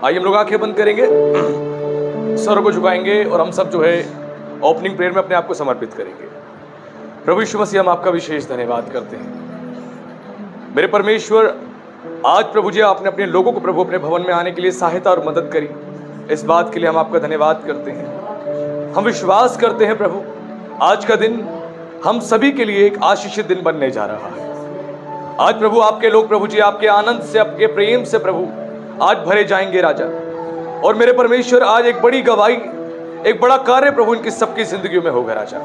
आइए हम लोग आंखें बंद करेंगे, सर को झुकाएंगे और हम सब जो है ओपनिंग प्रेयर में अपने आप को समर्पित करेंगे। प्रभु यीशु मसीह, हम आपका विशेष धन्यवाद करते हैं। मेरे परमेश्वर, आज प्रभु जी आपने अपने लोगों को प्रभु अपने भवन में आने के लिए सहायता और मदद करी, इस बात के लिए हम आपका धन्यवाद करते हैं। हम विश्वास करते हैं प्रभु, आज का दिन हम सभी के लिए एक आशीषित दिन बनने जा रहा है। आज प्रभु आपके लोग प्रभु जी आपके आनंद से, आपके प्रेम से प्रभु आज भरे जाएंगे राजा। और मेरे परमेश्वर, आज एक बड़ी गवाही, एक बड़ा कार्य प्रभु इनकी सबकी जिंदगियों में होगा राजा।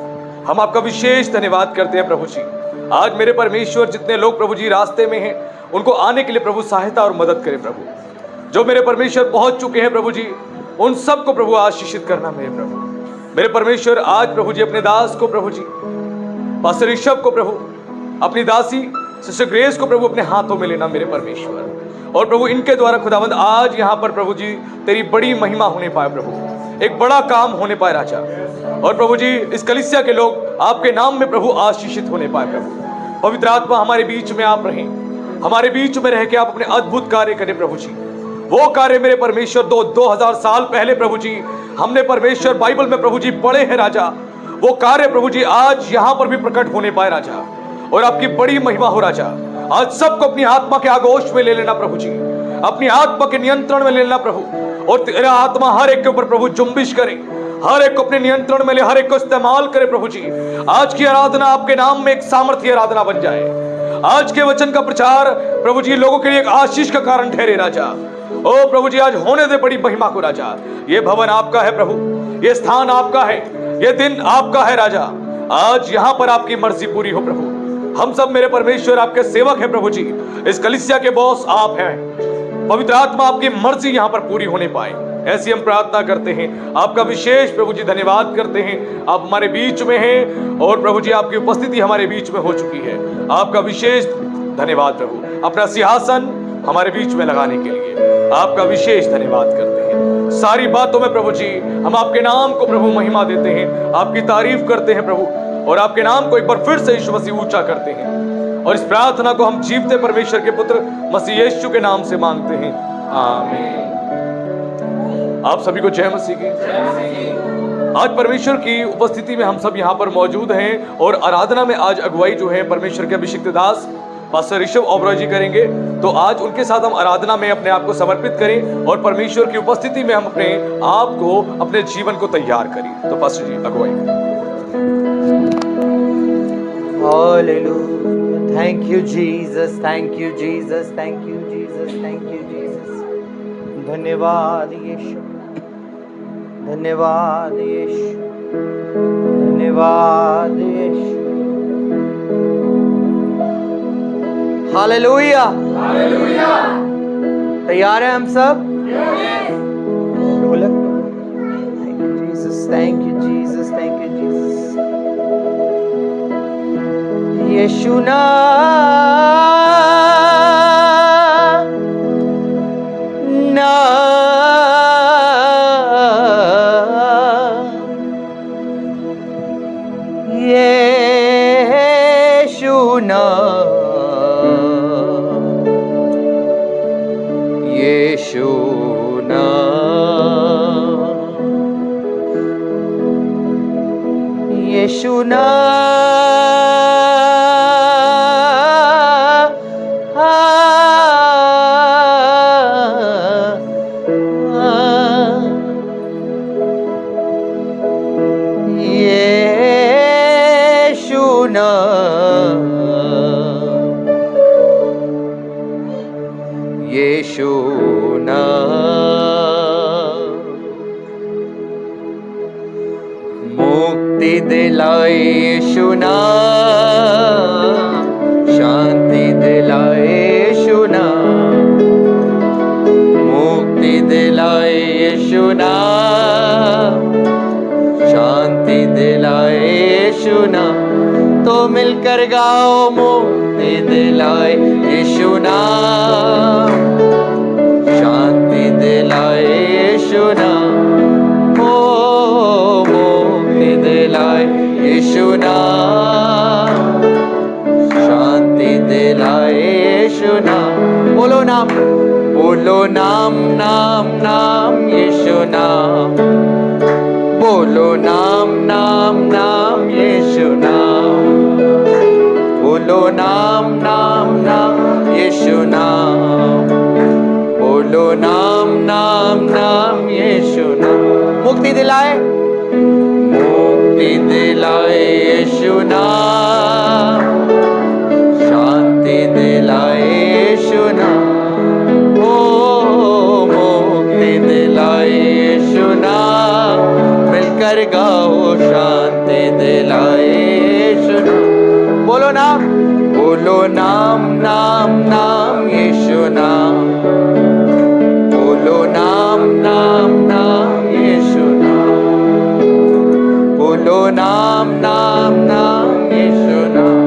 हम आपका विशेष धन्यवाद करते हैं प्रभु जी। आज मेरे परमेश्वर, जितने लोग प्रभु जी रास्ते में हैं, उनको आने के लिए प्रभु सहायता और मदद करें प्रभु। जो मेरे परमेश्वर पहुंच चुके हैं प्रभु जी, उन सबको प्रभु आशीषित करना मेरे प्रभु। मेरे परमेश्वर, आज प्रभु जी अपने दास को प्रभु जी, पास्टर ऋषभ को प्रभु, अपनी दासी सिस्टर ग्रेस को प्रभु अपने हाथों में लेना मेरे परमेश्वर। और प्रभु इनके द्वारा खुदावंद आज यहाँ पर प्रभु जी तेरी बड़ी महिमा होने पाए प्रभु, एक बड़ा काम होने पाए राजा। और प्रभु जी इस कलीसिया के लोग आपके नाम में प्रभु आशीषित होने पाए प्रभु। पवित्र आत्मा हमारे बीच में आप रहें, हमारे बीच में रह के आप अपने अद्भुत कार्य करें प्रभु जी। वो कार्य मेरे परमेश्वर 2000 साल पहले प्रभु जी हमने परमेश्वर बाइबल में प्रभु जी पढ़े हैं राजा, वो कार्य प्रभु जी आज यहाँ पर भी प्रकट होने पाए राजा, और आपकी बड़ी महिमा हो राजा। आज सबको अपनी आत्मा के आगोश में ले लेना प्रभु जी, अपनी आत्मा के नियंत्रण में ले लेना प्रभु, और तेरा आत्मा हर एक के ऊपर प्रभु जुम्बिश करे, हर एक को अपने नियंत्रण में ले, हर एक को इस्तेमाल करे प्रभु जी। आज की आराधना आपके नाम में एक सामर्थ्य आराधना बन जाए। आज के वचन का प्रचार प्रभु जी लोगों के लिए एक आशीष का कारण ठहरे राजा। ओ प्रभु जी आज होने दे बड़ी महिमा को राजा। ये भवन आपका है प्रभु, ये स्थान आपका है, ये दिन आपका है राजा। आज यहाँ पर आपकी मर्जी पूरी हो प्रभु। हम सब मेरे परमेश्वर आपके सेवक हैं प्रभु जी, इस कलीसिया के बॉस आप हैं। पवित्र आत्मा आपकी मर्जी यहाँ पर पूरी होने पाए, ऐसी हम प्रार्थना करते हैं। आपका विशेष प्रभु जी धन्यवाद करते हैं, आप हमारे बीच में हैं और प्रभु जी आपकी उपस्थिति हमारे बीच में हो चुकी है। आपका विशेष धन्यवाद प्रभु, अपना सिंहासन हमारे बीच में लगाने के लिए आपका विशेष धन्यवाद करते हैं। सारी बातों में प्रभु जी हम आपके नाम को प्रभु महिमा देते हैं, आपकी तारीफ करते हैं प्रभु, और आपके नाम को एक बार फिर से यीशु मसीह ऊंचा करते हैं। और इस प्रार्थना को हम जीवते परमेश्वर के पुत्र मसीह यीशु के नाम से मांगते हैं, आमीन। आप सभी को जय मसीह की। आज परमेश्वर की उपस्थिति में हम सब यहाँ पर मौजूद हैं, और आराधना में आज अगुवाई जो है परमेश्वर के अभिषिक्त दास पास्टर ऋषभ ओबरॉय जी करेंगे। तो आज उनके साथ हम आराधना में अपने आप को समर्पित करें और परमेश्वर की उपस्थिति में हम अपने आप को, अपने जीवन को तैयार करें। तो पास्टर जी अगुवाई करें। Hallelujah. Thank you Jesus, thank you Jesus, thank you Jesus, thank you Jesus. धन्यवाद यीशु, धन्यवाद यीशु, धन्यवाद यीशु। Hallelujah, hallelujah. तैयार हैं हम सब? ढोलक। Thank you Jesus, thank you Jesus, thank you Jesus. यीशु ना ना यीशु ना यीशु ना यीशु ना यीशु ना मुक्ति दिलाए यीशु ना, शांति दिलाए यीशु ना, मुक्ति दिलाए यीशु ना, शांति दिलाए यीशु ना। तो मिलकर गाओ मुक्ति दिलाए यीशु ना, शांति दिलाए यीशु ना, ओ मुक्ति दिलाए यीशु ना, शांति दिलाए यीशु ना। बोलो ना, बोलो नाम नाम नाम यीशु नाम, बोलो नाम नाम नाम यीशु नाम, बोलो नाम नाम नाम यीशु नाम, बोलो नाम नाम नाम यीशु नाम। मुक्ति दिलाए, मुक्ति दिलाए यीशु नाम, शांति दिलाए यीशु नाम, ओ मुक्ति दिलाए यीशु नाम, मिलकर गाओ शांति दिलाए यीशु नाम। बोलो नाम, बोलो नाम नाम नाम यीशु नाम, बोलो नाम नाम नाम यीशु नाम, बोलो नाम नाम नाम यीशु नाम,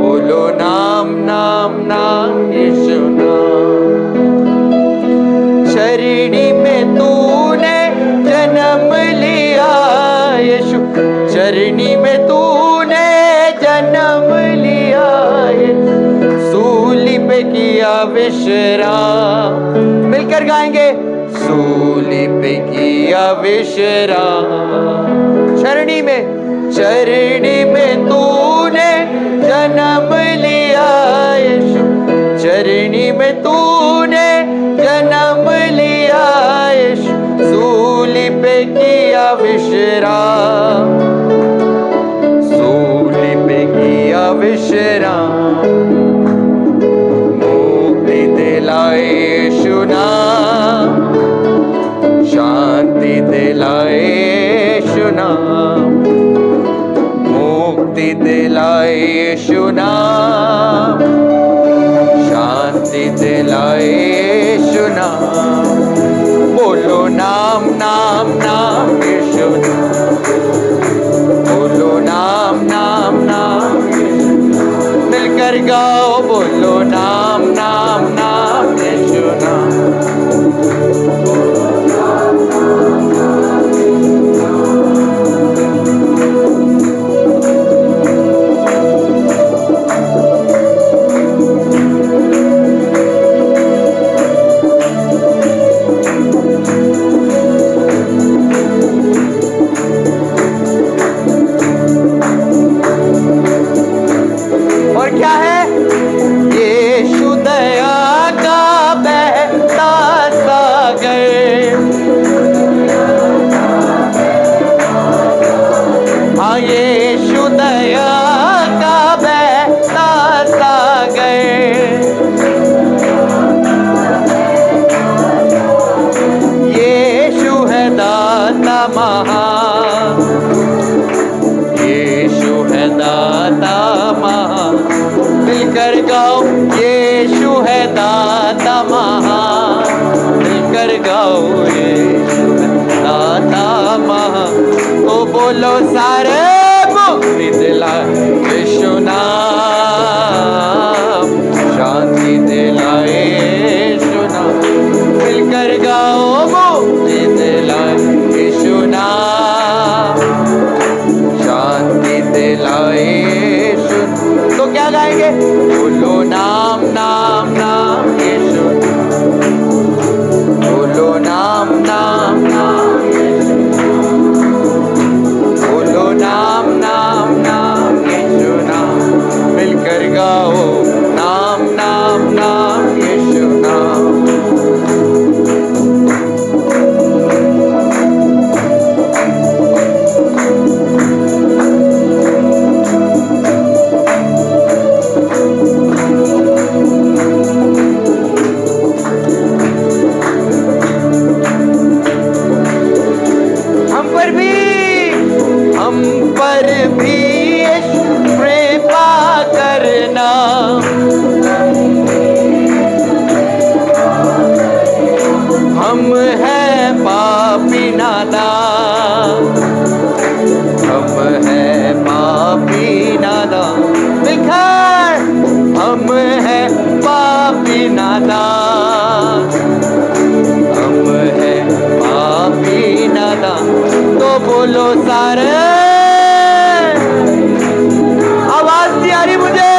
बोलो नाम नाम नाम यीशु नाम। शरीरी में तूने जन्म लिया यीशु, चरणी में तूने जन्म लिया यीशु, सूली पे किया विश्राम। मिलकर गाएंगे, सूली पे किया विश्राम। चरणी में तूने जन्म लिया यीशु, चरणी में तूने जन्म लिया यीशु, सूली पे किया विश्राम, सूली पे किया विश्राम। मुक्ति दिलाए यीशु नाम, शांति दिलाए यीशु नाम, मुक्ति दिलाए यीशु नाम, शांति दिलाए यीशु नाम। बोलो नाम नाम नाम यीशु नाम, बोलो नाम नाम नाम यीशु, मिलकर गाओ बोलो नाम नाम नाम यीशु नाम। और क्या है? यीशु दया का बहता सागर, हाँ यीशु दया का बहता सागर, यीशु है दाता महान, यीशु है दाता महान। मिलकर गाओ यीशु है दाता महान, मिलकर गाओ यीशु है दाता महान। तो बोलो सारे मुक्ति दिलाए यीशु नाम, शांति दिलाए यीशु नाम, मिलकर गाओ मुक्ति दिलाए यीशु नाम, शांति दिलाए यीशु। तो क्या गाएंगे? बोलो नाम नाम नाम यीशु, बोलो नाम नाम नाम यीशु, बोलो नाम नाम नाम यीशु नाम, मिलकर गाओ नाम नाम नाम यीशु नाम। हम पर भी यीशु कृपा करना, हम हैं पापी नादान, हम हैं पापी नादान। मिलकर हम हैं पापी नादान, हम हैं पापी नादान। तो बोलो सारे, आवाज नहीं आ रही मुझे।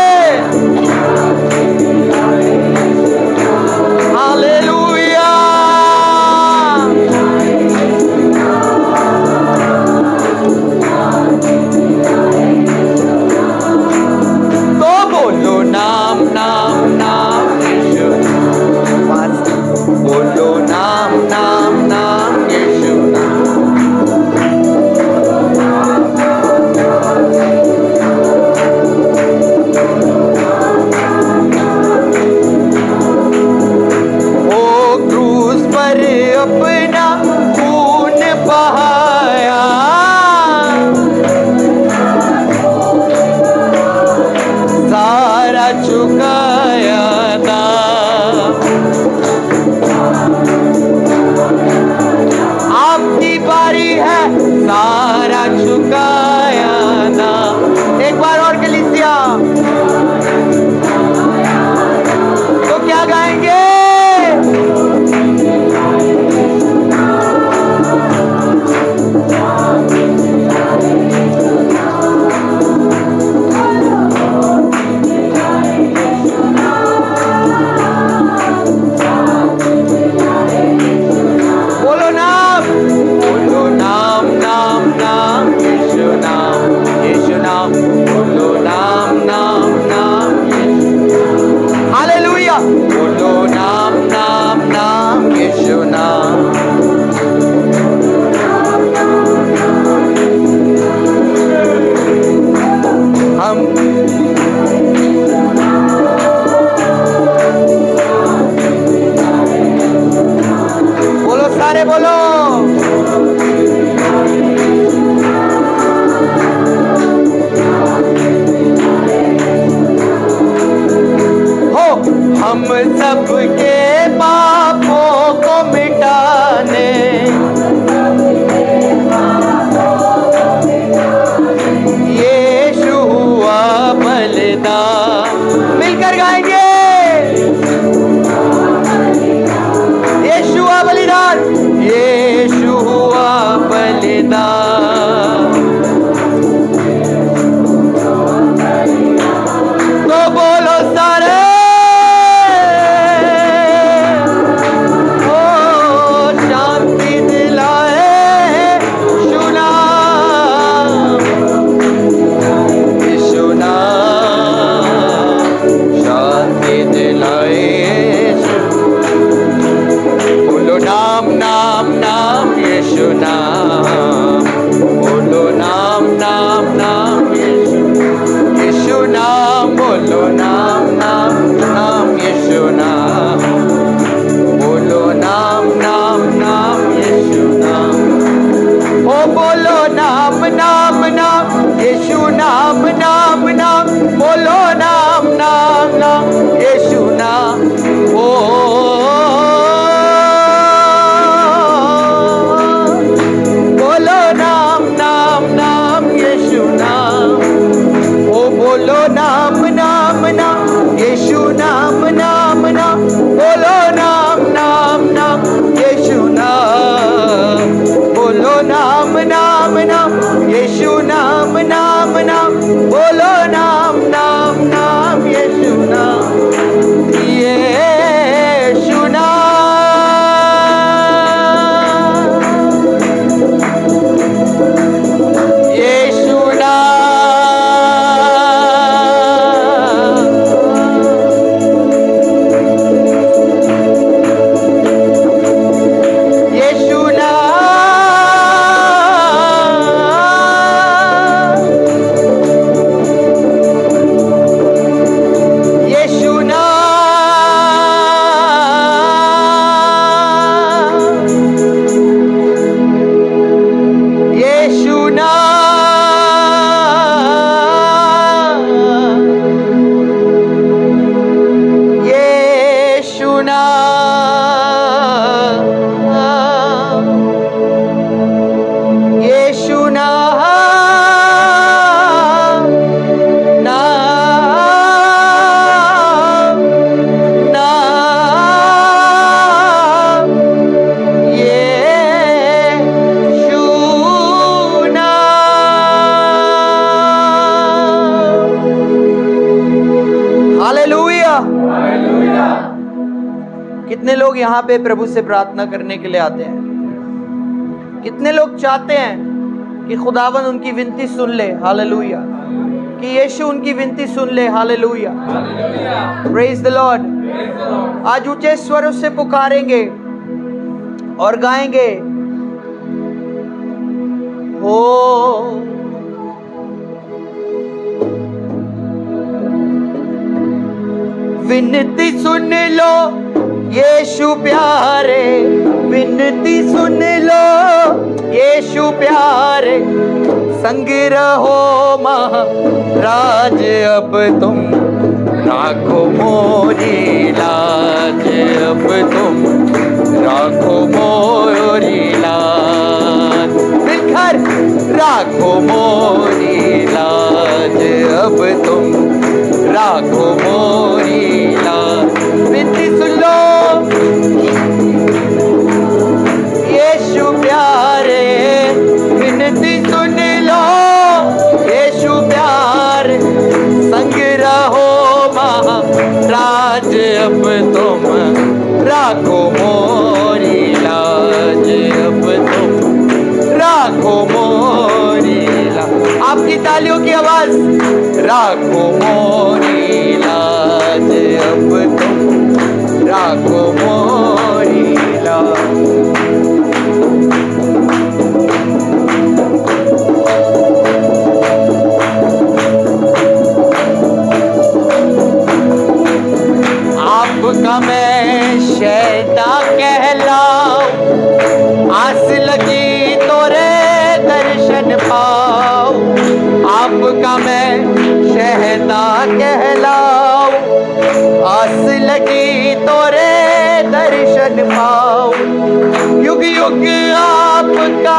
सबके पापों को मिटाने, यीशु हुआ बलिदान। मिलकर गाएंगे, यीशु हुआ बलिदान, यीशु हुआ बलिदान। तो बोलो सारे, ओ शांति दिलाए यीशु नाम, यीशु नाम शांति दिलाए यीशु। बोलो नाम नाम नाम यीशु नाम, बोलो नाम नाम नाम यीशु, यीशु नाम, बोलो नाम नाम नाम यीशु नाम, बोलो नाम नाम नाम यीशु नाम। ओ बोलो नाम नाम नाम यीशु नाम नाम नाम, बोलो नाम नाम नाम यीशु नाम। ओ बोलो नाम नाम नाम यीशु नाम, ओ बोलो नाम नाम नाम यीशु नाम नाम नाम, बोलो नाम नाम नाम यीशु नाम, बोलो नाम नाम नाम यीशु नाम नाम नाम, बोलो नाम नाम नाम यीशु नाम, यीशु नाम, यीशु नाम, यीशु नाम, यीशु नाम, यीशु नाम, यीशु नाम, यीशु नाम, नाम, नाम, यीशु नाम। हालेलुया। कितने लोग यहाँ पे प्रभु से प्रार्थना करने के लिए आते हैं? कितने लोग चाहते हैं कि खुदावन उनकी विनती सुन ले? हालेलुया। कि यीशु उनकी विनती सुन ले। हालेलुया। Praise the Lord. आज ऊंचे स्वरों से पुकारेंगे और गाएंगे, हो विनती सुन लो यीशु प्यारे, विनती सुन लो यीशु प्यारे, संग रहो महाराज अब तुम, राखो मोरी लाज अब तुम, राखो मोरी लाज। मिलकर राखो मोरी लाज अब तुम, राखो मोरी लाज। विनती सुन लो यीशु प्यारे, विनती सुन लो यीशु प्यारे, संग रहो महाराज अब तुम, राखो मोरी लाज अब तुम, राखो मोरी लाज। आपकी तालियों की आवाज, राखो मोरी लाज अब तुम, राखो मोरी लाज। आपका मैं शैता कहलाऊं, आस लगी तो रे दर्शन पाऊं। आपका मैं शहदा कहलाऊं, आस लगी तो रे शरण पाऊं। युग युग आपका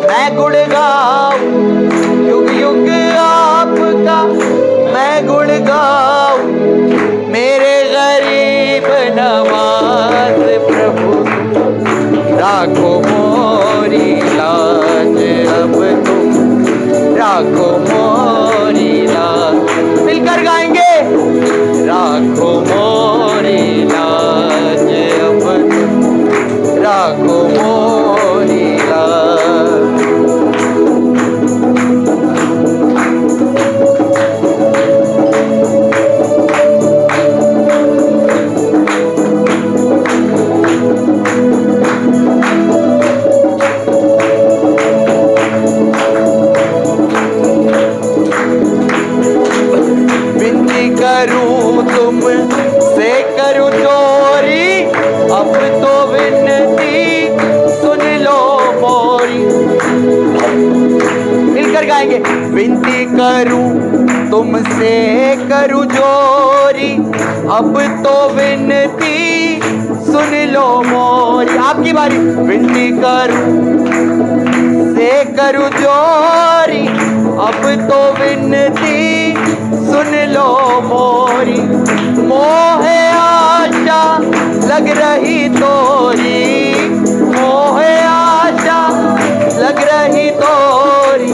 मैं गुण गाऊं, युग युग आपका मैं गुण गाऊं। मेरे गरीब नवाज प्रभु राखो मोरी लाज, अब तुम राखो मोरी लाज। मिलकर गाएंगे, राखो मोरी लाज, अब तुम राखो मोरी लाज। विनती करूं तुम से करूं चोरी, अब तो विनती सुन लो मोरी। मिलकर गाएंगे, विनती करूं तुमसे करूं चोरी, अब तो विनती सुन लो मोरी। आपकी बारी। विनती करूं से करूं चोरी, अब तो विनती सुन लो मोरी। मोहे आशा लग रही तोरी, मोहे आशा लग रही तोरी।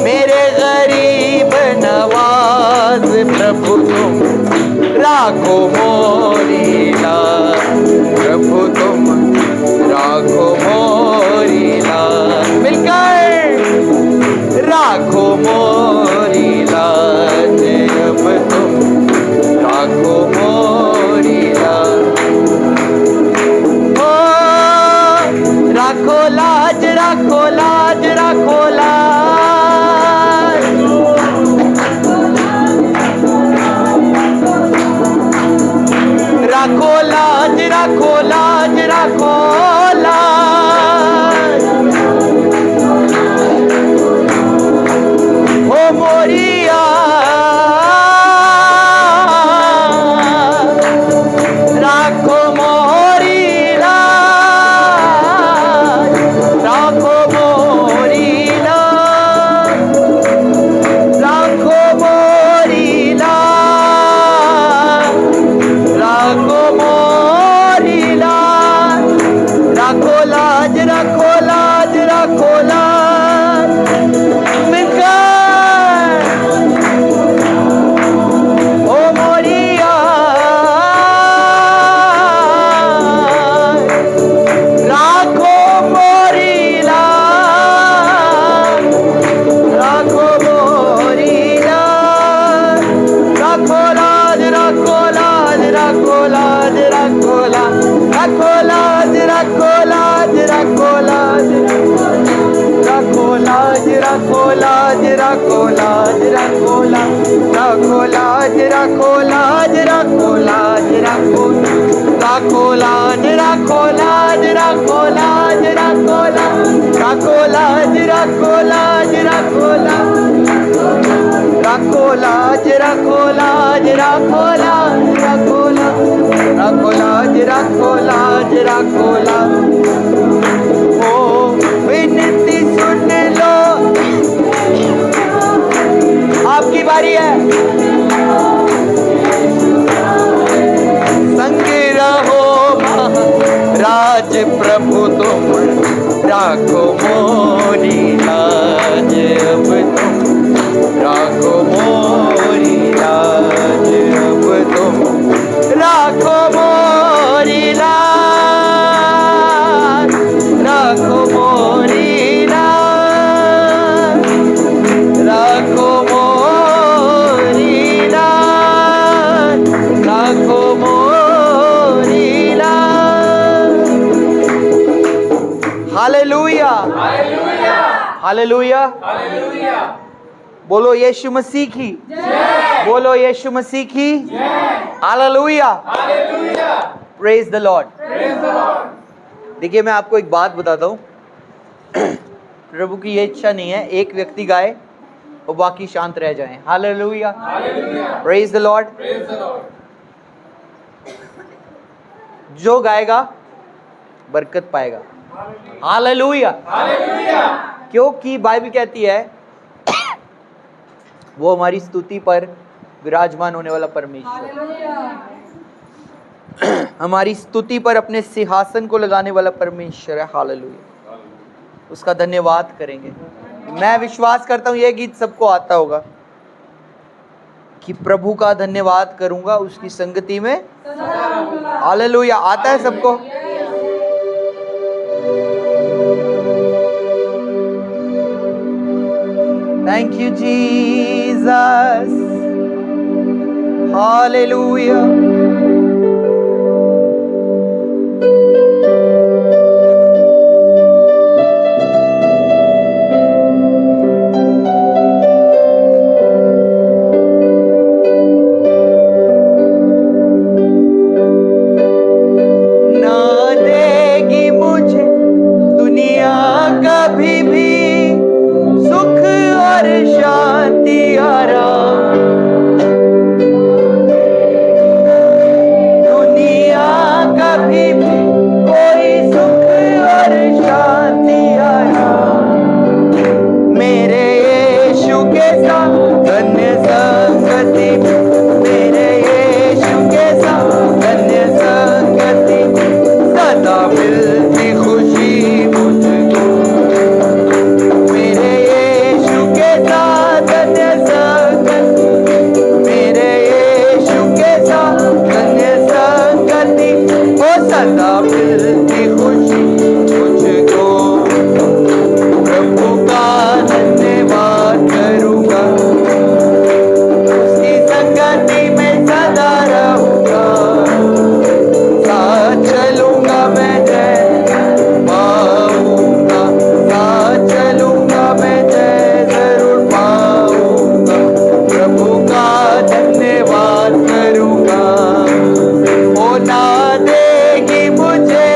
मेरे गरीब नवाज प्रभु तुम राखो मोरी लाज, प्रभु तुम राखो मोरी लाज। मिलकर राखो मोरी लाज, अब तुम राखो मोरी लाज। ओ राखो लाज, राखो लाज, राखो लाज। राखो लाज, राखो लाज, राखो लाज। ओ मोरिया राखो मोरी लाज, राखो मोरी लाज, राखो मोरी लाज, राखो मोरी लाज। राखो लाज, राखो लाज, राखो लाज। मिलकर ओ मोरिया राखो मोरी लाज, राखो मोरी लाज। राखो लाज, राखो लाज, राखो लाज, राखो लाज, राखो लाज, राखो लाज, राखो लाज। राखो लाज, राखो लाज, राखो लाज, राखो लाज, राखो लाज, राखो लाज, राखो लाज, राखो राखो लाज, राखो लाज, राखो लाज, राखो लाज, राखो लाज, राखो लाज, राखो लाज। राखो लाज, राखो लाज, राखो लाज, राखो लाज, राखो लाज, राखो लाज, राखो लाज। ओ विनती सुन लो, आपकी बारी है। संग रहो राज प्रभु तुम राखो मोरी लाज, अब तुम राखो मोरी लाज, अब तुम राखो मोरी लाज, राखो मोरी लाज, राखो मोरी लाज, राखो मोरी लाज। Hallelujah, hallelujah, hallelujah. बोलो यीशु मसीह की जय, बोलो यीशु मसीह की जय। Hallelujah, hallelujah. Praise the Lord, praise the Lord. देखिए मैं आपको एक बात बताता हूँ, प्रभु की ये इच्छा नहीं है एक व्यक्ति गाए और बाकी शांत रह जाएं। Hallelujah, hallelujah. Praise the Lord, praise the Lord. जो गाएगा बरकत पाएगा। हालेलुया। क्योंकि बाइबल कहती है वो हमारी स्तुति पर विराजमान होने वाला परमेश्वर, हमारी स्तुति पर अपने सिंहासन को लगाने वाला परमेश्वर है। हालेलुया। उसका धन्यवाद करेंगे। मैं विश्वास करता हूं यह गीत सबको आता होगा कि प्रभु का धन्यवाद करूंगा उसकी संगति में। हालेलुया। आता है सबको? Thank you Jesus. हालेलुया। कभी भी सुख और शांति आराम, दुनिया कभी भी कोई सुख और शांति आराम मेरे यीशु के साथ धन्य संगति, मेरे यीशु के साथ धन्य संगति, सदा मिलती खुशी मुझको, मेरे यीशु के साथ धन्य संगति, मेरे यीशु के साथ धन्य संगति, वो सदा मिलती खुशी मुझको, प्रभु का धन्यवाद करूंगा, उसकी संगति में सदा रहूंगा, साथ चलूंगा मैं जय पाऊंगा, साथ चलूंगा मैं जय जरूर पाऊंगा, प्रभु का धन्यवाद करूंगा। वो ना देगी मुझे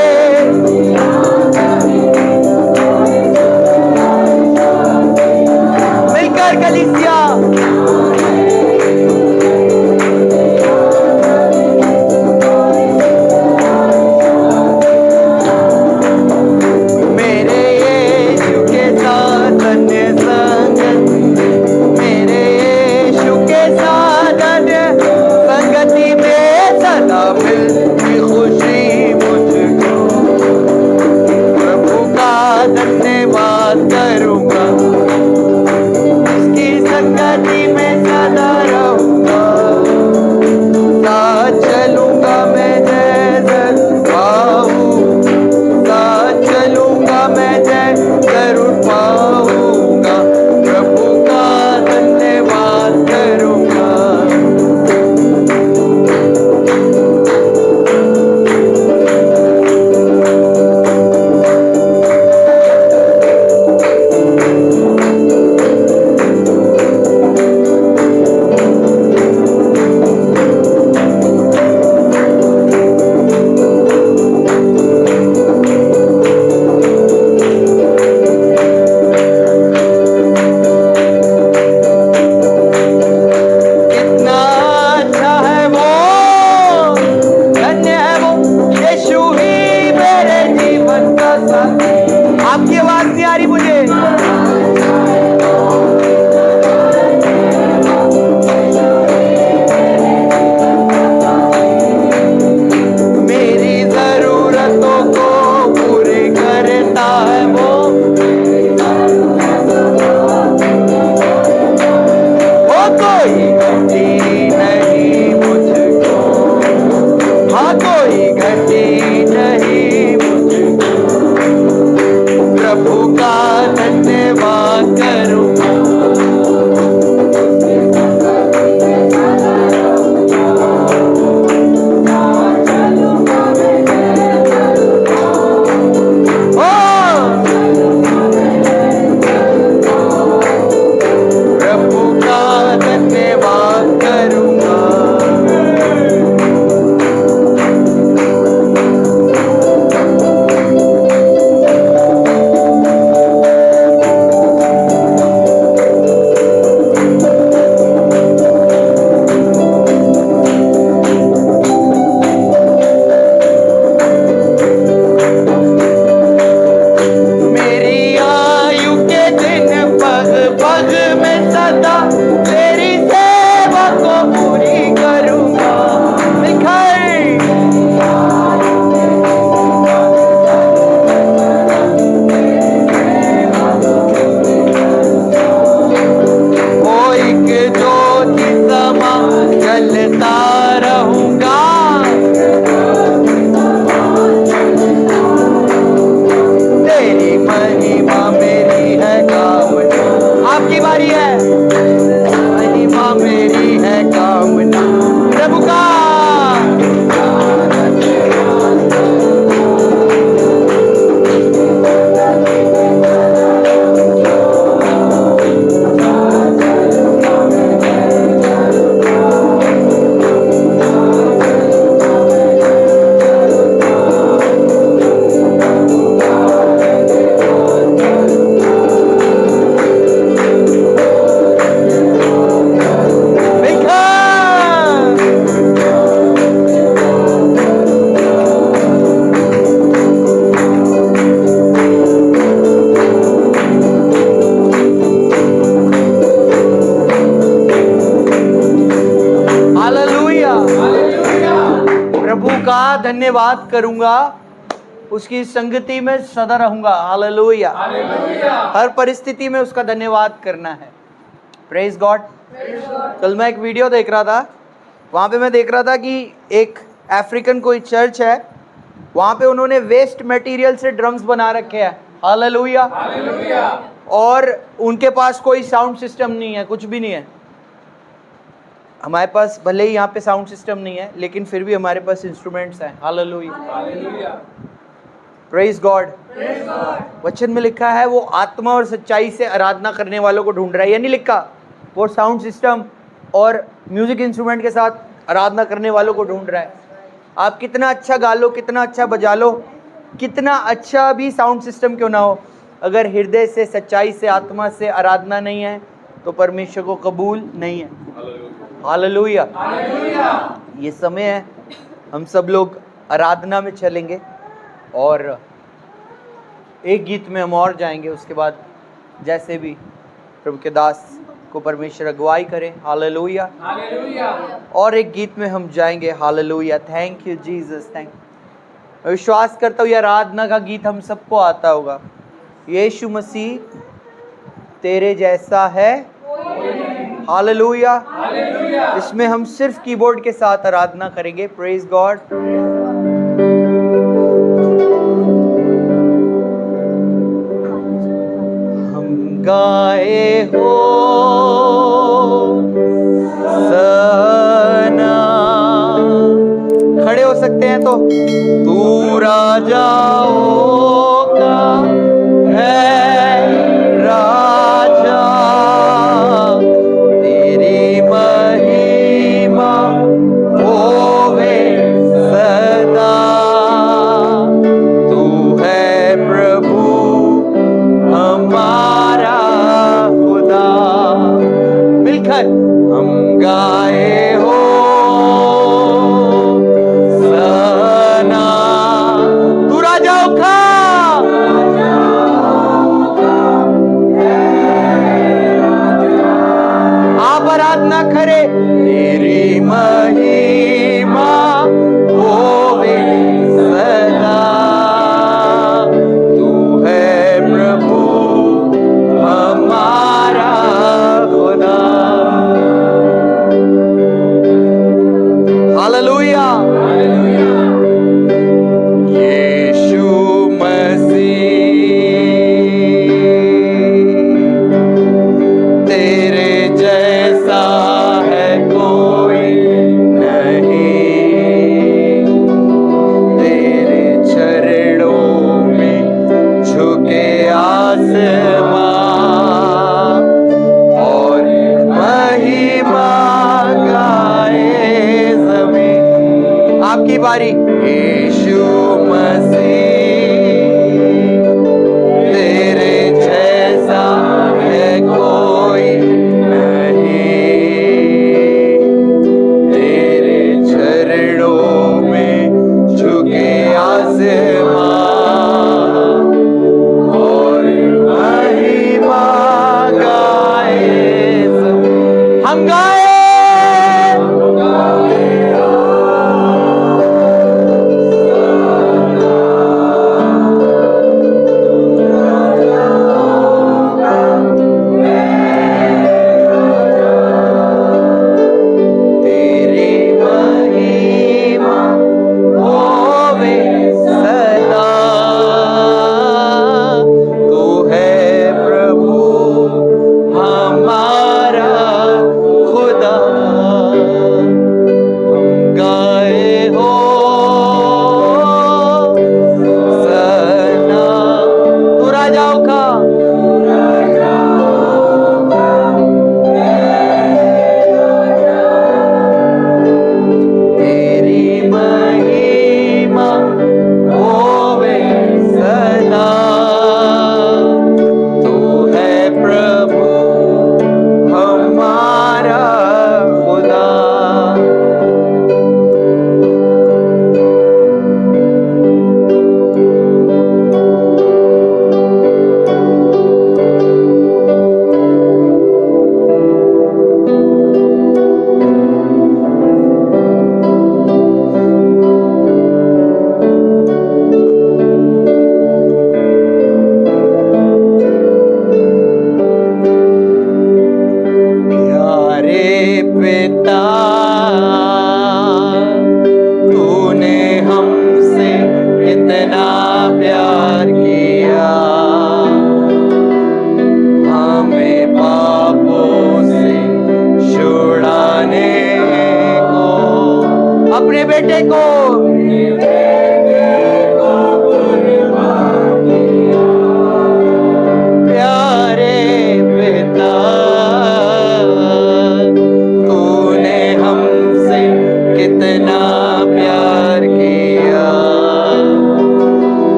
धन्यवाद करूंगा, उसकी संगति में सदा रहूंगा। हालेलुया। हर परिस्थिति में उसका धन्यवाद करना है। Praise God. कल मैं एक वीडियो देख रहा था, वहाँ पे मैं देख रहा था कि एक अफ्रीकन कोई चर्च है, वहाँ पे उन्होंने वेस्ट मटेरियल से ड्रम्स बना रखे हैं। हालेलुया। और उनके पास कोई साउंड सिस्टम नहीं है, कुछ भी नहीं है। हमारे पास भले ही यहाँ पे साउंड सिस्टम नहीं है, लेकिन फिर भी हमारे पास इंस्ट्रूमेंट्स हैं। हालेलुया। Praise God. वचन में लिखा है वो आत्मा और सच्चाई से आराधना करने वालों को ढूंढ रहा है। ये नहीं लिखा वो साउंड सिस्टम और म्यूजिक इंस्ट्रूमेंट के साथ आराधना करने वालों को ढूंढ रहा है। आप कितना अच्छा गा लो, कितना अच्छा बजा लो, कितना अच्छा भी साउंड सिस्टम क्यों ना हो, अगर हृदय से, सच्चाई से, आत्मा से आराधना नहीं है तो परमेश्वर को कबूल नहीं है। हालेलुया। ये समय है, हम सब लोग आराधना में चलेंगे और एक गीत में हम और जाएंगे। उसके बाद जैसे भी प्रभु के दास को परमेश्वर अगुवाई करे। हालेलुया। और एक गीत में हम जाएंगे। Hallelujah. Thank you Jesus. Thank you. मैं विश्वास करता हूँ ये आराधना का गीत हम सबको आता होगा। यीशु मसीह तेरे जैसा है। हालेलुया। इसमें हम सिर्फ कीबोर्ड के साथ आराधना करेंगे। Praise God. हम गाए हो सना, खड़े हो सकते हैं तो। तू राजाओं का है राजा, तेरी महिमा होवे सदा। तू है प्रभु हमारा खुदा। मिलकर हम गाए हो सना। तू राजा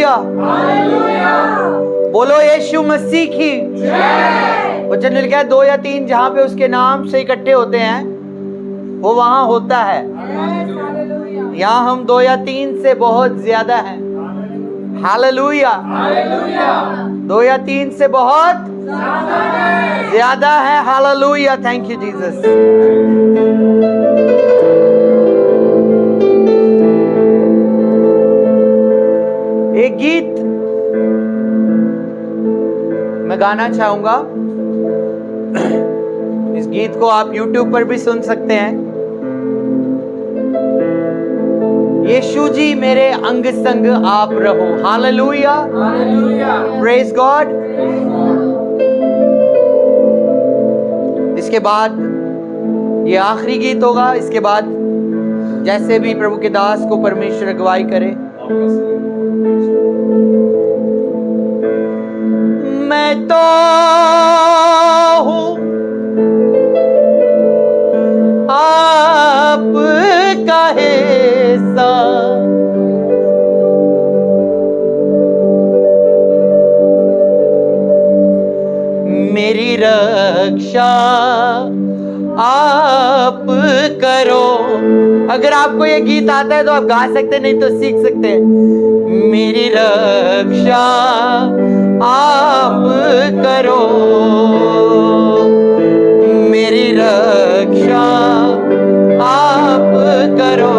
हालेलुया, बोलो यीशु मसीह की। वचन लिखा है 2 या 3 जहां पे उसके नाम से इकट्ठे होते हैं वो वहां होता है। यहाँ हम 2 या 3 से बहुत ज्यादा हैं। हालेलुया, 2 या 3 से बहुत ज्यादा है। Hallelujah, thank you Jesus. एक गीत मैं गाना चाहूंगा। इस गीत को आप YouTube पर भी सुन सकते हैं। यीशु जी मेरे अंग संग आप रहो। Hallelujah, praise God. इसके बाद ये आखिरी गीत होगा। इसके बाद जैसे भी प्रभु के दास को परमेश्वर अगुवाई करे। मैं तो हूँ आपका हिस्सा, मेरी रक्षा आप करो। अगर आपको ये गीत आता है तो आप गा सकते हैं, नहीं तो सीख सकते हैं। मेरी रक्षा आप करो, मेरी रक्षा आप करो,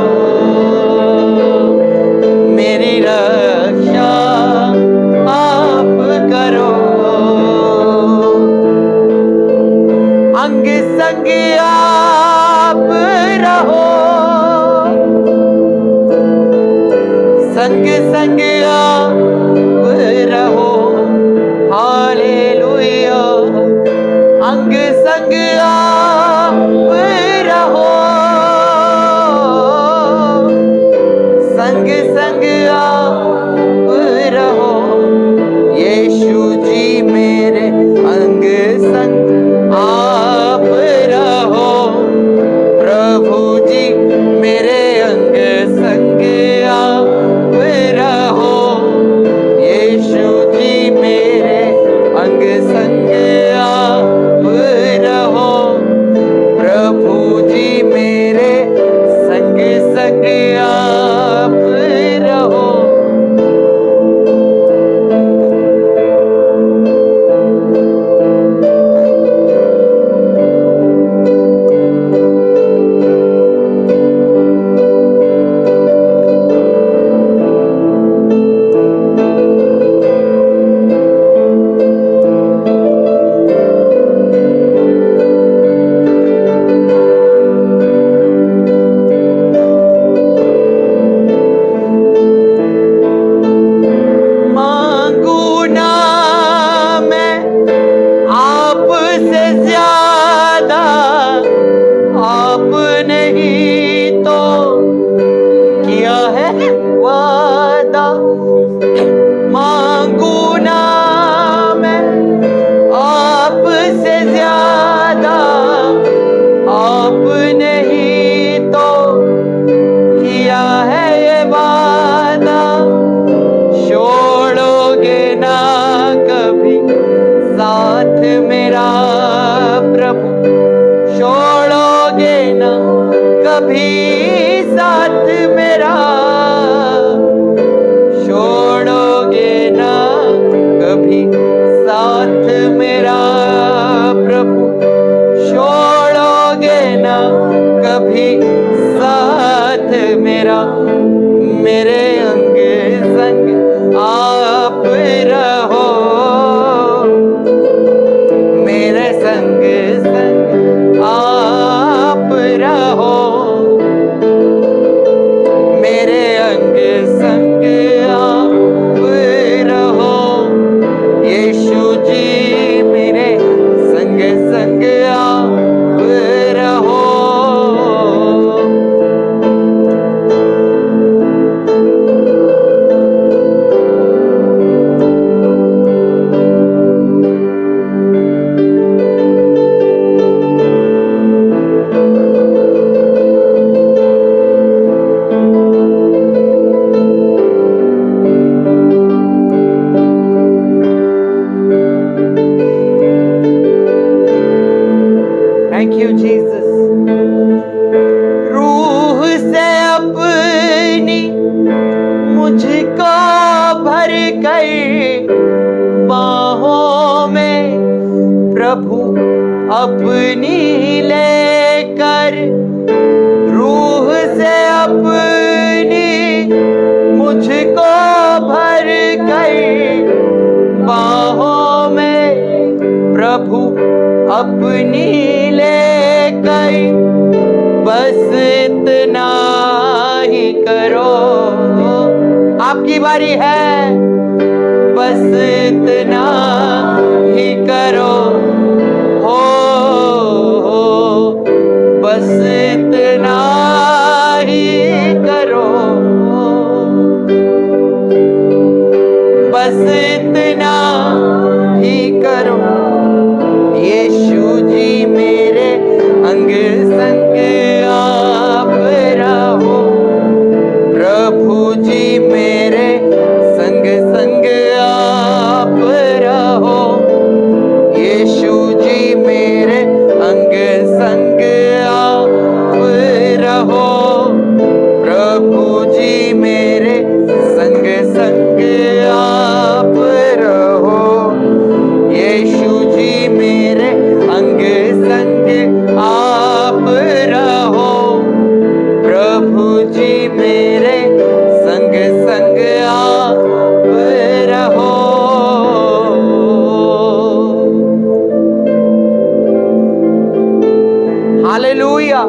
मेरी रक्षा आप करो। अंग संग आप रहो, संग संग आप रहो। हालेलुया, अंग संग आप रहो, संग संग आप रहो। यीशु जी मेरे अंग संग आप रहो, प्रभु जी मेरे अंग संग आप रहो। यीशु जी मेरे अंग संग आप रहो, प्रभु जी मेरे संग संग आप रहो। मांगू ना मैं आपसे ज्यादा, आपने ही तो किया है वादा। मांगू ना मैं आपसे ज्यादा, आपने ही तो किया है ये वादा। छोड़ोगे ना कभी साथ मेरा प्रभु, छोड़ोगे ना कभी साथ मेरा, छोड़ोगे ना कभी साथ मेरा प्रभु, छोड़ोगे ना कभी साथ मेरा। मेरे अंग संग आप रहो, मेरे संग संग आप रहो, मेरे अंग संग आप रहो। यीशु जी मेरे संग संग आप रहो। अपनी लेकर रूह से अपनी मुझको भर गई बाहों में प्रभु अपनी लेकर बस इतना ही करो। आपकी बारी है, बस इतना ही करो हो, बस इतना ही करो, बस इतना ही करो। यीशु जी मेरे अंग संग आप रहो, प्रभु जी मेरे संग संग आप रहो। यीशु जी मेरे अंग संग आप रहो, प्रभु जी मेरे संग संग आप रहो। यीशु जी मेरे अंग संग आप रहो, प्रभु जी मेरे संग संग आप रहो। हालेलुया।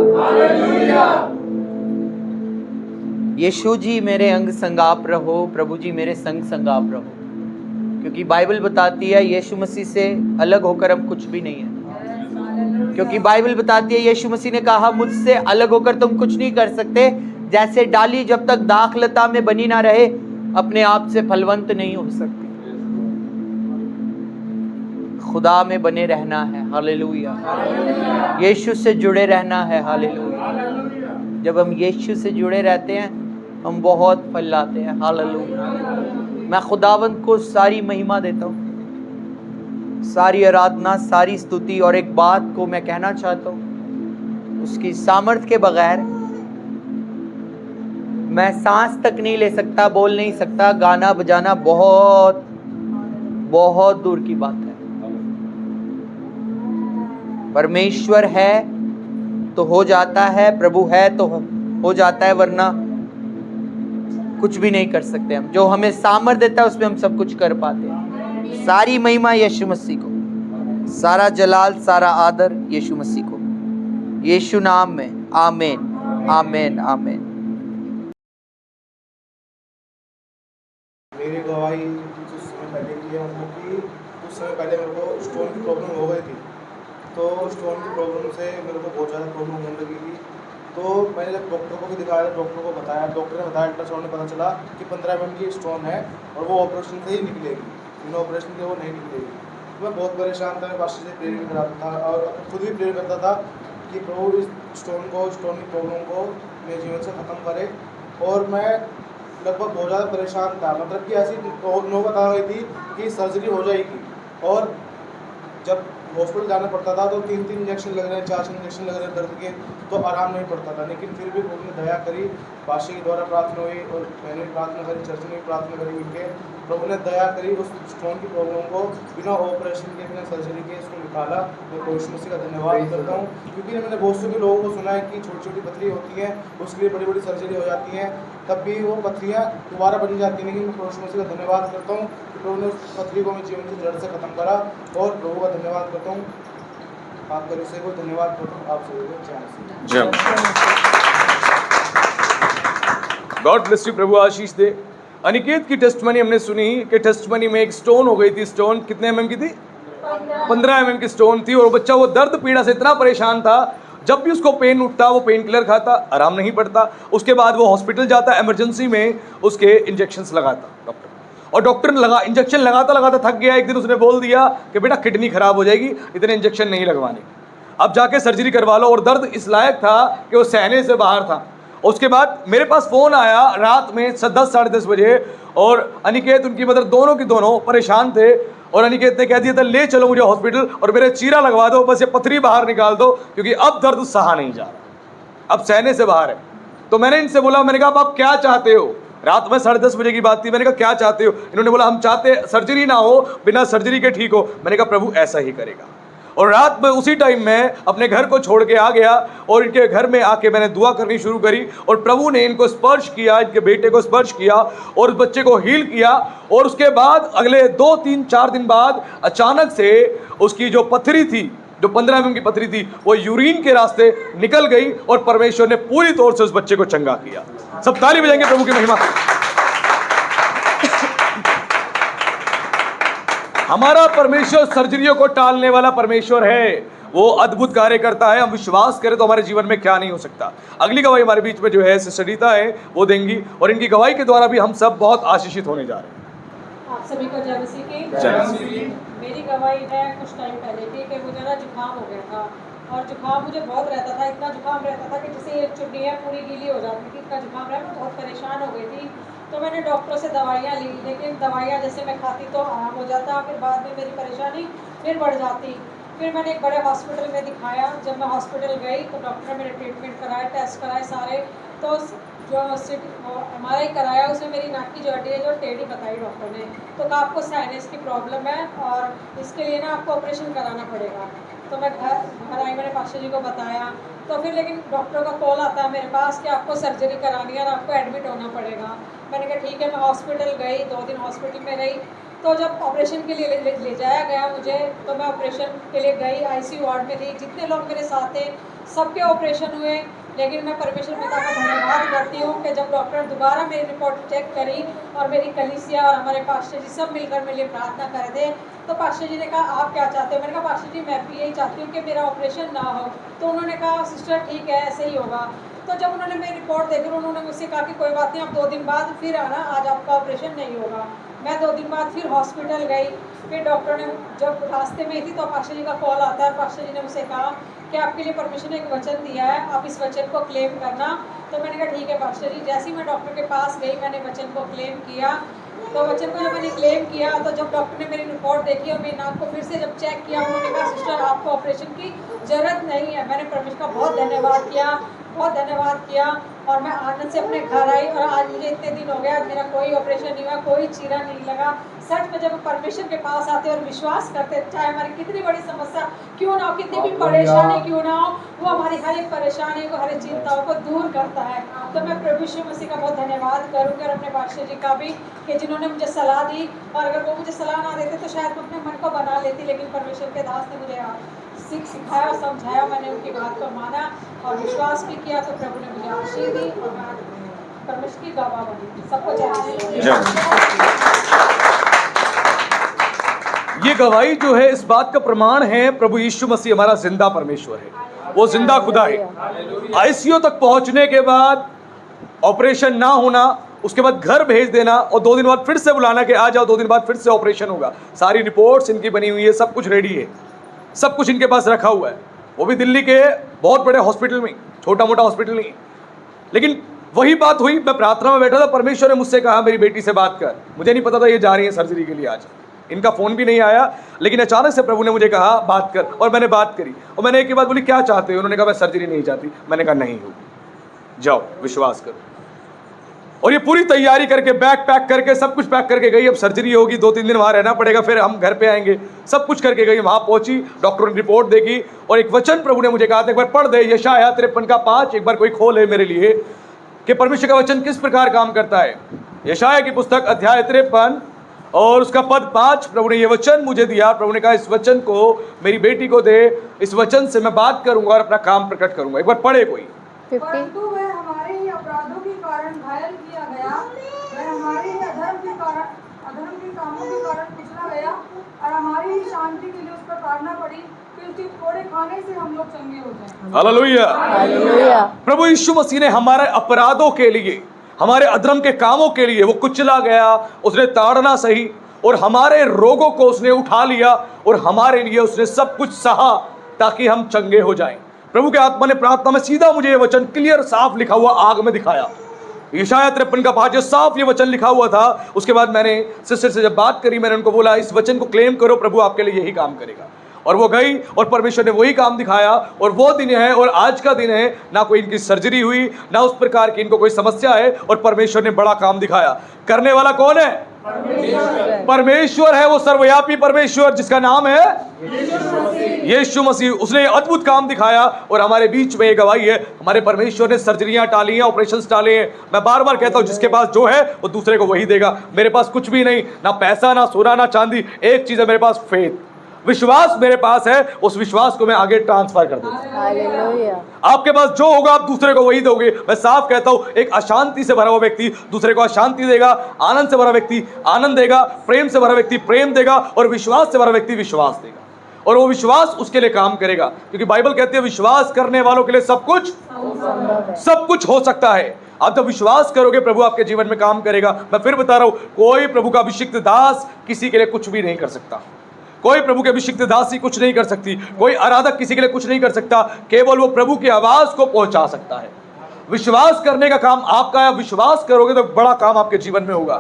यीशु जी मेरे अंग संग आप रहो, प्रभु जी मेरे संग संग आप रहो। क्योंकि बाइबल बताती है यीशु मसीह से अलग होकर हम कुछ भी नहीं है। क्योंकि बाइबल बताती है यीशु मसीह ने कहा मुझसे अलग होकर तुम कुछ नहीं कर सकते। जैसे डाली जब तक दाखलता में बनी ना रहे अपने आप से फलवंत नहीं हो सकती। खुदा में बने रहना है। हालेलुया। यीशु से जुड़े रहना है। हालेलुया। जब हम यीशु से जुड़े रहते हैं हम बहुत फल लाते हैं। हालेलुया। मैं खुदावंत को सारी महिमा देता हूँ, सारी आराधना, सारी स्तुति। और एक बात को मैं कहना चाहता हूँ, उसकी सामर्थ के बगैर मैं सांस तक नहीं ले सकता, बोल नहीं सकता, गाना बजाना बहुत बहुत दूर की बात है। परमेश्वर है तो हो जाता है, प्रभु है तो हो जाता है, वरना कुछ भी नहीं कर सकते हम। जो हमें सामर्थ देता है उसमें हम सब कुछ कर पाते हैं। सारी महिमा यीशु मसीह को, सारा जलाल, सारा आदर यीशु मसीह को। यीशु नाम में आमीन, आमीन, आमीन। मेरी गवाही कुछ समय पहले की है, मतलब कि कुछ समय पहले मेरे को स्टोन की प्रॉब्लम हो गई थी। तो स्टोन की प्रॉब्लम से मेरे को बहुत ज़्यादा प्रॉब्लम होने लगी थी। तो मैंने जब डॉक्टर को भी दिखाया, डॉक्टर को बताया, डॉक्टर ने बताया, अल्ट्रासाउंड में पता चला कि 15 mm की स्टोन है और वो ऑपरेशन से ही निकलेगी, बिना ऑपरेशन के वो नहीं निकलेगी। तो मैं बहुत परेशान था, मैं पास्टर से प्रेयर भी कराता था और खुद भी प्रेयर करता था कि प्रभु इस स्टोन की प्रॉब्लम को मेरे जीवन से ख़त्म करे। और मैं लगभग बहुत ज़्यादा परेशान था, मतलब कि ऐसी नौबत आ गई थी कि सर्जरी हो जाएगी। और जब हॉस्पिटल जाना पड़ता था तो 3 इंजेक्शन लग रहे हैं, 4 इंजेक्शन लग रहे हैं दर्द के, तो आराम नहीं पड़ता था। लेकिन फिर भी प्रभु ने दया करी, पास्टर के द्वारा प्रार्थना हुई और मैंने भी प्रार्थना करी, चर्च में भी प्रार्थना करी मिलके। प्रभु ने दया करी, उस स्टोन की प्रॉब्लम को बिना ऑपरेशन के, बिना सर्जरी के इसको निकाला। मैं यीशु मसीह का धन्यवाद करता हूँ, क्योंकि मैंने बहुत से भी लोगों को सुना है कि छोटी छोटी पथरी होती हैं, उसके लिए बड़ी बड़ी सर्जरी हो जाती हैं, तब भी वो पथरियाँ दोबारा बनी जाती हैं। लेकिन मैं यीशु मसीह का धन्यवाद करता हूँ कि प्रभु ने उस पथरी को मेरे जीवन से जड़ से ख़त्म करा। और प्रभु का धन्यवाद करता हूँ, आप मेरे से को धन्यवाद करता हूँ, आप सभी को गॉड ब्लेस यू, प्रभु आशीष दे। अनिकेत की टेस्टमनी हमने सुनी कि टेस्टमनी में एक स्टोन हो गई थी। स्टोन कितने mm की थी? 15 mm की स्टोन थी। और बच्चा वो दर्द पीड़ा से इतना परेशान था, जब भी उसको पेन उठता वो पेन किलर खाता, आराम नहीं पड़ता। उसके बाद वो हॉस्पिटल जाता, इमरजेंसी में उसके इंजेक्शंस लगाता डॉक्टर, और डॉक्टर ने इंजेक्शन लगाता लगाता थक गया। एक दिन उसने बोल दिया कि बेटा किडनी खराब हो जाएगी, इतने इंजेक्शन नहीं लगवाने, अब जाके सर्जरी करवा लो। और दर्द इस लायक था कि वो सहने से बाहर था। उसके बाद मेरे पास फ़ोन आया रात में 10 साढ़े 10 बजे, और अनिकेत उनकी मदर दोनों की दोनों परेशान थे। और अनिकेत ने कह दिया था ले चलो मुझे हॉस्पिटल और मेरे चीरा लगवा दो, बस ये पथरी बाहर निकाल दो, क्योंकि अब दर्द सहा नहीं जा रहा, अब सहने से बाहर है। तो मैंने इनसे बोला, मैंने कहा आप क्या चाहते हो? रात में 10:30 बजे की बात थी। मैंने कहा क्या चाहते हो? इन्होंने बोला हम चाहते सर्जरी ना हो, बिना सर्जरी के ठीक हो। मैंने कहा प्रभु ऐसा ही करेगा। और रात में उसी टाइम में अपने घर को छोड़ के आ गया और इनके घर में आके मैंने दुआ करनी शुरू करी और प्रभु ने इनको स्पर्श किया, इनके बेटे को स्पर्श किया और उस बच्चे को हील किया। और उसके बाद अगले 2, 3, 4 दिन बाद अचानक से उसकी जो पथरी थी, जो 15 mm की पथरी थी, वो यूरिन के रास्ते निकल गई और परमेश्वर ने पूरी तौर से उस बच्चे को चंगा किया। सब ताली बजाएंगे प्रभु की महिमा। हमारा परमेश्वर सर्जरियों को टालने वाला परमेश्वर है, वो अद्भुत कार्य करता है। हम विश्वास करें तो हमारे जीवन में क्या नहीं हो सकता। अगली गवाही हमारे बीच में जो है सिस्टर रीता है, वो देंगी और इनकी गवाही के द्वारा भी हम सब बहुत आशीषित होने जा रहे हैं। आप सभी को जय मसीह की। जय मसीह। मेरी गवाही है कुछ टाइम पहले की कि मुझे ना जुकाम हो गया था और जुकाम मुझे बहुत रहता था, इतना जुकाम रहता था कि जैसे ये चुन्नियाँ पूरी गीली हो जाती थी, इतना जुकाम रहा, मैं बहुत परेशान हो गई थी। तो मैंने डॉक्टरों से दवाइयाँ ली, लेकिन दवाइयाँ जैसे मैं खाती तो आराम हो जाता, फिर बाद में मेरी परेशानी फिर बढ़ जाती। फिर मैंने एक बड़े हॉस्पिटल में दिखाया। जब मैं हॉस्पिटल गई तो डॉक्टर ने मेरे ट्रीटमेंट कराए, टेस्ट कराए सारे। तो जो MRI कराया उसमें मेरी नाक की जो हड्डी है जो टेढ़ी बताई डॉक्टर ने, तो कहा आपको साइनस की प्रॉब्लम है और इसके लिए ना आपको ऑपरेशन कराना पड़ेगा। तो मैं घर आई, मैंने पाशा जी को बताया। तो फिर लेकिन डॉक्टर का कॉल आता है मेरे पास कि आपको सर्जरी करानी है और आपको एडमिट होना पड़ेगा। मैंने कहा ठीक है। मैं हॉस्पिटल गई, 2 दिन हॉस्पिटल में रही। तो जब ऑपरेशन के लिए ले जाया गया मुझे, तो मैं ऑपरेशन के लिए गई, ICU वार्ड में थी। जितने लोग मेरे साथ थे सबके ऑपरेशन हुए, लेकिन मैं परमेश्वर पिता का धन्यवाद करती हूँ कि जब डॉक्टर ने दोबारा मेरी रिपोर्ट चेक करी और मेरी कलीसिया और हमारे पास्टर जी सब मिलकर मेरे लिए प्रार्थना कर दे, तो पास्टर जी ने कहा आप क्या चाहते हो? मैंने कहा पास्टर जी मैं भी यही चाहती हूँ कि मेरा ऑपरेशन ना हो। तो उन्होंने कहा सिस्टर ठीक है, ऐसे ही होगा। तो जब उन्होंने मेरी रिपोर्ट देखी उन्होंने मुझसे कहा कि कोई बात नहीं, आप 2 दिन बाद फिर आना, आज आपका ऑपरेशन नहीं होगा। मैं 2 दिन बाद फिर हॉस्पिटल गई। फिर डॉक्टर ने, जब रास्ते में थी तो पास्टर जी का कॉल आता है। पास्टर जी ने मुझसे कहा कि आपके लिए परमेश्वर ने एक वचन दिया है, आप इस वचन को क्लेम करना। तो मैंने कहा ठीक है पास्टर जी। जैसे ही मैं डॉक्टर के पास गई मैंने वचन को क्लेम किया। तो वचन को जब मैंने क्लेम किया तो जब डॉक्टर ने मेरी रिपोर्ट देखी और मेरी नाक को फिर से जब चेक किया, उन्होंने कहा सिस्टर आपको ऑपरेशन की ज़रूरत नहीं है। मैंने परमेश्वर का बहुत धन्यवाद किया, बहुत धन्यवाद किया और मैं आनंद से अपने घर आई। और आज मुझे इतने दिन हो गया, आज मेरा कोई ऑपरेशन नहीं हुआ, कोई चीरा नहीं लगा। सच में जब हम परमेश्वर के पास आते और विश्वास करते, चाहे हमारी कितनी बड़ी समस्या क्यों ना हो, कितनी भी परेशानी क्यों ना हो, वो हमारी हर एक परेशानी को, हर एक चिंताओं को दूर करता है। तो मैं प्रभु यीशु मसीह का बहुत धन्यवाद करूँगी और अपने पास्टर जी का भी कि जिन्होंने मुझे सलाह दी। और अगर वो मुझे सलाह ना देते तो शायद मैं अपने मन को बना लेती, लेकिन परमेश्वर के दास ने मुझे सिखाया और समझाया, मैंने उनकी बात को माना और विश्वास भी किया। तो प्रभु ने मुझे आशीष दी और मैं परमेश्वर की गवाह बनी। सबको ये गवाही जो है इस बात का प्रमाण है, प्रभु यीशु मसीह हमारा जिंदा परमेश्वर है, वो जिंदा खुदा है। ICU तक पहुंचने के बाद ऑपरेशन ना होना, उसके बाद घर भेज देना और 2 दिन बाद फिर से बुलाना कि आ जाओ, 2 दिन बाद फिर से ऑपरेशन होगा। सारी रिपोर्ट्स इनकी बनी हुई है, सब कुछ रेडी है, सब कुछ इनके पास रखा हुआ है, वो भी दिल्ली के बहुत बड़े हॉस्पिटल में, छोटा मोटा हॉस्पिटल नहीं। लेकिन वही बात हुई, मैं प्रार्थना में बैठा था, परमेश्वर ने मुझसे कहा मेरी बेटी से बात कर। मुझे नहीं पता था ये जा रही है सर्जरी के लिए, आज इनका फ़ोन भी नहीं आया, लेकिन अचानक से प्रभु ने मुझे कहा बात कर। और मैंने बात करी और मैंने एक ही बात बोली, क्या चाहते हो? उन्होंने कहा मैं सर्जरी नहीं चाहती। मैंने कहा नहीं होगी, जाओ विश्वास करो। और ये पूरी तैयारी करके, बैग पैक करके, सब कुछ पैक करके गई। अब सर्जरी होगी, 2-3 दिन वहाँ रहना पड़ेगा, फिर हम घर पे आएंगे, सब कुछ करके गई। वहाँ पहुंची, डॉक्टर ने रिपोर्ट देखी और एक वचन प्रभु ने मुझे कहा था, एक बार पढ़ दे यशायाह 53:5, एक बार कोई खोले मेरे लिए कि परमेश्वर का वचन किस प्रकार काम करता है। यशायाह की पुस्तक अध्याय 53 और उसका पद 5, प्रभु ने ये वचन मुझे दिया। प्रभु ने कहा इस वचन को मेरी बेटी को दे, इस वचन से मैं बात करूंगा और अपना काम प्रकट करूंगा। एक बार पढ़े कोई। परंतु वह हमारे ही अपराधों के कारण घायल किया गया, वह हमारे ही अधर्म के कामों के कारण कुचला गया और हमारी ही शांति के लिए उस पर ताड़ना पड़ी कि उसके थोड़े खाने से हम लोग चंगे हो जाएं। हालेलुया। प्रभु यीशु मसीह ने हमारे अपराधों के लिए, हमारे अधर्म के कामों के लिए वो कुचला गया, उसने ताड़ना सही और हमारे रोगों को उसने उठा लिया और हमारे लिए उसने सब कुछ सहा ताकि हम चंगे हो जाएं। प्रभु के आत्मा ने प्रार्थना में सीधा मुझे ये वचन क्लियर साफ लिखा हुआ आग में दिखाया। यशायाह 53:5 साफ ये वचन लिखा हुआ था। उसके बाद मैंने सिस्टर से जब बात करी, मैंने उनको बोला इस वचन को क्लेम करो, प्रभु आपके लिए यही काम करेगा। और वो गई और परमेश्वर ने वही काम दिखाया और वो दिन है और आज का दिन है। ना कोई इनकी सर्जरी हुई, ना उस प्रकार की इनको कोई समस्या है और परमेश्वर ने बड़ा काम दिखाया। करने वाला कौन है? परमेश्वर है, वो सर्वव्यापी परमेश्वर जिसका नाम है यीशु मसीह। उसने अद्भुत काम दिखाया और हमारे बीच में ये गवाही है। हमारे परमेश्वर ने सर्जरियां टाली हैं, ऑपरेशंस टाले हैं। मैं बार बार कहता हूं, जिसके पास जो है वो दूसरे को वही देगा। मेरे पास कुछ भी नहीं, ना पैसा, ना सोना, ना चांदी। एक चीज है मेरे पास, फेथ, विश्वास मेरे पास है। उस विश्वास को मैं आगे ट्रांसफर कर दूंगा। हालेलुया। आपके पास जो होगा आप दूसरे को वही दोगे। मैं साफ कहता हूं, एक अशांति से भरा हुआ व्यक्ति दूसरे को अशांति देगा, आनंद से भरा व्यक्ति आनंद देगा, प्रेम से भरा व्यक्ति प्रेम देगा, और विश्वास से भरा व्यक्ति विश्वास देगा। और वो विश्वास उसके लिए काम करेगा, क्योंकि बाइबल कहती है विश्वास करने वालों के लिए सब कुछ हो सकता है। आप जब विश्वास करोगे, प्रभु आपके जीवन में काम करेगा। मैं फिर बता रहा हूं, कोई प्रभु का अभिषिक्त दास किसी के लिए कुछ भी नहीं कर सकता। कोई प्रभु के अभिषिक्त दासी कुछ नहीं कर सकती। कोई आराधक किसी के लिए कुछ नहीं कर सकता। केवल वो प्रभु की आवाज को पहुंचा सकता है। विश्वास करने का काम आपका है। विश्वास करोगे तो बड़ा काम आपके जीवन में होगा।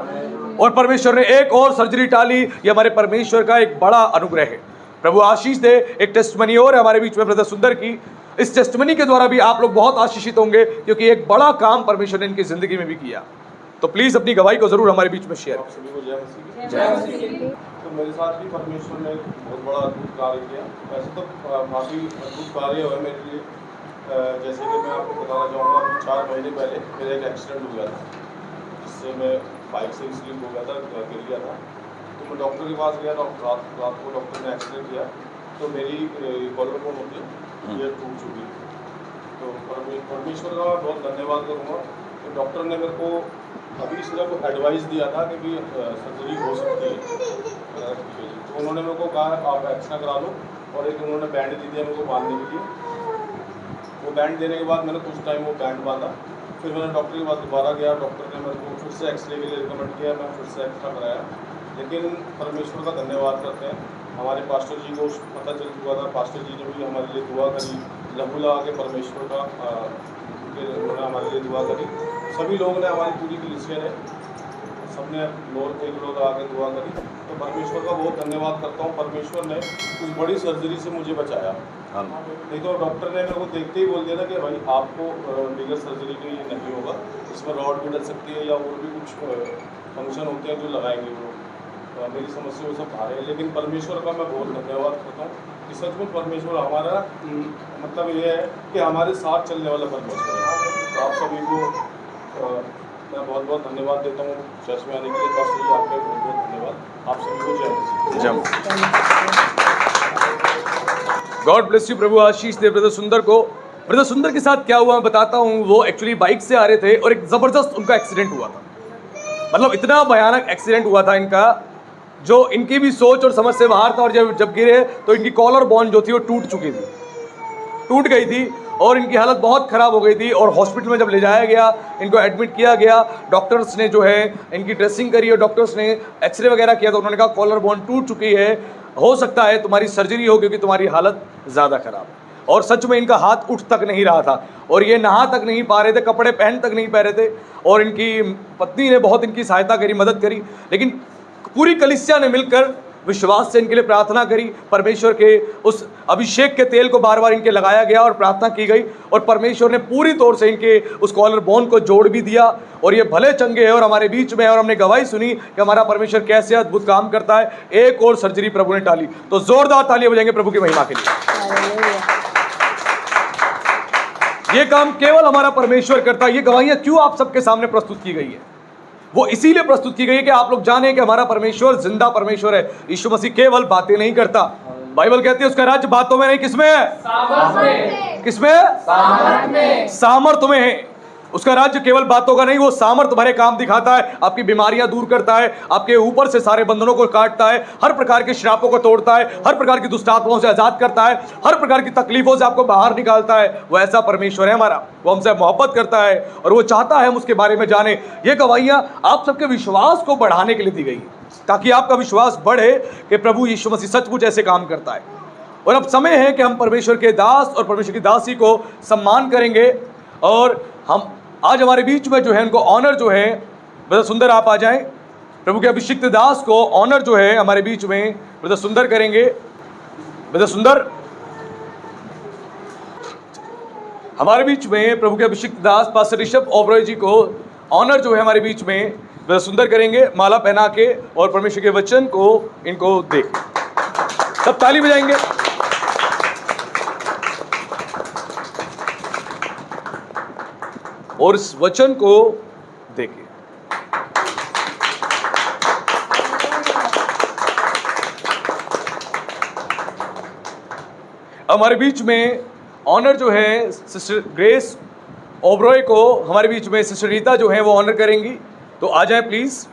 और परमेश्वर ने एक और सर्जरी टाली, ये हमारे परमेश्वर का एक बड़ा अनुग्रह है। प्रभु आशीष दे। एक टेस्टमनी और है हमारे बीच में ब्रदर सुंदर की। इस टेस्टमनी के द्वारा भी आप लोग बहुत आशीषित होंगे, क्योंकि एक बड़ा काम परमेश्वर ने इनकी जिंदगी में भी किया। तो प्लीज अपनी गवाही को जरूर हमारे बीच में शेयर आप सभी को जय मसीह। जय मसीह। तो मेरे साथ भी परमेश्वर ने बहुत बड़ा अद्भुत कार्य किया। वैसे तो काफ़ी अद्भुत कार्य हुआ मेरे लिए। जैसे कि मैं आपको बताना चाहूँगा, 4 महीने पहले मेरा एक एक्सीडेंट हो गया था, जिससे मैं बाइक से स्लिप हो गया था, गिर गया था। तो मैं डॉक्टर के पास गया। रात को डॉक्टर ने एक्सरे किया तो मेरी कॉलर बोन होती है, ये टूट चुकी। तो परमेश्वर का मैं बहुत धन्यवाद करूँगा कि डॉक्टर ने मेरे को अभी सिर्फ एडवाइस दिया था कि भी सर्जरी हो सकती है। तो उन्होंने मेरे को कहा आप एक्सरा करा लो, और एक उन्होंने बैंड दे दिया मेरे को बांधने के लिए। वो बैंड देने के बाद मैंने कुछ टाइम वो बैंड बांधा। फिर मैंने डॉक्टर के पास दोबारा गया। डॉक्टर ने मेरे को फिर से एक्सरे के लिए रिकमेंड किया। मैं फिर से एक्स्ट्रा कराया। लेकिन परमेश्वर का धन्यवाद करते हैं, हमारे पास्टर जी को पता चल चुका था। पास्टर जी ने भी हमारे लिए दुआ करी, लहू लगा के परमेश्वर का उन्होंने हमारे लिए दुआ करी। सभी लोगों ने, हमारी पूरी क्रिश्चियन है, सबने एक लोग आके दुआ करी। तो परमेश्वर का बहुत धन्यवाद करता हूँ। परमेश्वर ने उस बड़ी सर्जरी से मुझे बचाया। नहीं तो डॉक्टर ने मेरे को देखते ही बोल दिया था कि भाई आपको बिगर सर्जरी के लिए नहीं होगा, इसमें रॉड भी डल सकती है या और भी कुछ फंक्शन होते हैं जो लगाएंगे वो। तो मेरी समस्या वो सब आ रही है। लेकिन परमेश्वर का मैं बहुत धन्यवाद करता हूँ कि सचमुच परमेश्वर हमारा मतलब ये है कि हमारे साथ चलने वाला परमेश्वर है। तो आप सभी को मैं बहुत बहुत धन्यवाद देता हूँ चर्च में आने के लिए। पास्टर जी आपका बहुत बहुत धन्यवाद। आप सभी को जय मसीह। God bless you. प्रभु आशीष दे ब्रदर सुंदर को। ब्रदर सुंदर के साथ क्या हुआ मैं बताता हूँ। वो एक्चुअली बाइक से आ रहे थे और एक ज़बरदस्त उनका एक्सीडेंट हुआ था। मतलब इतना भयानक एक्सीडेंट हुआ था इनका, जो इनकी भी सोच और समझ से बाहर था। और जब गिरे तो इनकी कॉलर बोन जो थी वो टूट गई थी और इनकी हालत बहुत ख़राब हो गई थी। और हॉस्पिटल में जब ले जाया गया, इनको एडमिट किया गया, डॉक्टर्स ने जो है इनकी ड्रेसिंग करी और डॉक्टर्स ने एक्सरे वगैरह किया तो उन्होंने कहा कॉलर बोन टूट चुकी है, हो सकता है तुम्हारी सर्जरी हो क्योंकि तुम्हारी हालत ज़्यादा ख़राब है। और सच में इनका हाथ उठ तक नहीं रहा था और ये नहा तक नहीं पा रहे थे, कपड़े पहन तक नहीं पा रहे थे। और इनकी पत्नी ने बहुत इनकी सहायता करी, मदद करी। लेकिन पूरी कलीसिया ने मिलकर विश्वास से इनके लिए प्रार्थना करी। परमेश्वर के उस अभिषेक के तेल को बार बार इनके लगाया गया और प्रार्थना की गई और परमेश्वर ने पूरी तौर से इनके उस कॉलर बोन को जोड़ भी दिया और ये भले चंगे हैं और हमारे बीच में है। और हमने गवाही सुनी कि हमारा परमेश्वर कैसे अद्भुत काम करता है। एक और सर्जरी प्रभु ने टाली। तो जोरदार तालियां बजाएंगे प्रभु की महिमा के लिए। ये काम केवल हमारा परमेश्वर करता है। ये गवाहियां क्यों आप सबके सामने प्रस्तुत की गई है? वो इसीलिए प्रस्तुत की गई है कि आप लोग जाने कि हमारा परमेश्वर जिंदा परमेश्वर है। यीशु मसीह केवल बातें नहीं करता। बाइबल कहती है उसका राज्य बातों में नहीं, किसमें है? सामर्थ में। किसमें? सामर्थ में। सामर्थ में है। उसका राज्य केवल बातों का नहीं, वो सामर्थ भरे काम दिखाता है। आपकी बीमारियां दूर करता है, आपके ऊपर से सारे बंधनों को काटता है, हर प्रकार के श्रापों को तोड़ता है, हर प्रकार की दुष्ट आत्माओं से आजाद करता है, हर प्रकार की तकलीफों से आपको बाहर निकालता है। वो ऐसा परमेश्वर है हमारा। वो हमसे मोहब्बत करता है और वो चाहता है हम उसके बारे में जाने। ये गवाहियां आप सबके विश्वास को बढ़ाने के लिए दी गई है, ताकि आपका विश्वास बढ़े कि प्रभु यीशु मसीह सचमुच ऐसे काम करता है। और अब समय है कि हम परमेश्वर के दास और परमेश्वर की दासी को सम्मान करेंगे। और हम आज हमारे बीच में जो है उनको ऑनर जो है, ब्रदर सुंदर आप आ जाएं। प्रभु के अभिषिक्त दास को ऑनर जो है हमारे बीच में ब्रदर सुंदर करेंगे। ब्रदर सुंदर हमारे बीच में प्रभु के अभिषिक्त दास पास्टर ऋषभ ओबरॉय जी को ऑनर जो है हमारे बीच में वह सुंदर करेंगे माला पहना के और परमेश्वर के वचन को इनको दे। सब ताली बजाएंगे। और इस वचन को देके हमारे बीच में ऑनर जो है सिस्टर ग्रेस ओब्रॉय को हमारे बीच में सिस्टर रीता जो है वो ऑनर करेंगी। तो आ जाए प्लीज।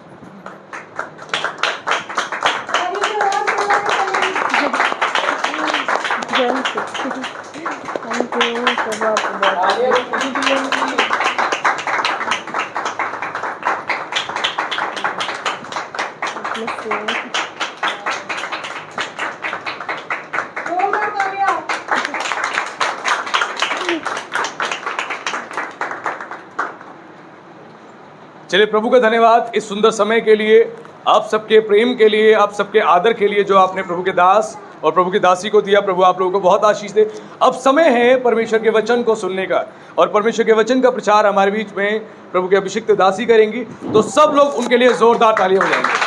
चलिए, प्रभु का धन्यवाद इस सुंदर समय के लिए, आप सबके प्रेम के लिए, आप सबके आदर के लिए जो आपने प्रभु के दास और प्रभु की दासी को दिया। प्रभु आप लोगों को बहुत आशीष दे। अब समय है परमेश्वर के वचन को सुनने का, और परमेश्वर के वचन का प्रचार हमारे बीच में प्रभु के अभिषिक्त दासी करेंगी। तो सब लोग उनके लिए जोरदार तालियां बजाएंगे।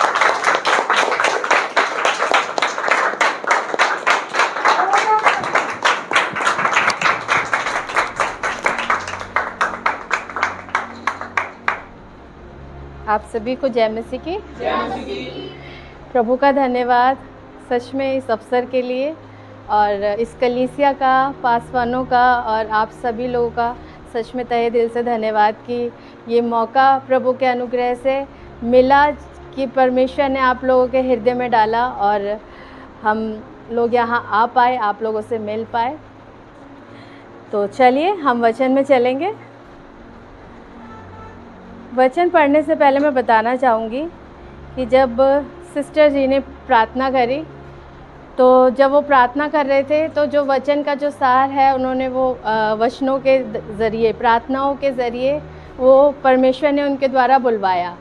आप सभी को जय मसीह की। प्रभु का धन्यवाद सच में इस अवसर के लिए, और इस कलीसिया का, पासवानों का और आप सभी लोगों का सच में तहे दिल से धन्यवाद कि ये मौका प्रभु के अनुग्रह से मिला कि परमेश्वर ने आप लोगों के हृदय में डाला और हम लोग यहाँ आ पाए, आप लोगों से मिल पाए। तो चलिए हम वचन में चलेंगे। वचन पढ़ने से पहले मैं बताना चाहूँगी कि जब सिस्टर जी ने प्रार्थना करी, तो जब वो प्रार्थना कर रहे थे तो जो वचन का जो सार है उन्होंने वो वचनों के ज़रिए, प्रार्थनाओं के ज़रिए वो परमेश्वर ने उनके द्वारा बुलवाया,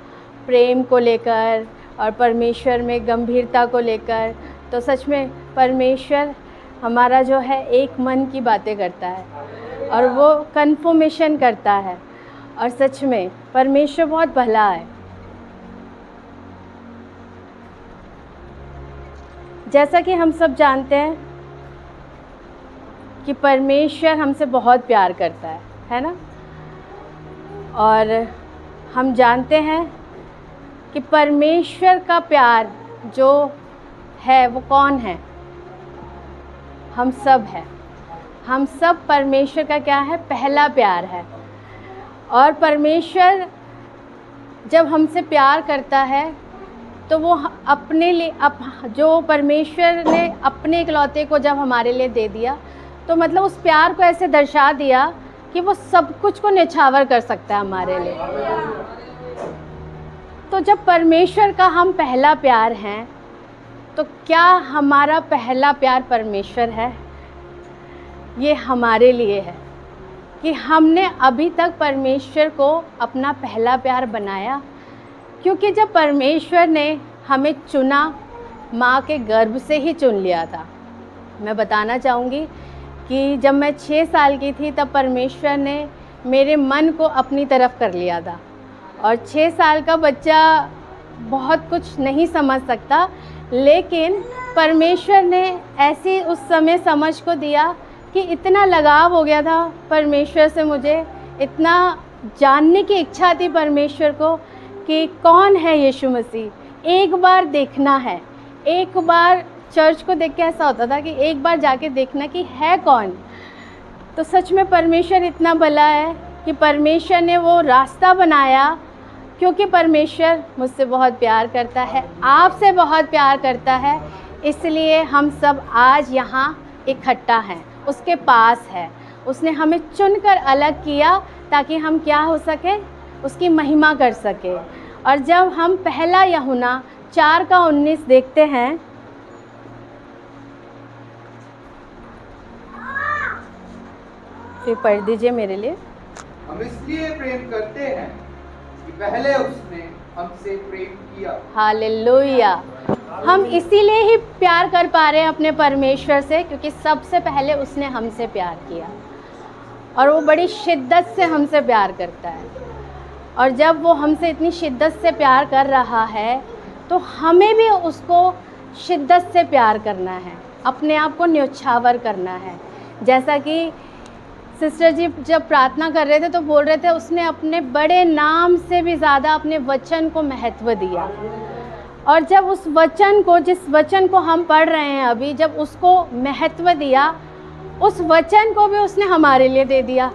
प्रेम को लेकर और परमेश्वर में गंभीरता को लेकर। तो सच में परमेश्वर हमारा जो है एक मन की बातें करता है और वो कन्फर्मेशन करता है, और सच में परमेश्वर बहुत भला है। जैसा कि हम सब जानते हैं कि परमेश्वर हमसे बहुत प्यार करता है ना। और हम जानते हैं कि परमेश्वर का प्यार जो है वो कौन है? हम सब हैं। हम सब परमेश्वर का क्या है? पहला प्यार है। और परमेश्वर जब हमसे प्यार करता है तो वो अपने लिए जो परमेश्वर ने अपने इकलौते को जब हमारे लिए दे दिया, तो मतलब उस प्यार को ऐसे दर्शा दिया कि वो सब कुछ को निछावर कर सकता है हमारे लिए। तो जब परमेश्वर का हम पहला प्यार हैं, तो क्या हमारा पहला प्यार परमेश्वर है? ये हमारे लिए है कि हमने अभी तक परमेश्वर को अपना पहला प्यार बनाया, क्योंकि जब परमेश्वर ने हमें चुना, माँ के गर्भ से ही चुन लिया था। मैं बताना चाहूँगी कि जब मैं 6 साल की थी तब परमेश्वर ने मेरे मन को अपनी तरफ कर लिया था। और 6 साल का बच्चा बहुत कुछ नहीं समझ सकता, लेकिन परमेश्वर ने ऐसी उस समय समझ को दिया कि इतना लगाव हो गया था परमेश्वर से, मुझे इतना जानने की इच्छा थी परमेश्वर को कि कौन है यीशु मसीह। एक बार देखना है, एक बार चर्च को देख के ऐसा होता था कि एक बार जाके देखना कि है कौन। तो सच में परमेश्वर इतना भला है कि परमेश्वर ने वो रास्ता बनाया, क्योंकि परमेश्वर मुझसे बहुत प्यार करता है, आपसे बहुत प्यार करता है, इसलिए हम सब आज यहाँ इकट्ठा हैं, उसके पास है। उसने हमें चुनकर अलग किया ताकि हम क्या हो सके? उसकी महिमा कर सके। और जब हम पहला यूहन्ना 4:19 देखते हैं, फिर पढ़ दीजिए मेरे लिए। हम इसलिए प्रेम करते हैं कि पहले उसने हमसे प्रेम किया। हालेलुया। हम इसीलिए ही प्यार कर पा रहे हैं अपने परमेश्वर से, क्योंकि सबसे पहले उसने हमसे प्यार किया और वो बड़ी शिद्दत से हमसे प्यार करता है। और जब वो हमसे इतनी शिद्दत से प्यार कर रहा है तो हमें भी उसको शिद्दत से प्यार करना है, अपने आप को न्योछावर करना है। जैसा कि सिस्टर जी जब प्रार्थना कर रहे थे तो बोल रहे थे उसने अपने बड़े नाम से भी ज़्यादा अपने वचन को महत्व दिया। और जब उस वचन को, जिस वचन को हम पढ़ रहे हैं अभी, जब उसको महत्व दिया, उस वचन को भी उसने हमारे लिए दे दिया,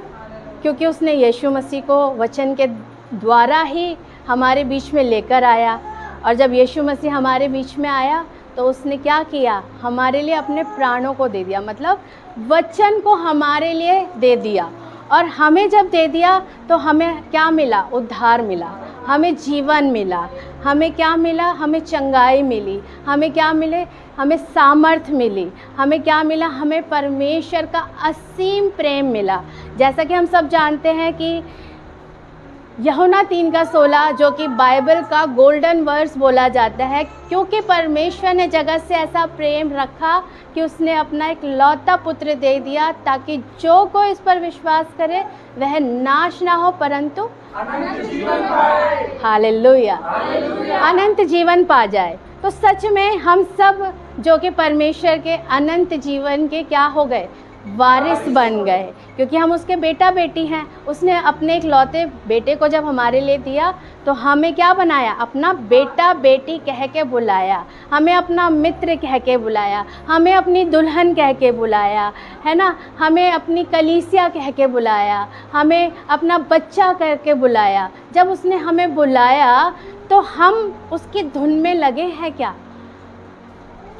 क्योंकि उसने यीशु मसीह को वचन के द्वारा ही हमारे बीच में लेकर आया। और जब यीशु मसीह हमारे बीच में आया तो उसने क्या किया, हमारे लिए अपने प्राणों को दे दिया, मतलब वचन को हमारे लिए दे दिया। और हमें जब दे दिया तो हमें क्या मिला, उद्धार मिला, हमें जीवन मिला, हमें क्या मिला, हमें चंगाई मिली, हमें क्या मिले, हमें सामर्थ्य मिली, हमें क्या मिला, हमें परमेश्वर का असीम प्रेम मिला। जैसा कि हम सब जानते हैं कि यूहन्ना 3:16 जो कि बाइबल का गोल्डन वर्स बोला जाता है, क्योंकि परमेश्वर ने जगत से ऐसा प्रेम रखा कि उसने अपना एक लौता पुत्र दे दिया, ताकि जो कोई इस पर विश्वास करे वह नाश ना हो परंतु अनंत जीवन पाए। हालेलुया, अनंत जीवन पा जाए। तो सच में हम सब जो कि परमेश्वर के अनंत जीवन के क्या हो गए, वारिस बन गए, क्योंकि हम उसके बेटा बेटी हैं। उसने अपने एक लौते बेटे को जब हमारे लिए दिया तो हमें क्या बनाया, अपना बेटा बेटी कह के बुलाया, हमें अपना मित्र कह के बुलाया, हमें अपनी दुल्हन कह के बुलाया, है ना, हमें अपनी कलीसिया कह के बुलाया, हमें अपना बच्चा कह के बुलाया। जब उसने हमें बुलाया तो हम उसकी धुन में लगे हैं क्या,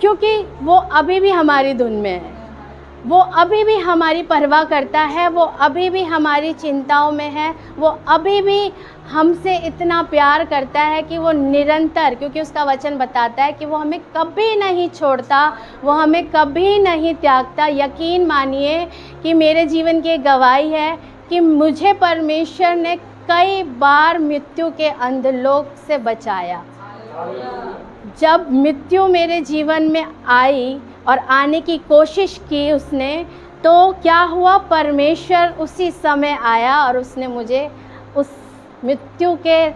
क्योंकि वो अभी भी हमारी धुन में है, वो अभी भी हमारी परवाह करता है, वो अभी भी हमारी चिंताओं में है, वो अभी भी हमसे इतना प्यार करता है कि वो निरंतर, क्योंकि उसका वचन बताता है कि वो हमें कभी नहीं छोड़ता, वो हमें कभी नहीं त्यागता। यकीन मानिए कि मेरे जीवन की एक गवाही है कि मुझे परमेश्वर ने कई बार मृत्यु के अंधलोक से बचाया। जब मृत्यु मेरे जीवन में आई और आने की कोशिश की उसने, तो क्या हुआ, परमेश्वर उसी समय आया और उसने मुझे उस मृत्यु के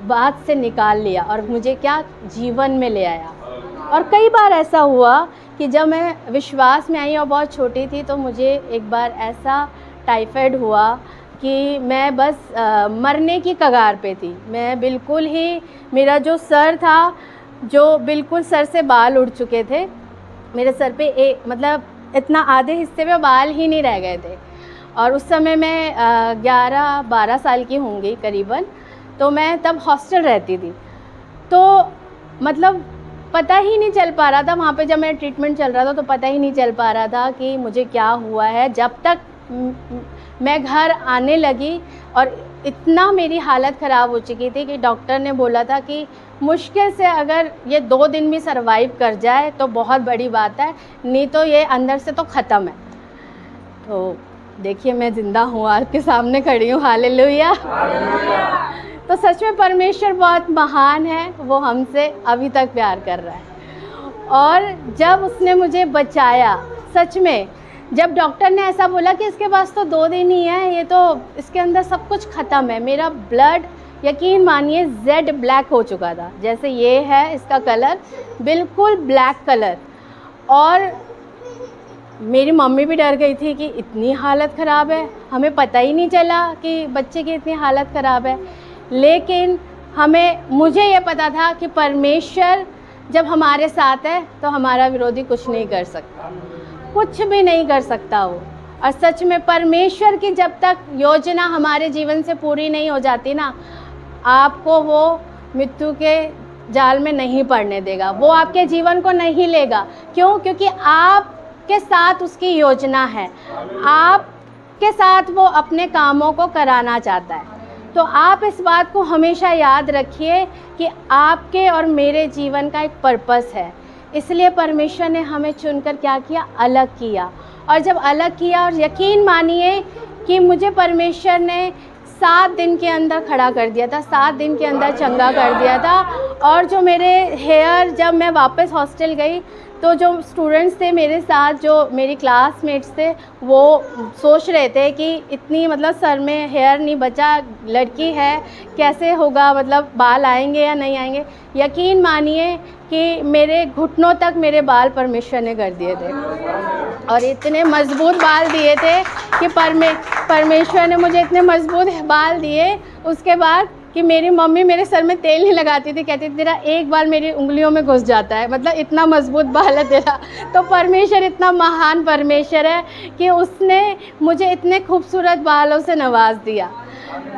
बात से निकाल लिया और मुझे क्या, जीवन में ले आया। और कई बार ऐसा हुआ कि जब मैं विश्वास में आई और बहुत छोटी थी तो मुझे एक बार ऐसा टाइफाइड हुआ कि मैं बस मरने की कगार पे थी। मैं बिल्कुल ही, मेरा जो सर था, जो बिल्कुल सर से बाल उड़ चुके थे, मेरे सर पे मतलब इतना आधे हिस्से में बाल ही नहीं रह गए थे। और उस समय मैं 11-12 साल की होंगी करीबन। तो मैं तब हॉस्टल रहती थी, तो मतलब पता ही नहीं चल पा रहा था वहाँ पे, जब मेरा ट्रीटमेंट चल रहा था तो पता ही नहीं चल पा रहा था कि मुझे क्या हुआ है। जब तक मैं घर आने लगी और इतना मेरी हालत ख़राब हो चुकी थी कि डॉक्टर ने बोला था कि मुश्किल से अगर ये 2 दिन भी सरवाइव कर जाए तो बहुत बड़ी बात है, नहीं तो ये अंदर से तो ख़त्म है। तो देखिए मैं ज़िंदा हूँ, आपके सामने खड़ी हूँ। हालेलुया। तो सच में परमेश्वर बहुत महान है, वो हमसे अभी तक प्यार कर रहा है। और जब उसने मुझे बचाया, सच में जब डॉक्टर ने ऐसा बोला कि इसके पास तो 2 दिन ही है, ये तो इसके अंदर सब कुछ ख़त्म है, मेरा ब्लड यकीन मानिए जेड ब्लैक हो चुका था। जैसे ये है इसका कलर, बिल्कुल ब्लैक कलर। और मेरी मम्मी भी डर गई थी कि इतनी हालत ख़राब है, हमें पता ही नहीं चला कि बच्चे की इतनी हालत ख़राब है। लेकिन मुझे ये पता था कि परमेश्वर जब हमारे साथ है तो हमारा विरोधी कुछ नहीं कर सकता, कुछ भी नहीं कर सकता वो। और सच में परमेश्वर की जब तक योजना हमारे जीवन से पूरी नहीं हो जाती ना, आपको वो मृत्यु के जाल में नहीं पड़ने देगा, वो आपके जीवन को नहीं लेगा। क्यों? क्योंकि आपके साथ उसकी योजना है, आपके साथ वो अपने कामों को कराना चाहता है। तो आप इस बात को हमेशा याद रखिए कि आपके और मेरे जीवन का एक पर्पस है। इसलिए परमेश्वर ने हमें चुनकर क्या किया, अलग किया। और जब अलग किया, और यकीन मानिए कि मुझे परमेश्वर ने 7 दिन के अंदर खड़ा कर दिया था, 7 दिन के अंदर चंगा कर दिया था। और जो मेरे हेयर, जब मैं वापस हॉस्टल गई तो जो स्टूडेंट्स थे मेरे साथ, जो मेरी क्लासमेट्स थे, वो सोच रहे थे कि इतनी मतलब सर में हेयर नहीं बचा, लड़की है, कैसे होगा, मतलब बाल आएंगे या नहीं आएंगे। यकीन मानिए कि मेरे घुटनों तक मेरे बाल परमेश्वर ने कर दिए थे, और इतने मज़बूत बाल दिए थे कि परमेश्वर ने मुझे इतने मज़बूत बाल दिए उसके बाद कि मेरी मम्मी मेरे सर में तेल नहीं लगाती थी, कहती थी तेरा एक बाल मेरी उंगलियों में घुस जाता है, मतलब इतना मज़बूत बाल है तेरा। तो परमेश्वर इतना महान परमेश्वर है कि उसने मुझे इतने खूबसूरत बालों से नवाज दिया,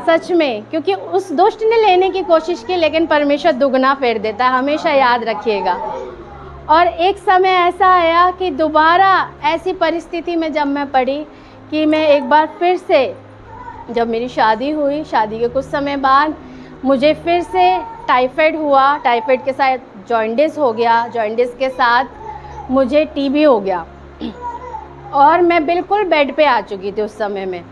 सच में। क्योंकि उस दुष्ट ने लेने की कोशिश की, लेकिन परमेश्वर दुगना फेर देता है, हमेशा याद रखिएगा। और एक समय ऐसा आया कि दोबारा ऐसी परिस्थिति में जब मैं पड़ी कि मैं एक बार फिर से, जब मेरी शादी हुई, शादी के कुछ समय बाद मुझे फिर से टाइफाइड हुआ, टाइफाइड के साथ जॉन्डिस हो गया, जॉन्डिस के साथ मुझे टीबी हो गया, और मैं बिल्कुल बेड पे आ चुकी थी उस समय में।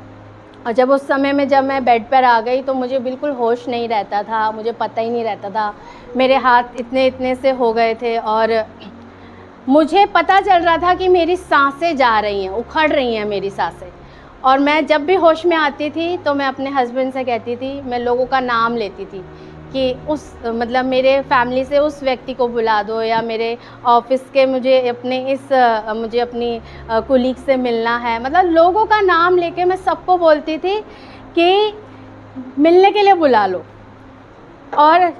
और जब उस समय में जब मैं बेड पर आ गई तो मुझे बिल्कुल होश नहीं रहता था, मुझे पता ही नहीं रहता था, मेरे हाथ इतने इतने से हो गए थे, और मुझे पता चल रहा था कि मेरी सांसें जा रही हैं, उखड़ रही हैं मेरी सांसें। और मैं जब भी होश में आती थी तो मैं अपने हस्बैंड से कहती थी, मैं लोगों का नाम लेती थी कि उस मतलब मेरे फैमिली से उस व्यक्ति को बुला दो, या मेरे ऑफिस के मुझे अपनी कुलीग से मिलना है, मतलब लोगों का नाम लेके मैं सबको बोलती थी कि मिलने के लिए बुला लो। और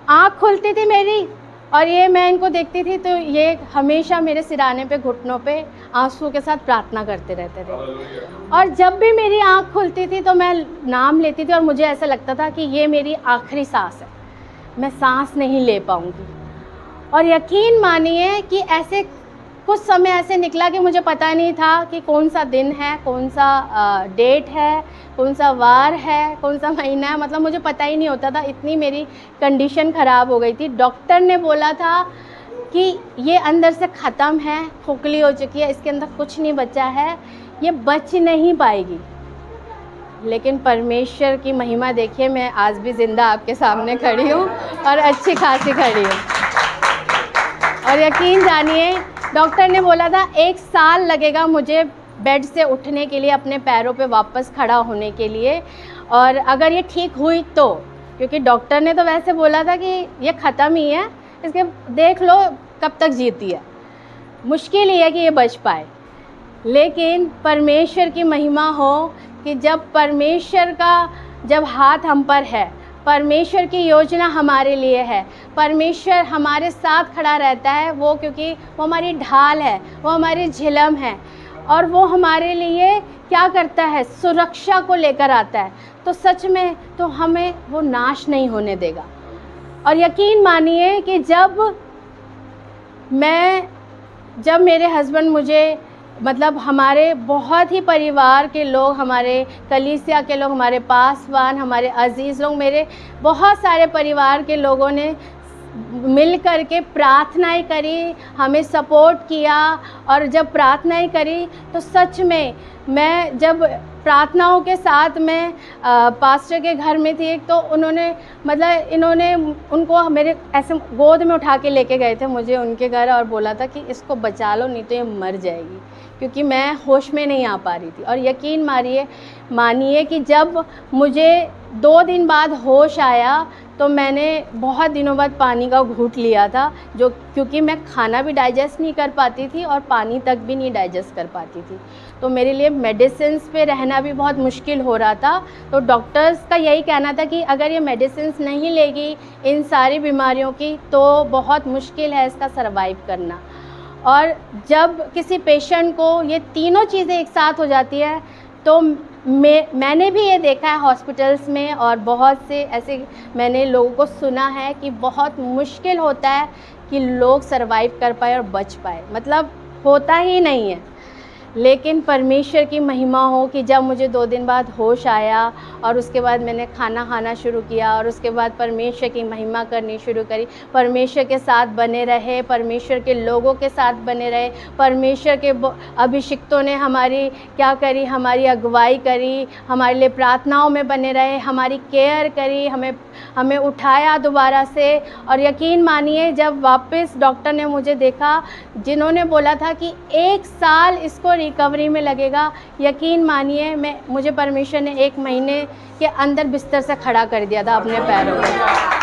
आँख खुलती थी मेरी, और ये मैं इनको देखती थी तो ये हमेशा मेरे सिराने पे, घुटनों पे आंसू के साथ प्रार्थना करते रहते थे। और जब भी मेरी आँख खुलती थी तो मैं नाम लेती थी, और मुझे ऐसा लगता था कि ये मेरी आखिरी सांस है, मैं सांस नहीं ले पाऊँगी। और यकीन मानिए कि ऐसे कुछ समय ऐसे निकला कि मुझे पता नहीं था कि कौन सा दिन है, कौन सा डेट है, कौन सा वार है, कौन सा महीना है, मतलब मुझे पता ही नहीं होता था, इतनी मेरी कंडीशन ख़राब हो गई थी। डॉक्टर ने बोला था कि ये अंदर से ख़त्म है, खोखली हो चुकी है, इसके अंदर कुछ नहीं बचा है, ये बच नहीं पाएगी। लेकिन परमेश्वर की महिमा देखिए, मैं आज भी ज़िंदा आपके सामने खड़ी हूँ और अच्छी खासी खड़ी हूँ। और यकीन जानिए, डॉक्टर ने बोला था 1 साल लगेगा मुझे बेड से उठने के लिए, अपने पैरों पे वापस खड़ा होने के लिए, और अगर ये ठीक हुई तो, क्योंकि डॉक्टर ने तो वैसे बोला था कि ये ख़त्म ही है, इसके देख लो कब तक जीती है, मुश्किल ही है कि ये बच पाए। लेकिन परमेश्वर की महिमा हो कि जब परमेश्वर का जब हाथ हम पर है, परमेश्वर की योजना हमारे लिए है, परमेश्वर हमारे साथ खड़ा रहता है, वो क्योंकि वो हमारी ढाल है, वो हमारी झिलम है, और वो हमारे लिए क्या करता है, सुरक्षा को लेकर आता है, तो सच में तो हमें वो नाश नहीं होने देगा। और यकीन मानिए कि जब मेरे हस्बैंड मुझे, मतलब हमारे बहुत ही परिवार के लोग, हमारे कलीसिया के लोग, हमारे पासवान, हमारे अजीज़ लोग, मेरे बहुत सारे परिवार के लोगों ने मिल कर के प्रार्थनाएं करी, हमें सपोर्ट किया। और जब प्रार्थनाएं करी तो सच में मैं जब प्रार्थनाओं के साथ मैं पास्टर के घर में थी, तो इन्होंने उनको मेरे ऐसे गोद में उठा के लेके गए थे मुझे उनके घर, और बोला था कि इसको बचा लो नहीं तो ये मर जाएगी, क्योंकि मैं होश में नहीं आ पा रही थी। और यकीन मानिए कि जब मुझे 2 दिन बाद होश आया तो मैंने बहुत दिनों बाद पानी का घूंट लिया था, जो क्योंकि मैं खाना भी डाइजेस्ट नहीं कर पाती थी और पानी तक भी नहीं डाइजेस्ट कर पाती थी, तो मेरे लिए मेडिसिन्स पे रहना भी बहुत मुश्किल हो रहा था। तो डॉक्टर्स का यही कहना था कि अगर ये मेडिसिन्स नहीं लेगी इन सारी बीमारियों की तो बहुत मुश्किल है इसका सर्वाइव करना। और जब किसी पेशेंट को ये तीनों चीज़ें एक साथ हो जाती है तो मैंने भी ये देखा है हॉस्पिटल्स में, और बहुत से ऐसे मैंने लोगों को सुना है कि बहुत मुश्किल होता है कि लोग सरवाइव कर पाए और बच पाए, मतलब होता ही नहीं है। लेकिन परमेश्वर की महिमा हो कि जब मुझे 2 दिन बाद होश आया और उसके बाद मैंने खाना खाना शुरू किया और उसके बाद परमेश्वर की महिमा करनी शुरू करी, परमेश्वर के साथ बने रहे, परमेश्वर के लोगों के साथ बने रहे, परमेश्वर के अभिषिक्तों ने हमारी क्या करी, हमारी अगुवाई करी, हमारे लिए प्रार्थनाओं में बने रहे, हमारी केयर करी, हमें उठाया दोबारा से। और यकीन मानिए जब वापस डॉक्टर ने मुझे देखा, जिन्होंने बोला था कि 1 साल इसको रिकवरी में लगेगा, यकीन मानिए मुझे परमेश्वर ने 1 महीने के अंदर बिस्तर से खड़ा कर दिया था अपने पैरों में।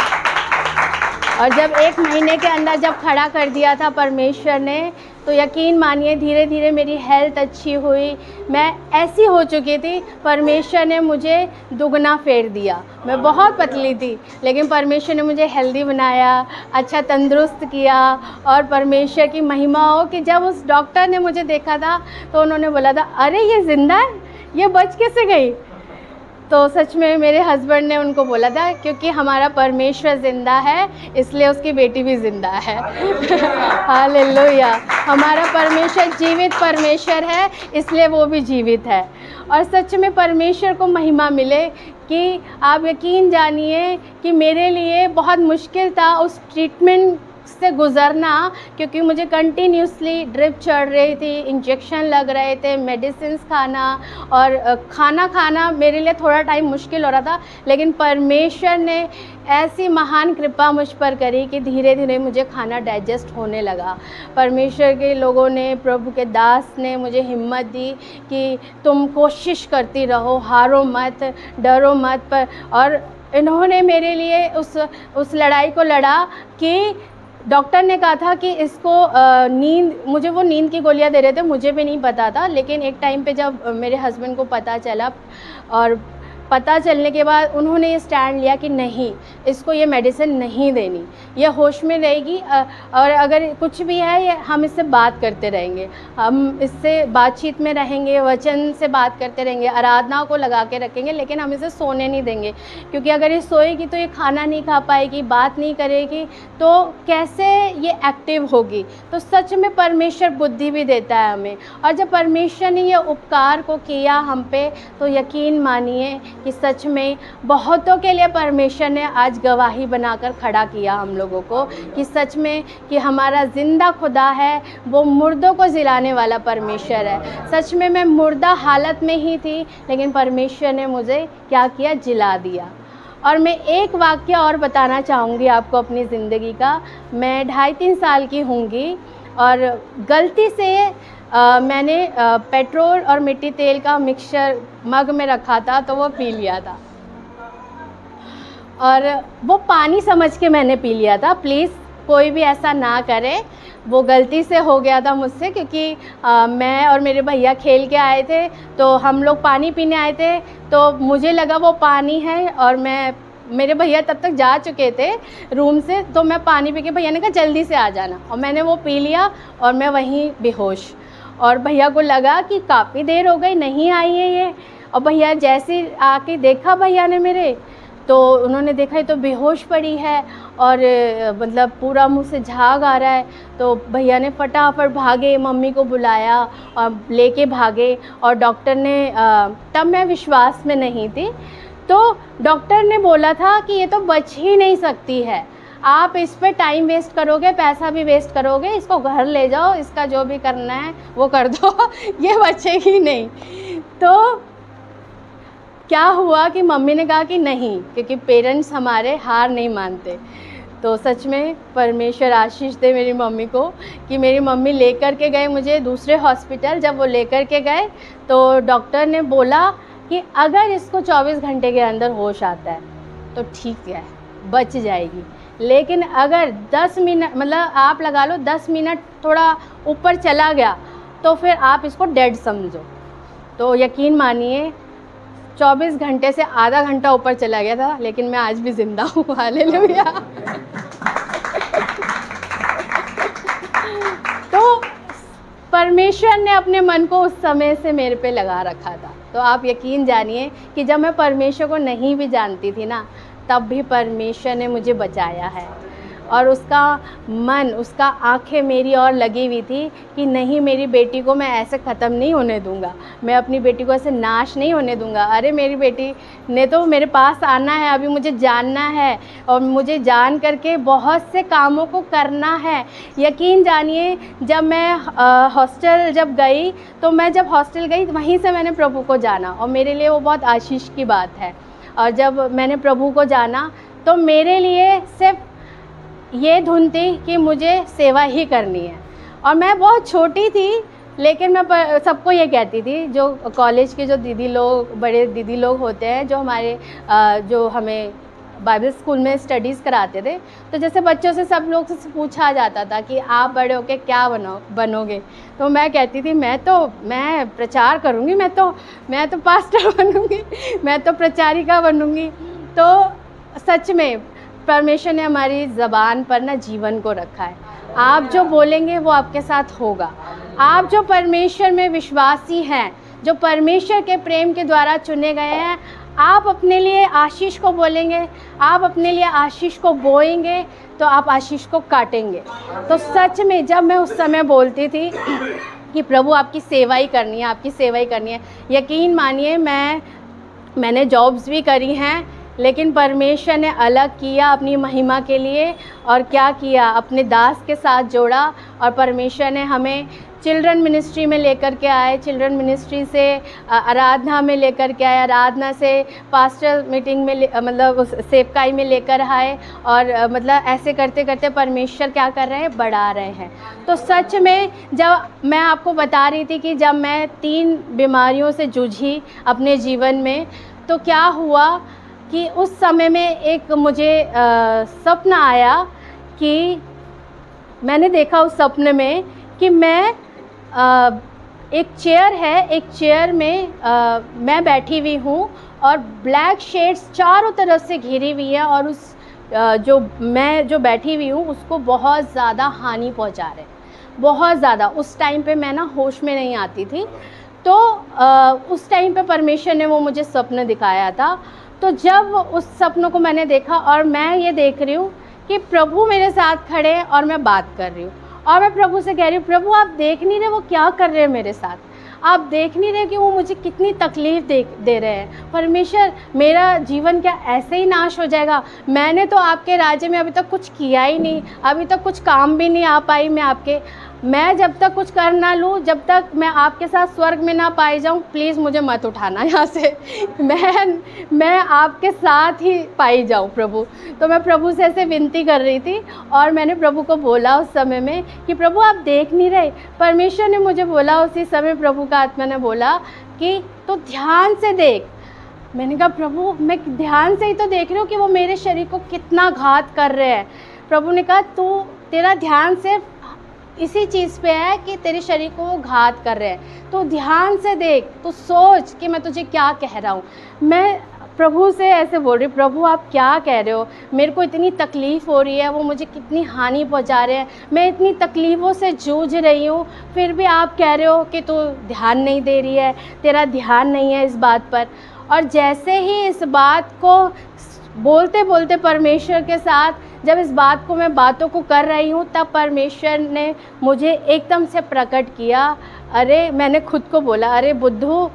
और जब 1 महीने के अंदर जब खड़ा कर दिया था परमेश्वर ने, तो यकीन मानिए धीरे धीरे मेरी हेल्थ अच्छी हुई। मैं ऐसी हो चुकी थी, परमेश्वर ने मुझे दुगना फेर दिया। मैं बहुत पतली थी, लेकिन परमेश्वर ने मुझे हेल्दी बनाया, अच्छा तंदुरुस्त किया। और परमेश्वर की महिमा हो कि जब उस डॉक्टर ने मुझे देखा था तो उन्होंने बोला था, अरे ये ज़िंदा है, ये बच कैसे गई? तो सच में मेरे हस्बैंड ने उनको बोला था, क्योंकि हमारा परमेश्वर ज़िंदा है इसलिए उसकी बेटी भी ज़िंदा है। हालेलुया। हमारा परमेश्वर जीवित परमेश्वर है, इसलिए वो भी जीवित है। और सच में परमेश्वर को महिमा मिले कि आप यकीन जानिए कि मेरे लिए बहुत मुश्किल था उस ट्रीटमेंट से गुज़रना, क्योंकि मुझे कंटिन्यूसली ड्रिप चढ़ रही थी, इंजेक्शन लग रहे थे, मेडिसिन्स खाना और खाना खाना मेरे लिए थोड़ा टाइम मुश्किल हो रहा था। लेकिन परमेश्वर ने ऐसी महान कृपा मुझ पर करी कि धीरे धीरे मुझे खाना डाइजेस्ट होने लगा। परमेश्वर के लोगों ने, प्रभु के दास ने मुझे हिम्मत दी कि तुम कोशिश करती रहो, हारो मत, डरो मत। और इन्होंने मेरे लिए उस लड़ाई को लड़ा कि डॉक्टर ने कहा था कि इसको मुझे वो नींद की गोलियां दे रहे थे, मुझे भी नहीं पता था। लेकिन एक टाइम पे जब मेरे हस्बैंड को पता चला, और पता चलने के बाद उन्होंने ये स्टैंड लिया कि नहीं, इसको ये मेडिसिन नहीं देनी, ये होश में रहेगी और अगर कुछ भी है हम इससे बात करते रहेंगे, हम इससे बातचीत में रहेंगे, वचन से बात करते रहेंगे, आराधना को लगा के रखेंगे, लेकिन हम इसे सोने नहीं देंगे, क्योंकि अगर ये सोएगी तो ये खाना नहीं खा पाएगी, बात नहीं करेगी, तो कैसे ये एक्टिव होगी। तो सच में परमेश्वर बुद्धि भी देता है हमें। और जब परमेश्वर ने ये उपकार को किया हम पे, तो यकीन मानिए कि सच में बहुतों के लिए परमेश्वर ने आज गवाही बनाकर खड़ा किया हम लोगों को, कि सच में कि हमारा ज़िंदा खुदा है, वो मुर्दों को जिलाने वाला परमेश्वर है। सच में मैं मुर्दा हालत में ही थी, लेकिन परमेश्वर ने मुझे क्या किया, जिला दिया। और मैं एक वाक्य और बताना चाहूँगी आपको अपनी ज़िंदगी का। मैं 2.5-3 साल की होंगी और गलती से मैंने पेट्रोल और मिट्टी तेल का मिक्सचर मग में रखा था, तो वो पी लिया था, और वो पानी समझ के मैंने पी लिया था। प्लीज़ कोई भी ऐसा ना करे, वो गलती से हो गया था मुझसे, क्योंकि मैं और मेरे भैया खेल के आए थे, तो हम लोग पानी पीने आए थे, तो मुझे लगा वो पानी है, और मेरे भैया तब तक जा चुके थे रूम से, तो मैं पानी पी के, भैया ने कहा जल्दी से आ जाना, और मैंने वो पी लिया और मैं वहीं बेहोश। और भैया को लगा कि काफ़ी देर हो गई, नहीं आई है ये, और भैया जैसे आके देखा भैया ने मेरे, तो उन्होंने देखा ये तो बेहोश पड़ी है और मतलब पूरा मुंह से झाग आ रहा है। तो भैया ने फटाफट भागे, मम्मी को बुलाया और लेके भागे, और डॉक्टर ने तब मैं विश्वास में नहीं थी, तो डॉक्टर ने बोला था कि ये तो बच ही नहीं सकती है, आप इस पे टाइम वेस्ट करोगे, पैसा भी वेस्ट करोगे, इसको घर ले जाओ, इसका जो भी करना है वो कर दो, ये बचेगी नहीं। तो क्या हुआ कि मम्मी ने कहा कि नहीं, क्योंकि पेरेंट्स हमारे हार नहीं मानते। तो सच में परमेश्वर आशीष दे मेरी मम्मी को, कि मेरी मम्मी लेकर के गए मुझे दूसरे हॉस्पिटल। जब वो लेकर के गए तो डॉक्टर ने बोला कि अगर इसको 24 घंटे के अंदर होश आता है तो ठीक है, बच जाएगी, लेकिन अगर 10 मिनट, मतलब आप लगा लो 10 मिनट थोड़ा ऊपर चला गया, तो फिर आप इसको डेड समझो। तो यकीन मानिए 24 घंटे से आधा घंटा ऊपर चला गया था, लेकिन मैं आज भी ज़िंदा हूँ। हालेलुया। तो परमेश्वर ने अपने मन को उस समय से मेरे पे लगा रखा था। तो आप यकीन जानिए कि जब मैं परमेश्वर को नहीं भी जानती थी ना, तब भी परमेश्वर ने मुझे बचाया है। और उसका मन, उसका आंखें मेरी ओर लगी हुई थी कि नहीं, मेरी बेटी को मैं ऐसे ख़त्म नहीं होने दूंगा, मैं अपनी बेटी को ऐसे नाश नहीं होने दूंगा। अरे मेरी बेटी ने तो मेरे पास आना है, अभी मुझे जानना है और मुझे जान करके बहुत से कामों को करना है। यकीन जानिए, जब मैं हॉस्टल जब गई, तो मैं जब हॉस्टल गई वहीं से मैंने प्रभु को जाना और मेरे लिए वो बहुत आशीष की बात है। और जब मैंने प्रभु को जाना तो मेरे लिए सिर्फ ये धुन थी कि मुझे सेवा ही करनी है। और मैं बहुत छोटी थी, लेकिन मैं सबको ये कहती थी, जो कॉलेज के जो दीदी लोग, बड़े दीदी लोग होते हैं, जो हमारे जो हमें बाइबल स्कूल में स्टडीज़ कराते थे, तो जैसे बच्चों से सब लोग से पूछा जाता था कि आप बड़े होके क्या बनोगे, तो मैं कहती थी मैं प्रचार करूँगी, मैं तो पास्टर बनूँगी, मैं तो प्रचारिका बनूँगी। तो सच में परमेश्वर ने हमारी ज़बान पर ना जीवन को रखा है। आप जो बोलेंगे वो आपके साथ होगा। आप जो परमेश्वर में विश्वासी हैं, जो परमेश्वर के प्रेम के द्वारा चुने गए हैं, आप अपने लिए आशीष को बोलेंगे, आप अपने लिए आशीष को बोएंगे, तो आप आशीष को काटेंगे। तो सच में जब मैं उस समय बोलती थी कि प्रभु आपकी सेवा ही करनी है, आपकी सेवा ही करनी है, यकीन मानिए मैंने जॉब्स भी करी हैं, लेकिन परमेश्वर ने अलग किया अपनी महिमा के लिए। और क्या किया, अपने दास के साथ जोड़ा और परमेश्वर ने हमें चिल्ड्रन मिनिस्ट्री में लेकर के आए, चिल्ड्रन मिनिस्ट्री से आराधना में लेकर के आए, आराधना से पास्टर मीटिंग में मतलब उस सेवकाई में लेकर आए। और मतलब ऐसे करते करते परमेश्वर क्या कर रहे हैं, बढ़ा रहे हैं। तो सच में जब मैं आपको बता रही थी कि जब मैं 3 बीमारियों से जूझी अपने जीवन में, तो क्या हुआ कि उस समय में एक मुझे सपना आया कि मैंने देखा उस सपने में कि मैं एक चेयर है, एक चेयर में मैं बैठी हुई हूँ और ब्लैक शेड्स चारों तरफ से घिरी हुई है और उस जो बैठी हुई हूँ उसको बहुत ज़्यादा हानि पहुँचा रहे, बहुत ज़्यादा। उस टाइम पे मैं ना होश में नहीं आती थी, तो उस टाइम पे परमेश्वर ने वो मुझे स्वप्न दिखाया था। तो जब उस सपनों को मैंने देखा और मैं ये देख रही हूँ कि प्रभु मेरे साथ खड़े हैं और मैं बात कर रही हूँ और मैं प्रभु से कह रही हूँ, प्रभु आप देख नहीं रहे वो क्या कर रहे हैं मेरे साथ, आप देख नहीं रहे कि वो मुझे कितनी तकलीफ़ दे रहे हैं। परमेश्वर, मेरा जीवन क्या ऐसे ही नाश हो जाएगा? मैंने तो आपके राज्य में अभी तक कुछ किया ही नहीं, अभी तक कुछ काम भी नहीं आ पाई मैं जब तक कुछ कर ना लूँ, जब तक मैं आपके साथ स्वर्ग में ना पाई जाऊँ, प्लीज़ मुझे मत उठाना यहाँ से, मैं आपके साथ ही पाई जाऊँ प्रभु। तो मैं प्रभु से ऐसे विनती कर रही थी और मैंने प्रभु को बोला उस समय में कि प्रभु आप देख नहीं रहे। परमेश्वर ने मुझे बोला उसी समय, प्रभु का आत्मा ने बोला कि तो ध्यान से देख। मैंने कहा प्रभु मैं ध्यान से ही तो देख रही हूँ कि वो मेरे शरीर को कितना घात कर रहे हैं। प्रभु ने कहा तेरा ध्यान सिर्फ इसी चीज़ पे है कि तेरे शरीर को वो घात कर रहे हैं, तो ध्यान से देख, तो सोच कि मैं तुझे क्या कह रहा हूँ। मैं प्रभु से ऐसे बोल रही, प्रभु आप क्या कह रहे हो, मेरे को इतनी तकलीफ़ हो रही है, वो मुझे कितनी हानि पहुँचा रहे हैं, मैं इतनी तकलीफ़ों से जूझ रही हूँ, फिर भी आप कह रहे हो कि तू ध्यान नहीं दे रही है, तेरा ध्यान नहीं है इस बात पर। और जैसे ही इस बात को बोलते बोलते परमेश्वर के साथ जब इस बात को मैं बातों को कर रही हूँ, तब परमेश्वर ने मुझे एकदम से प्रकट किया। अरे मैंने खुद को बोला, अरे बुद्धू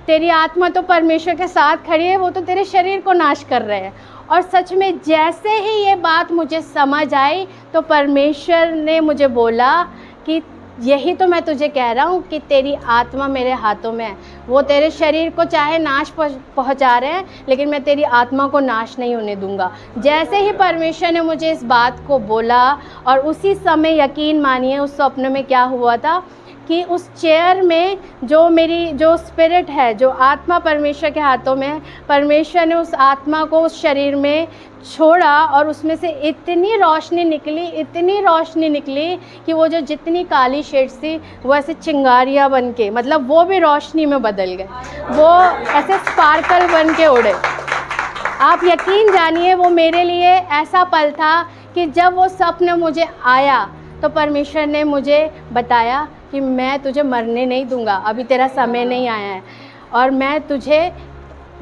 तेरी आत्मा तो परमेश्वर के साथ खड़ी है, वो तो तेरे शरीर को नाश कर रहे हैं। और सच में जैसे ही ये बात मुझे समझ आई तो परमेश्वर ने मुझे बोला कि यही तो मैं तुझे कह रहा हूँ कि तेरी आत्मा मेरे हाथों में है। वो तेरे शरीर को चाहे नाश पहुँचा रहे हैं, लेकिन मैं तेरी आत्मा को नाश नहीं होने दूंगा। जैसे ही परमेश्वर ने मुझे इस बात को बोला और उसी समय यकीन मानिए उस स्वप्न में क्या हुआ था कि उस चेयर में जो स्पिरिट है, जो आत्मा परमेश्वर के हाथों में है, परमेश्वर ने उस आत्मा को उस शरीर में छोड़ा और उसमें से इतनी रोशनी निकली कि वो जो जितनी काली शेड्स थी वो ऐसे चिंगारियाँ बन के, मतलब वो भी रोशनी में बदल गए, वो ऐसे स्पार्कल बन के उड़े। आप यकीन जानिए वो मेरे लिए ऐसा पल था कि जब वो सपना मुझे आया तो परमेश्वर ने मुझे बताया कि मैं तुझे मरने नहीं दूंगा, अभी तेरा समय नहीं आया है और मैं तुझे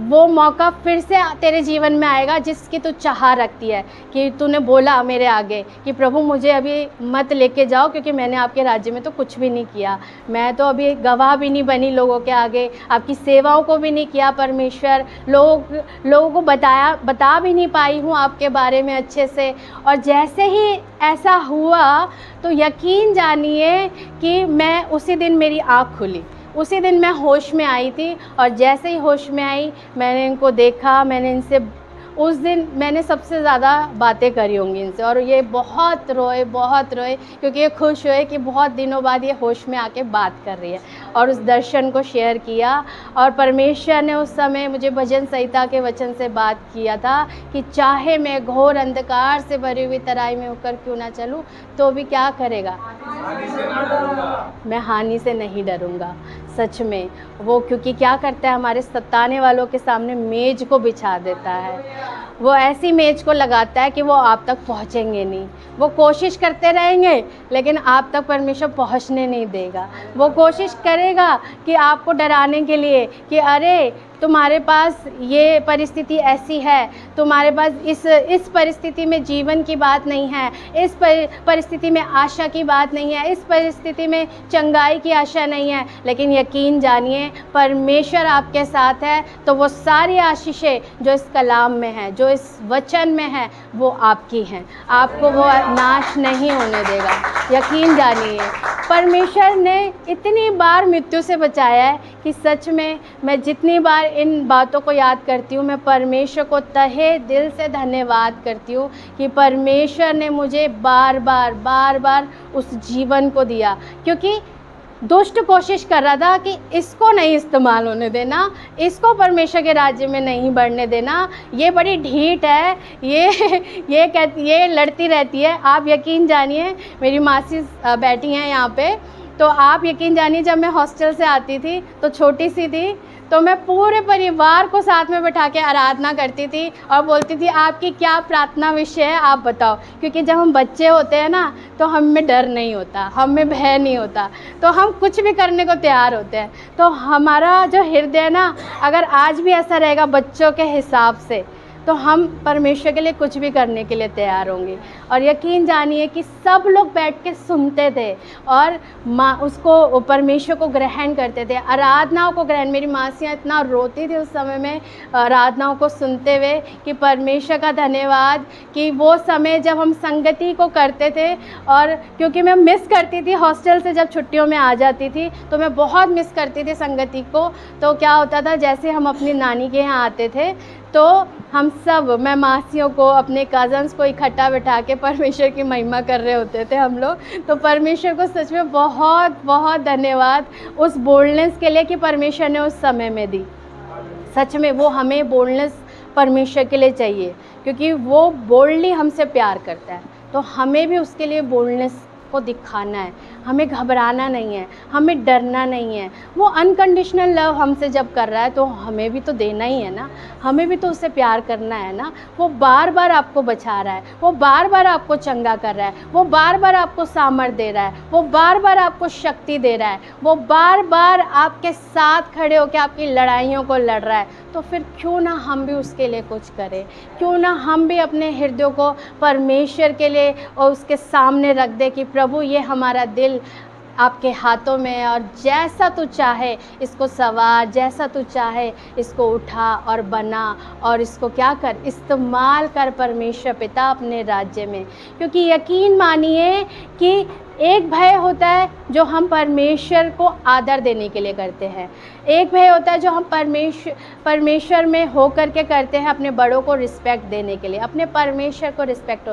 वो मौका फिर से तेरे जीवन में आएगा जिसकी तू चाह रखती है, कि तूने बोला मेरे आगे कि प्रभु मुझे अभी मत लेके जाओ, क्योंकि मैंने आपके राज्य में तो कुछ भी नहीं किया, मैं तो अभी गवाह भी नहीं बनी लोगों के आगे, आपकी सेवाओं को भी नहीं किया परमेश्वर, लोगों को बता भी नहीं पाई हूँ आपके बारे में अच्छे से। और जैसे ही ऐसा हुआ तो यकीन जानिए कि मैं उसी दिन मेरी आँख खुली, उसी दिन मैं होश में आई थी। और जैसे ही होश में आई मैंने इनको देखा, मैंने इनसे उस दिन मैंने सबसे ज़्यादा बातें करी होंगी इनसे, और ये बहुत रोए क्योंकि ये खुश हुए कि बहुत दिनों बाद ये होश में आके बात कर रही है, और उस दर्शन को शेयर किया। और परमेश्वर ने उस समय मुझे भजन संहिता के वचन से बात किया था कि चाहे मैं घोर अंधकार से भरी हुई तराई में होकर क्यों ना चलूँ तो भी क्या करेगा, मैं हानि से नहीं डरूंगा। सच में वो, क्योंकि क्या करता है, हमारे सताने वालों के सामने मेज को बिछा देता है, वो ऐसी मेज को लगाता है कि वो आप तक पहुंचेंगे नहीं। वो कोशिश करते रहेंगे लेकिन आप तक परमेश्वर पहुंचने नहीं देगा। वो कोशिश करेगा कि आपको डराने के लिए कि अरे तुम्हारे पास ये परिस्थिति ऐसी है, तुम्हारे पास इस परिस्थिति में जीवन की बात नहीं है, इस परिस्थिति में आशा की बात नहीं है, इस परिस्थिति में चंगाई की आशा नहीं है। लेकिन यकीन जानिए परमेश्वर आपके साथ है, तो वो सारी आशीषें जो इस कलाम में है, जो इस वचन में है, वो आपकी हैं, आपको वो नाश नहीं होने देगा। यकीन जानिए परमेश्वर ने इतनी बार मृत्यु से बचाया है कि सच में मैं जितनी बार इन बातों को याद करती हूँ, मैं परमेश्वर को तहे दिल से धन्यवाद करती हूँ कि परमेश्वर ने मुझे बार बार उस जीवन को दिया। क्योंकि दुष्ट कोशिश कर रहा था कि इसको नहीं इस्तेमाल होने देना, इसको परमेश्वर के राज्य में नहीं बढ़ने देना, ये बड़ी ढीठ है, ये लड़ती रहती है। आप यकीन जानिए, मेरी मासी बैठी हैं यहाँ पे, तो आप यकीन जानिए जब मैं हॉस्टल से आती थी तो छोटी सी थी, तो मैं पूरे परिवार को साथ में बैठा के आराधना करती थी और बोलती थी आपकी क्या प्रार्थना विषय है आप बताओ। क्योंकि जब हम बच्चे होते हैं ना तो हम में डर नहीं होता, हम में भय नहीं होता, तो हम कुछ भी करने को तैयार होते हैं। तो हमारा जो हृदय है ना, अगर आज भी ऐसा रहेगा बच्चों के हिसाब से, तो हम परमेश्वर के लिए कुछ भी करने के लिए तैयार होंगे। और यकीन जानिए कि सब लोग बैठ के सुनते थे और उसको परमेश्वर को ग्रहण करते थे, आराधनाओं को ग्रहण। मेरी मासियाँ इतना रोती थी उस समय में आराधनाओं को सुनते हुए कि परमेश्वर का धन्यवाद कि वो समय जब हम संगति को करते थे। और क्योंकि मैं मिस करती थी हॉस्टल से, जब छुट्टियों में आ जाती थी तो मैं बहुत मिस करती थी संगति को। तो क्या होता था, जैसे हम अपनी नानी के यहाँ आते थे तो हम सब, मैं मासियों को, अपने कज़न्स को इकट्ठा बैठा के परमेश्वर की महिमा कर रहे होते थे हम लोग। तो परमेश्वर को सच में बहुत बहुत धन्यवाद उस बोल्डनेस के लिए कि परमेश्वर ने उस समय में दी। सच में वो हमें बोल्डनेस परमेश्वर के लिए चाहिए, क्योंकि वो बोल्डली हमसे प्यार करता है। तो हमें भी उसके लिए बोल्डनेस को दिखाना है, हमें घबराना नहीं है, हमें डरना नहीं है। वो अनकंडीशनल लव हमसे जब कर रहा है तो हमें भी तो देना ही है ना, हमें भी तो उससे प्यार करना है ना। वो बार बार आपको बचा रहा है, वो बार बार आपको चंगा कर रहा है, वो बार बार आपको सामर्थ दे रहा है, वो बार बार आपको शक्ति दे रहा है, वो बार बार आपके साथ खड़े होकर आपकी लड़ाइयों को लड़ रहा है। तो फिर क्यों ना हम भी उसके लिए कुछ करें, क्यों ना हम भी अपने हृदय को परमेश्वर के लिए और उसके सामने रख दें कि प्रभु ये हमारा दिल आपके हाथों में है, और जैसा तू चाहे इसको सवार, जैसा तू चाहे इसको उठा और बना, और इसको क्या कर, इस्तेमाल कर परमेश्वर पिता अपने राज्य में। क्योंकि यकीन मानिए कि एक भय होता है जो हम परमेश्वर को आदर देने के लिए करते हैं, एक भय होता है जो हम परमेश्वर में होकर के करते हैं अपने बड़ों को रिस्पेक्ट देने के लिए, अपने परमेश्वर को रिस्पेक्ट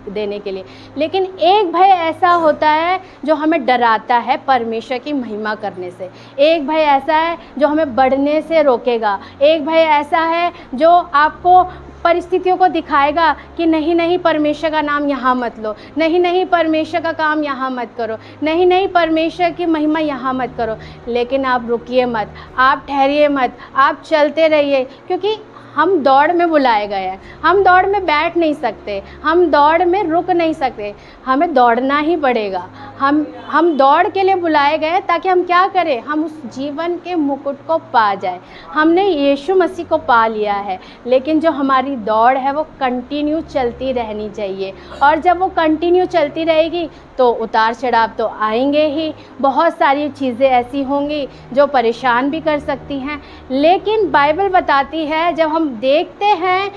देने के लिए। लेकिन एक भय ऐसा होता है जो हमें डराता है परमेश्वर की महिमा करने से, एक भय ऐसा है जो हमें बढ़ने से रोकेगा, एक भय ऐसा है जो आपको परिस्थितियों को दिखाएगा कि नहीं नहीं परमेश्वर का नाम यहाँ मत लो, नहीं नहीं परमेश्वर का काम यहाँ मत करो, नहीं नहीं परमेश्वर की महिमा यहाँ मत करो। लेकिन आप रुकिए मत, आप ठहरिए मत, आप चलते रहिए, क्योंकि हम दौड़ में बुलाए गए हैं, हम दौड़ में बैठ नहीं सकते, हम दौड़ में रुक नहीं सकते, हमें दौड़ना ही पड़ेगा। हम दौड़ के लिए बुलाए गए हैं ताकि हम क्या करें, हम उस जीवन के मुकुट को पा जाए। हमने यीशु मसीह को पा लिया है, लेकिन जो हमारी दौड़ है वो कंटिन्यू चलती रहनी चाहिए। और जब वो कंटिन्यू चलती रहेगी तो उतार चढ़ाव तो आएंगे ही, बहुत सारी चीज़ें ऐसी होंगी जो परेशान भी कर सकती हैं। लेकिन बाइबल बताती है, जब हम देखते हैं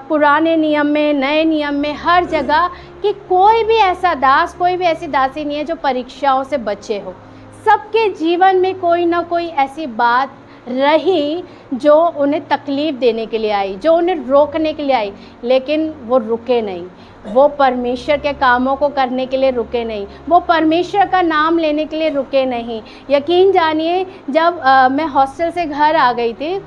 पुराने नियम में, नए नियम में, हर जगह, कि कोई भी ऐसा दास, कोई भी ऐसी दासी नहीं है जो परीक्षाओं से बचे हो। सबके जीवन में कोई ना कोई ऐसी बात रही जो उन्हें तकलीफ़ देने के लिए आई, जो उन्हें रोकने के लिए आई, लेकिन वो रुके नहीं, वो परमेश्वर के कामों को करने के लिए रुके नहीं, वो परमेश्वर का नाम लेने के लिए रुके नहीं। यकीन जानिए, जब मैं हॉस्टल से घर आ गई थी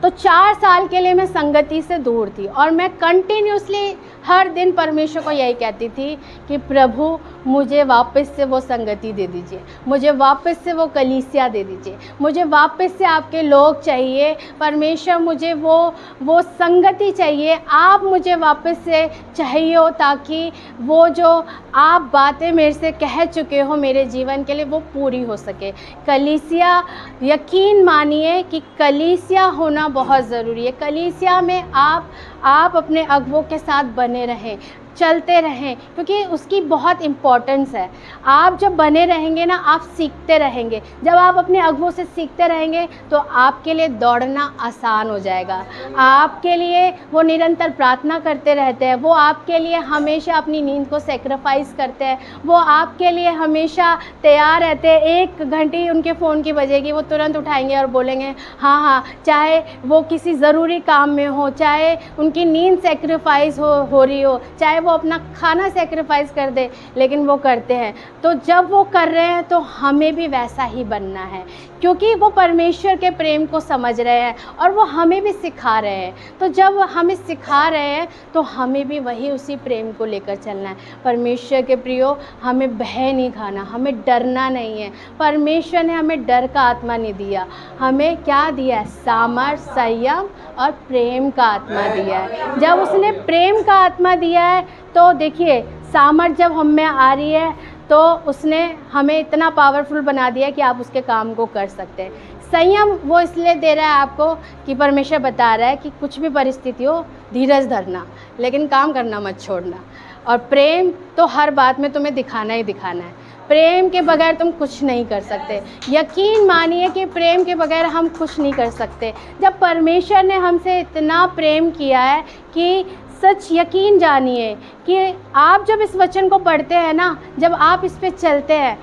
तो 4 साल के लिए मैं संगति से दूर थी, और मैं कंटिन्यूसली हर दिन परमेश्वर को यही कहती थी कि प्रभु मुझे वापस से वो संगति दे दीजिए, मुझे वापस से वो कलीसिया दे दीजिए, मुझे वापस से आपके लोग चाहिए परमेश्वर, मुझे वो संगति चाहिए, आप मुझे वापस से चाहिए हो, ताकि वो जो आप बातें मेरे से कह चुके हो मेरे जीवन के लिए वो पूरी हो सके। कलीसिया, यकीन मानिए कि कलीसिया होना बहुत ज़रूरी है। कलीसिया में आप अपने अगुवों के साथ बने रहें, चलते रहें, क्योंकि उसकी बहुत इम्पोर्टेंस है। आप जब बने रहेंगे ना, आप सीखते रहेंगे। जब आप अपने अगुवों से सीखते रहेंगे तो आपके लिए दौड़ना आसान हो जाएगा। आपके लिए वो निरंतर प्रार्थना करते रहते हैं, वो आपके लिए हमेशा अपनी नींद को सेक्रीफाइस करते हैं, वो आपके लिए हमेशा तैयार रहते हैं। 1 घंटे उनके फ़ोन की बजेगी, वो तुरंत उठाएंगे और बोलेंगे हाँ हाँ, चाहे वो किसी ज़रूरी काम में हो, चाहे उनकी नींद सेक्रीफाइस हो रही हो, चाहे वो अपना खाना सेक्रीफाइस कर दे, लेकिन वो करते हैं। तो जब वो कर रहे हैं तो हमें भी वैसा ही बनना है, क्योंकि वो परमेश्वर के प्रेम को समझ रहे हैं और वो हमें भी सिखा रहे हैं। तो जब हमें सिखा रहे हैं तो हमें भी वही उसी प्रेम को लेकर चलना है। परमेश्वर के प्रियो, हमें भय नहीं खाना, हमें डरना नहीं है। परमेश्वर ने हमें डर का आत्मा नहीं दिया, हमें क्या दिया है? सामर्थ, संयम और प्रेम का आत्मा दिया है। जब उसने प्रेम का आत्मा दिया है तो देखिए, सामर्थ जब हम में आ रही है तो उसने हमें इतना पावरफुल बना दिया कि आप उसके काम को कर सकते हैं। संयम वो इसलिए दे रहा है आपको कि परमेश्वर बता रहा है कि कुछ भी परिस्थिति हो, धीरज धरना, लेकिन काम करना मत छोड़ना। और प्रेम तो हर बात में तुम्हें दिखाना ही दिखाना है। प्रेम के बगैर तुम कुछ नहीं कर सकते। यकीन मानिए कि प्रेम के बगैर हम कुछ नहीं कर सकते। जब परमेश्वर ने हमसे इतना प्रेम किया है कि सच यकीन जानिए कि आप जब इस वचन को पढ़ते हैं ना, जब आप इस पे चलते हैं,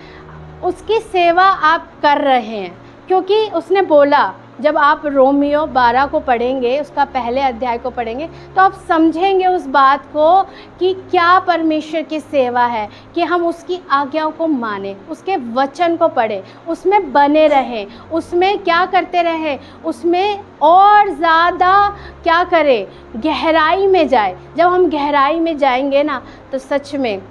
उसकी सेवा आप कर रहे हैं। क्योंकि उसने बोला, जब आप रोमियो 12 को पढ़ेंगे, उसका पहले अध्याय को पढ़ेंगे, तो आप समझेंगे उस बात को कि क्या परमेश्वर की सेवा है, कि हम उसकी आज्ञाओं को माने, उसके वचन को पढ़ें, उसमें बने रहें, उसमें क्या करते रहें, उसमें और ज़्यादा क्या करें, गहराई में जाए। जब हम गहराई में जाएंगे ना, तो सच में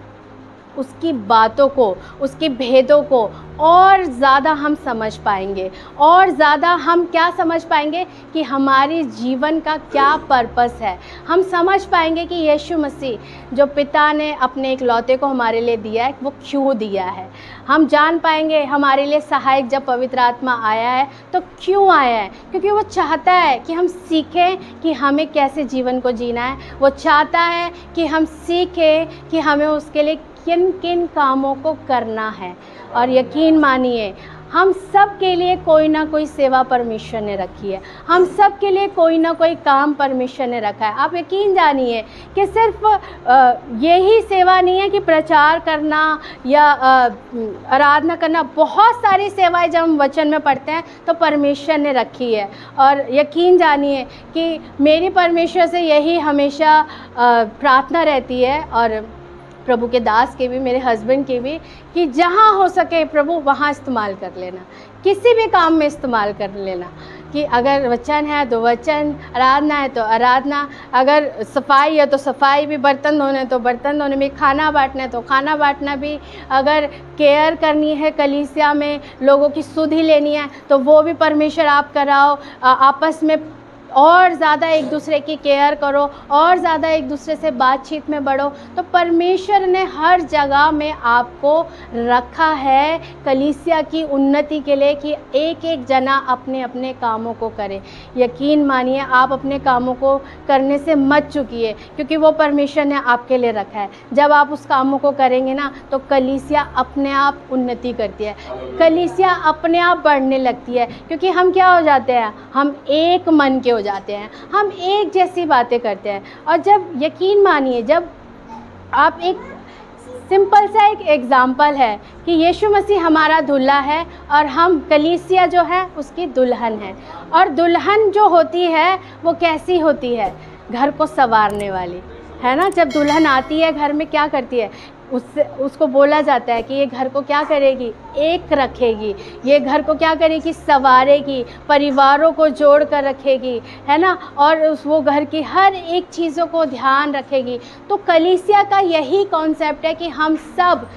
उसकी बातों को, उसके भेदों को और ज़्यादा हम समझ पाएंगे। और ज़्यादा हम क्या समझ पाएंगे कि हमारी जीवन का क्या पर्पस है। हम समझ पाएंगे कि यीशु मसीह जो पिता ने अपने इकलौते को हमारे लिए दिया है, वो क्यों दिया है। हम जान पाएंगे हमारे लिए सहायक जब पवित्र आत्मा आया है तो क्यों आया है, क्योंकि वो चाहता है कि हम सीखें कि हमें कैसे जीवन को जीना है। वो चाहता है कि हम सीखें कि हमें उसके लिए किन किन कामों को करना है। और यकीन मानिए, हम सब के लिए कोई ना कोई सेवा परमेश्वर ने रखी है, हम सब के लिए कोई ना कोई काम परमेश्वर ने रखा है। आप यकीन जानिए कि सिर्फ यही सेवा नहीं है कि प्रचार करना या आराधना करना, बहुत सारी सेवाएं जब हम वचन में पढ़ते हैं तो परमेश्वर ने रखी है। और यकीन जानिए कि मेरी परमेश्वर से यही हमेशा प्रार्थना रहती है, और प्रभु के दास के भी, मेरे हस्बैंड के भी, कि जहाँ हो सके प्रभु वहाँ इस्तेमाल कर लेना, किसी भी काम में इस्तेमाल कर लेना। कि अगर वचन है तो वचन, आराधना है तो आराधना, अगर सफाई है तो सफाई भी, बर्तन धोने तो बर्तन धोने भी, खाना बांटना है तो खाना बांटना भी, अगर केयर करनी है कलीसिया में, लोगों की सुधि लेनी है तो वो भी परमेश्वर आप कराओ, आपस में और ज़्यादा एक दूसरे की केयर करो, और ज़्यादा एक दूसरे से बातचीत में बढ़ो। तो परमेश्वर ने हर जगह में आपको रखा है कलीसिया की उन्नति के लिए कि एक एक जना अपने अपने कामों को करे। यकीन मानिए, आप अपने कामों को करने से मत चूकिए, क्योंकि वो परमेश्वर ने आपके लिए रखा है। जब आप उस कामों को करेंगे ना, तो कलीसिया अपने आप उन्नति करती है, कलीसिया अपने आप बढ़ने लगती है। क्योंकि हम क्या हो जाते हैं, हम एक मन के हो जाते हैं, हम एक जैसी बातें करते हैं। और जब यकीन मानिए, जब आप एक सिंपल सा एक एग्ज़ाम्पल है कि यीशु मसीह हमारा दूल्हा है और हम कलीसिया जो है उसकी दुल्हन है। और दुल्हन जो होती है वो कैसी होती है, घर को संवारने वाली, है ना। जब दुल्हन आती है घर में, क्या करती है, उसको बोला जाता है कि ये घर को क्या करेगी, एक रखेगी, ये घर को क्या करेगी, संवारेगी, परिवारों को जोड़ कर रखेगी, है ना। और वो घर की हर एक चीज़ों को ध्यान रखेगी। तो कलीसिया का यही कॉन्सेप्ट है कि हम सब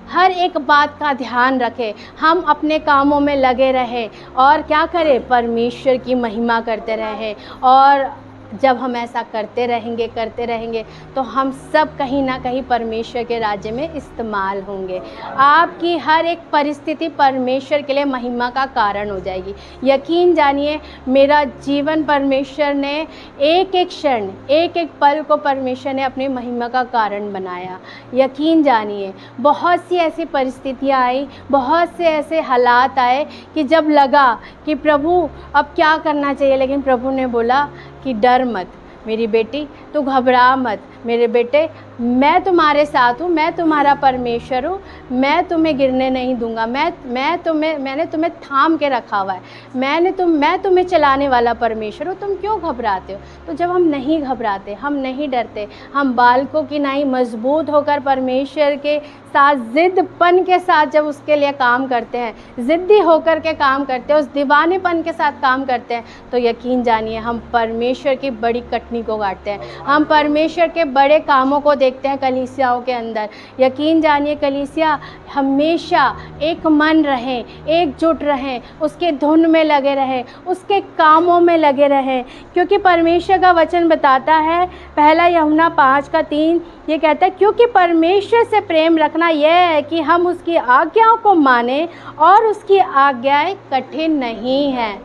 हर एक बात का ध्यान रखें, हम अपने कामों में लगे रहें और क्या करें, परमेश्वर की महिमा करते रहें। और जब हम ऐसा करते रहेंगे तो हम सब कहीं ना कहीं परमेश्वर के राज्य में इस्तेमाल होंगे। आपकी हर एक परिस्थिति परमेश्वर के लिए महिमा का कारण हो जाएगी। यकीन जानिए, मेरा जीवन परमेश्वर ने एक एक क्षण, एक एक पल को परमेश्वर ने अपनी महिमा का कारण बनाया। यकीन जानिए, बहुत सी ऐसी परिस्थितियाँ आई, बहुत से ऐसे हालात आए कि जब लगा कि प्रभु अब क्या करना चाहिए, लेकिन प्रभु ने बोला कि डर मत मेरी बेटी, तू घबरा मत मेरे बेटे, मैं तुम्हारे साथ हूँ, मैं तुम्हारा परमेश्वर हूँ, मैं तुम्हें गिरने नहीं दूंगा, मैंने तुम्हें थाम के रखा हुआ है, मैं तुम्हें चलाने वाला परमेश्वर हूँ, तुम क्यों घबराते हो। तो जब हम नहीं घबराते, हम नहीं डरते, हम बालकों की नहीं मजबूत होकर परमेश्वर के साथ ज़िद्दपन के साथ जब उसके लिए काम करते हैं, ज़िद्दी होकर के काम करते हैं, उस दीवानेपन के साथ काम करते हैं, तो यकीन जानिए हम परमेश्वर की बड़ी कटनी को काटते हैं, हम परमेश्वर के बड़े कामों को देखते हैं कलीसियाओं के अंदर। यकीन जानिए, कलीसिया हमेशा एक मन रहें, एकजुट रहें, उसके धुन में लगे रहें, उसके कामों में लगे रहें। क्योंकि परमेश्वर का वचन बताता है, पहला यूहन्ना 5:3 ये कहता है, क्योंकि परमेश्वर से प्रेम रखना यह है कि हम उसकी आज्ञाओं को मानें और उसकी आज्ञाएं कठिन नहीं हैं।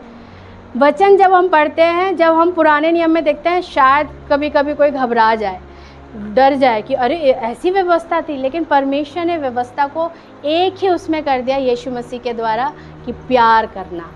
वचन जब हम पढ़ते हैं, जब हम पुराने नियम में देखते हैं, शायद कभी कभी कोई घबरा जाए, डर जाए कि अरे ऐसी व्यवस्था थी, लेकिन परमेश्वर ने व्यवस्था को एक ही उसमें कर दिया यीशु मसीह के द्वारा, कि प्यार करना,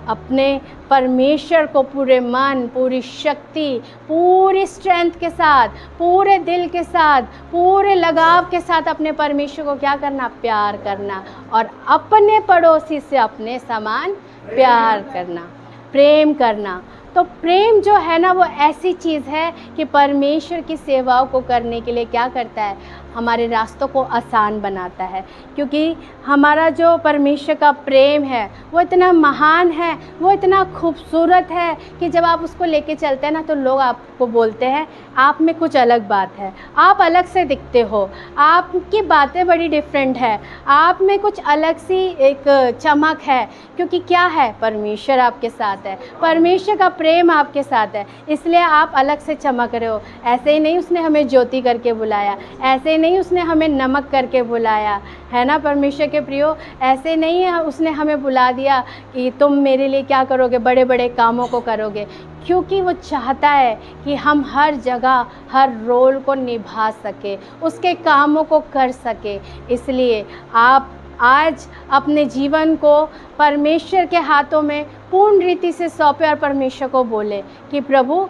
अपने परमेश्वर को पूरे मन, पूरी शक्ति, पूरी स्ट्रेंथ के साथ, पूरे दिल के साथ, पूरे लगाव के साथ अपने परमेश्वर को क्या करना, प्यार करना, और अपने पड़ोसी से अपने समान प्यार करना, प्रेम करना। तो प्रेम जो है ना, वो ऐसी चीज़ है कि परमेश्वर की सेवाओं को करने के लिए क्या करता है, हमारे रास्तों को आसान बनाता है। क्योंकि हमारा जो परमेश्वर का प्रेम है वो इतना महान है, वो इतना खूबसूरत है कि जब आप उसको लेके चलते हैं ना, तो लोग आपको बोलते हैं आप में कुछ अलग बात है, आप अलग से दिखते हो, आपकी बातें बड़ी डिफरेंट है, आप में कुछ अलग सी एक चमक है। क्योंकि क्या है, परमेश्वर आपके साथ है, परमेश्वर का प्रेम आपके साथ है, इसलिए आप अलग से चमक रहे हो। ऐसे ही नहीं उसने हमें ज्योति करके बुलाया, ऐसे नहीं उसने हमें नमक करके बुलाया, है ना परमेश्वर के प्रियो। ऐसे नहीं है उसने हमें बुला दिया कि तुम मेरे लिए क्या करोगे, बड़े बड़े कामों को करोगे, क्योंकि वो चाहता है कि हम हर जगह हर रोल को निभा सके, उसके कामों को कर सके। इसलिए आप आज अपने जीवन को परमेश्वर के हाथों में पूर्ण रीति से सौंपे और परमेश्वर को बोले कि प्रभु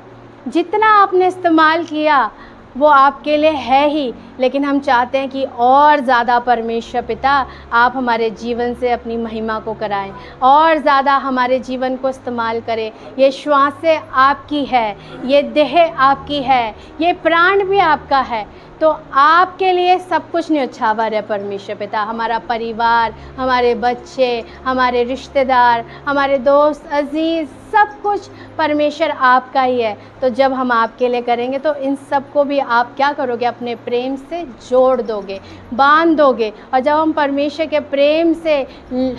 जितना आपने इस्तेमाल किया वो आपके लिए है ही, लेकिन हम चाहते हैं कि और ज़्यादा परमेश्वर पिता आप हमारे जीवन से अपनी महिमा को कराएं, और ज़्यादा हमारे जीवन को इस्तेमाल करें। ये श्वासें आपकी है, ये देह आपकी है, ये प्राण भी आपका है। तो आपके लिए सब कुछ न्यौछावर है परमेश्वर पिता। हमारा परिवार, हमारे बच्चे, हमारे रिश्तेदार, हमारे दोस्त अजीज़, सब कुछ परमेश्वर आपका ही है। तो जब हम आपके लिए करेंगे तो इन सब को भी आप क्या करोगे? अपने प्रेम से जोड़ दोगे, बांध दोगे। और जब हम परमेश्वर के प्रेम से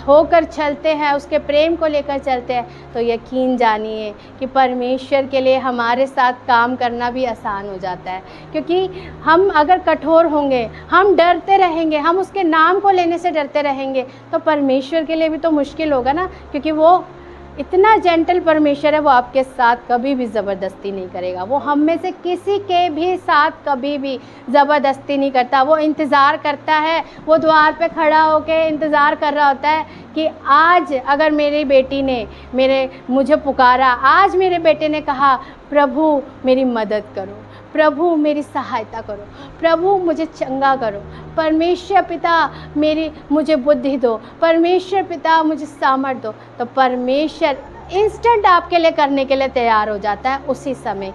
होकर चलते हैं, उसके प्रेम को लेकर चलते हैं, तो यकीन जानिए कि परमेश्वर के लिए हमारे साथ काम करना भी आसान हो जाता है। क्योंकि हम अगर कठोर होंगे, हम डरते रहेंगे, हम उसके नाम को लेने से डरते रहेंगे, तो परमेश्वर के लिए भी तो मुश्किल होगा ना। क्योंकि वो इतना जेंटल परमेश्वर है, वो आपके साथ कभी भी ज़बरदस्ती नहीं करेगा। वो हम में से किसी के भी साथ कभी भी ज़बरदस्ती नहीं करता। वो इंतज़ार करता है, वो द्वार पे खड़ा होकर इंतज़ार कर रहा होता है कि आज अगर मेरी बेटी ने मुझे पुकारा, आज मेरे बेटे ने कहा प्रभु मेरी मदद करो, प्रभु मेरी सहायता करो, प्रभु मुझे चंगा करो, परमेश्वर पिता मुझे बुद्धि दो, परमेश्वर पिता मुझे सामर्थ दो, तो परमेश्वर इंस्टेंट आपके लिए करने के लिए तैयार हो जाता है उसी समय।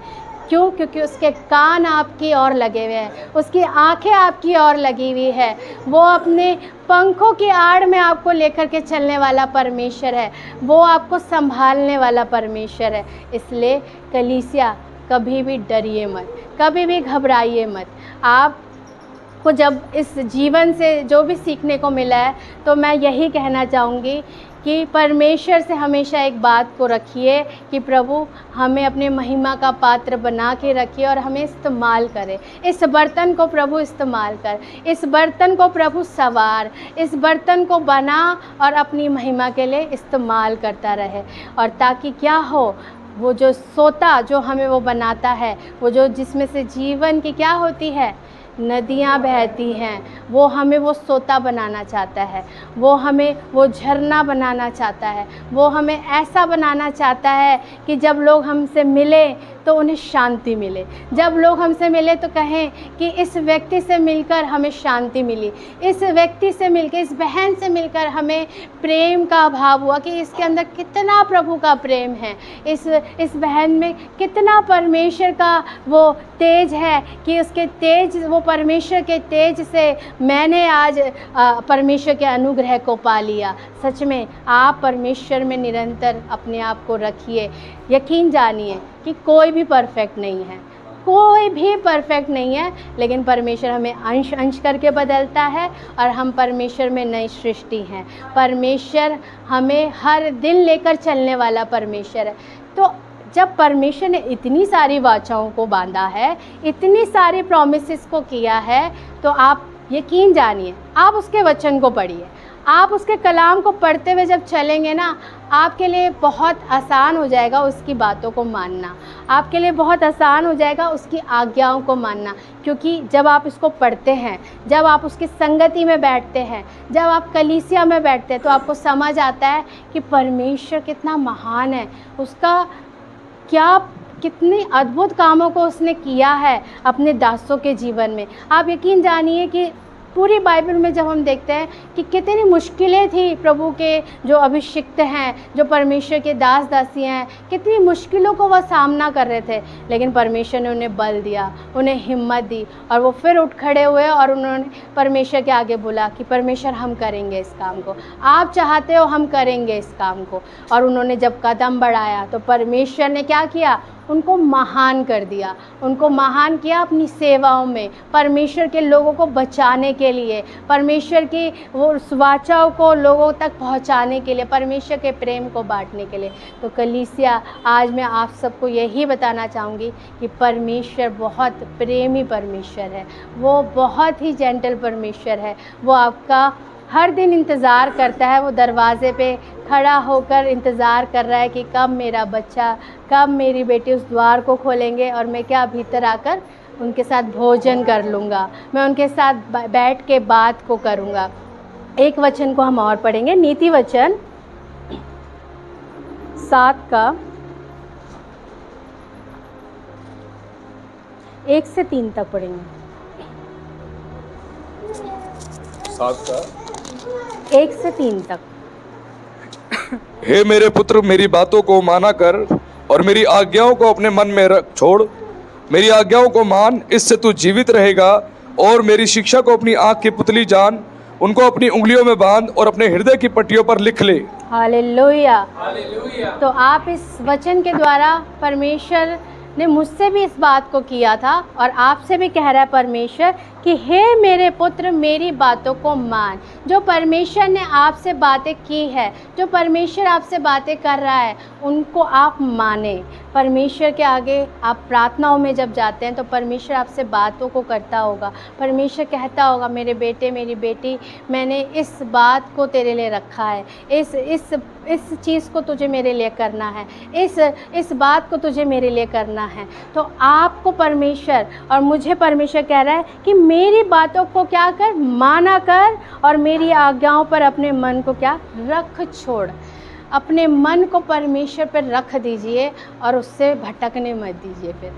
क्यों? क्योंकि उसके कान आपकी ओर लगे हुए हैं, उसकी आंखें आपकी ओर लगी हुई है। वो अपने पंखों की आड़ में आपको लेकर के चलने वाला परमेश्वर है, वो आपको संभालने वाला परमेश्वर है। इसलिए कलीसिया, कभी भी डरिए मत, कभी भी घबराइए मत। आपको जब इस जीवन से जो भी सीखने को मिला है, तो मैं यही कहना चाहूँगी कि परमेश्वर से हमेशा एक बात को रखिए कि प्रभु हमें अपने महिमा का पात्र बना के रखिए और हमें इस्तेमाल करे। इस बर्तन को प्रभु इस्तेमाल कर, इस बर्तन को प्रभु सवार, इस बर्तन को बना और अपनी महिमा के लिए इस्तेमाल करता रहे। और ताकि क्या हो, वो जो सोता जो हमें वो बनाता है, वो जो जिसमें से जीवन की क्या होती है, नदियाँ बहती हैं, वो हमें वो सोता बनाना चाहता है, वो हमें वो झरना बनाना चाहता है, वो हमें ऐसा बनाना चाहता है कि जब लोग हमसे मिले तो उन्हें शांति मिले, जब लोग हमसे मिले तो कहें कि इस व्यक्ति से मिलकर हमें शांति मिली, इस व्यक्ति से मिलकर, इस बहन से मिलकर हमें प्रेम का अभाव हुआ कि इसके अंदर कितना प्रभु का प्रेम है, इस बहन में कितना परमेश्वर का वो तेज है कि उसके तेज, वो परमेश्वर के तेज से मैंने आज परमेश्वर के अनुग्रह को पा लिया। सच में आप परमेश्वर में निरंतर अपने आप को रखिए। यकीन जानिए कि कोई भी परफेक्ट नहीं है, कोई भी परफेक्ट नहीं है, लेकिन परमेश्वर हमें अंश अंश करके बदलता है और हम परमेश्वर में नई सृष्टि हैं। परमेश्वर हमें हर दिन लेकर चलने वाला परमेश्वर है। तो जब परमेश्वर ने इतनी सारी वाचाओं को बांधा है, इतनी सारी प्रॉमिसेस को किया है, तो आप यकीन जानिए, आप उसके वचन को पढ़िए, आप उसके कलाम को पढ़ते हुए जब चलेंगे ना, आपके लिए बहुत आसान हो जाएगा उसकी बातों को मानना, आपके लिए बहुत आसान हो जाएगा उसकी आज्ञाओं को मानना। क्योंकि जब आप इसको पढ़ते हैं, जब आप उसकी संगति में बैठते हैं, जब आप कलीसिया में बैठते हैं, तो आपको समझ आता है कि परमेश्वर कितना महान है, उसका कितने अद्भुत कामों को उसने किया है अपने दासों के जीवन में। आप यकीन जानिए कि पूरी बाइबल में जब हम देखते हैं कि कितनी मुश्किलें थी प्रभु के जो अभिषिक्त हैं, जो परमेश्वर के दास दासी हैं, कितनी मुश्किलों को वह सामना कर रहे थे, लेकिन परमेश्वर ने उन्हें बल दिया, उन्हें हिम्मत दी और वो फिर उठ खड़े हुए और उन्होंने परमेश्वर के आगे बोला कि परमेश्वर हम करेंगे इस काम को, आप चाहते हो हम करेंगे इस काम को। और उन्होंने जब कदम बढ़ाया तो परमेश्वर ने क्या किया, उनको महान कर दिया, उनको महान किया अपनी सेवाओं में, परमेश्वर के लोगों को बचाने के लिए, परमेश्वर की वो वाचाओं को लोगों तक पहुंचाने के लिए, परमेश्वर के प्रेम को बांटने के लिए। तो कलीसिया, आज मैं आप सबको यही बताना चाहूँगी कि परमेश्वर बहुत प्रेमी परमेश्वर है, वो बहुत ही जेंटल परमेश्वर है। वो आपका हर दिन इंतज़ार करता है, वो दरवाज़े पे खड़ा होकर इंतज़ार कर रहा है कि कब मेरा बच्चा, कब मेरी बेटी उस द्वार को खोलेंगे और मैं क्या भीतर आकर उनके साथ भोजन कर लूँगा, मैं उनके साथ बैठ के बात को करूँगा। एक वचन को हम और पढ़ेंगे, नीति वचन 7 का 1 से 3 तक पढ़ेंगे। 7 का 1 से 3 तक। हे मेरे पुत्र, मेरी बातों को माना कर और मेरी आज्ञाओं को अपने मन में रख छोड़, मेरी आज्ञाओं को मान, इससे तू जीवित रहेगा और मेरी शिक्षा को अपनी आँख की पुतली जान, उनको अपनी उंगलियों में बांध और अपने हृदय की पट्टियों पर लिख ले। हालेलुया। तो आप इस वचन के द्वारा परमेश्वर ने मुझसे भी इस बात को किया था और आपसे भी कह रहा है परमेश्वर कि हे मेरे पुत्र मेरी बातों को मान। जो परमेश्वर ने आपसे बातें की है, जो परमेश्वर आपसे बातें कर रहा है, उनको आप माने। परमेश्वर के आगे आप प्रार्थनाओं में जब जाते हैं तो परमेश्वर आपसे बातों को करता होगा। परमेश्वर कहता होगा मेरे बेटे मेरी बेटी, मैंने इस बात को तेरे लिए रखा है, इस चीज़ को तुझे मेरे लिए करना है, इस बात को तुझे मेरे लिए करना है। तो आपको परमेश्वर और मुझे परमेश्वर कह रहा है कि मेरी बातों को क्या कर, माना कर और मेरी आज्ञाओं पर अपने मन को क्या रख छोड़। अपने मन को परमेश्वर पर रख दीजिए और उससे भटकने मत दीजिए फिर।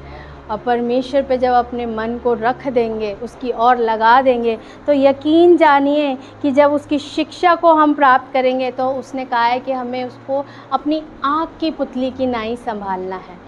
और परमेश्वर पे जब अपने मन को रख देंगे, उसकी ओर लगा देंगे, तो यकीन जानिए कि जब उसकी शिक्षा को हम प्राप्त करेंगे तो उसने कहा है कि हमें उसको अपनी आँख की पुतली की नाई संभालना है।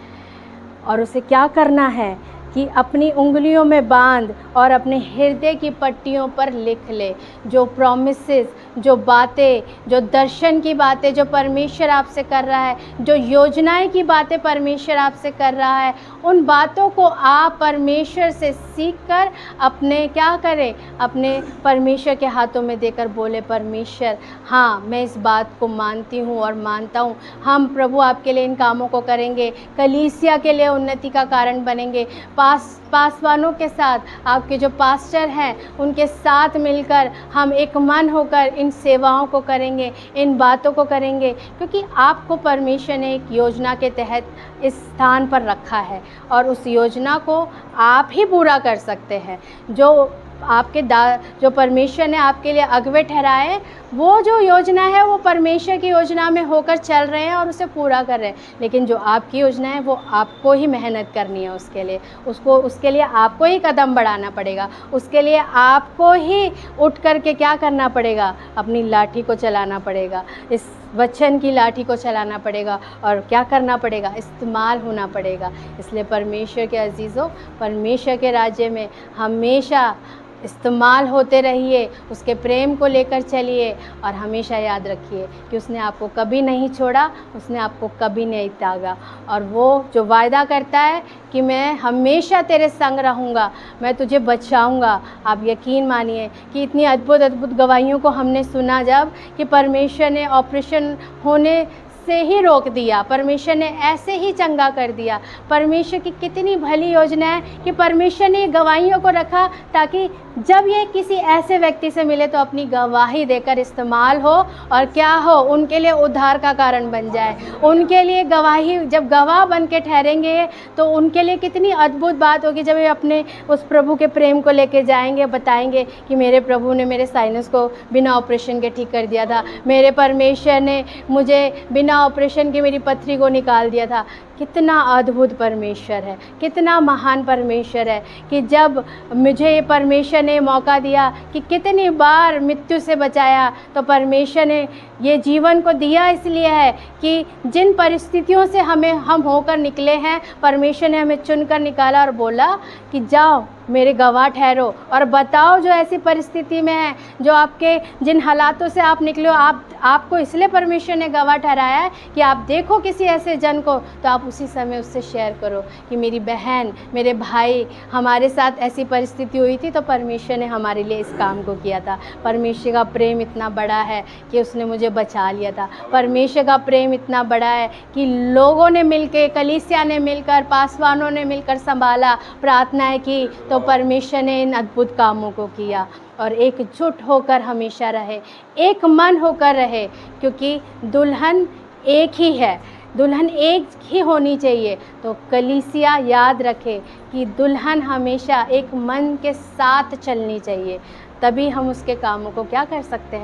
और उसे क्या करना है कि अपनी उंगलियों में बांध और अपने हृदय की पट्टियों पर लिख ले। जो प्रॉमिसेस, जो बातें, जो दर्शन की बातें जो परमेश्वर आपसे कर रहा है, जो योजनाएं की बातें परमेश्वर आपसे कर रहा है, उन बातों को आप परमेश्वर से सीखकर अपने क्या करें, अपने परमेश्वर के हाथों में देकर बोले परमेश्वर हाँ मैं इस बात को मानती हूँ और मानता हूँ। हम प्रभु आपके लिए इन कामों को करेंगे, कलीसिया के लिए उन्नति का कारण बनेंगे। पासवानों के साथ, आपके जो पास्टर हैं उनके साथ मिलकर हम एक मन होकर इन सेवाओं को करेंगे, इन बातों को करेंगे, क्योंकि आपको परमेश्वर ने एक योजना के तहत इस स्थान पर रखा है और उस योजना को आप ही पूरा कर सकते हैं। जो परमेश्वर ने आपके लिए अगुवे ठहराए, वो जो योजना है वो परमेश्वर की योजना में होकर चल रहे हैं और उसे पूरा कर रहे हैं। लेकिन जो आपकी योजना है वो आपको ही मेहनत करनी है उसके लिए आपको ही कदम बढ़ाना पड़ेगा। उसके लिए आपको ही उठ कर के क्या करना पड़ेगा, अपनी लाठी को चलाना पड़ेगा, इस वचन की लाठी को चलाना पड़ेगा और क्या करना पड़ेगा, इस्तेमाल होना पड़ेगा। इसलिए परमेश्वर के अजीज़ों, परमेश्वर के राज्य में हमेशा इस्तेमाल होते रहिए, उसके प्रेम को लेकर चलिए और हमेशा याद रखिए कि उसने आपको कभी नहीं छोड़ा, उसने आपको कभी नहीं त्यागा। और वो जो वायदा करता है कि मैं हमेशा तेरे संग रहूँगा, मैं तुझे बचाऊँगा, आप यकीन मानिए कि इतनी अद्भुत अद्भुत गवाहियों को हमने सुना जब कि परमेश्वर ने ऑपरेशन होने से ही रोक दिया, परमेश्वर ने ऐसे ही चंगा कर दिया। परमेश्वर की कितनी भली योजना है कि परमेश्वर ने गवाहियों को रखा ताकि जब ये किसी ऐसे व्यक्ति से मिले तो अपनी गवाही देकर इस्तेमाल हो और क्या हो, उनके लिए उद्धार का कारण बन जाए। उनके लिए गवाही, जब गवाह बन के ठहरेंगे तो उनके लिए कितनी अद्भुत बात होगी जब ये अपने उस प्रभु के प्रेम को लेके जाएंगे, बताएंगे कि मेरे प्रभु ने मेरे साइनस को बिना ऑपरेशन के ठीक कर दिया था, मेरे परमेश्वर ने मुझे बिना ऑपरेशन की मेरी पथरी को निकाल दिया था। कितना अद्भुत परमेश्वर है, कितना महान परमेश्वर है कि जब मुझे ये परमेश्वर ने मौका दिया कि कितनी बार मृत्यु से बचाया, तो परमेश्वर ने ये जीवन को दिया इसलिए है कि जिन परिस्थितियों से हम होकर निकले हैं, परमेश्वर ने हमें चुनकर निकाला और बोला कि जाओ मेरे गवाह ठहरो और बताओ जो ऐसी परिस्थिति में है, जो आपके जिन हालातों से आप निकले हो, आपको इसलिए परमेश्वर ने गवाह ठहराया है कि आप देखो किसी ऐसे जन को तो आप उसी समय उससे शेयर करो कि मेरी बहन, मेरे भाई, हमारे साथ ऐसी परिस्थिति हुई थी तो परमेश्वर ने हमारे लिए इस काम को किया था। परमेश्वर का प्रेम इतना बड़ा है कि उसने मुझे बचा लिया था। परमेश्वर का प्रेम इतना बड़ा है कि लोगों ने मिलकर, कलीसिया ने मिलकर, पासवानों ने मिलकर संभाला, प्रार्थनाएं की, तो परमेश्वर ने इन अद्भुत कामों को किया। और एकजुट होकर हमेशा रहे, एक मन होकर रहे, क्योंकि दुल्हन एक ही है, दुल्हन एक ही होनी चाहिए। तो कलीसिया याद रखे कि दुल्हन हमेशा एक मन के साथ चलनी चाहिए, तभी हम उसके कामों को क्या कर सकते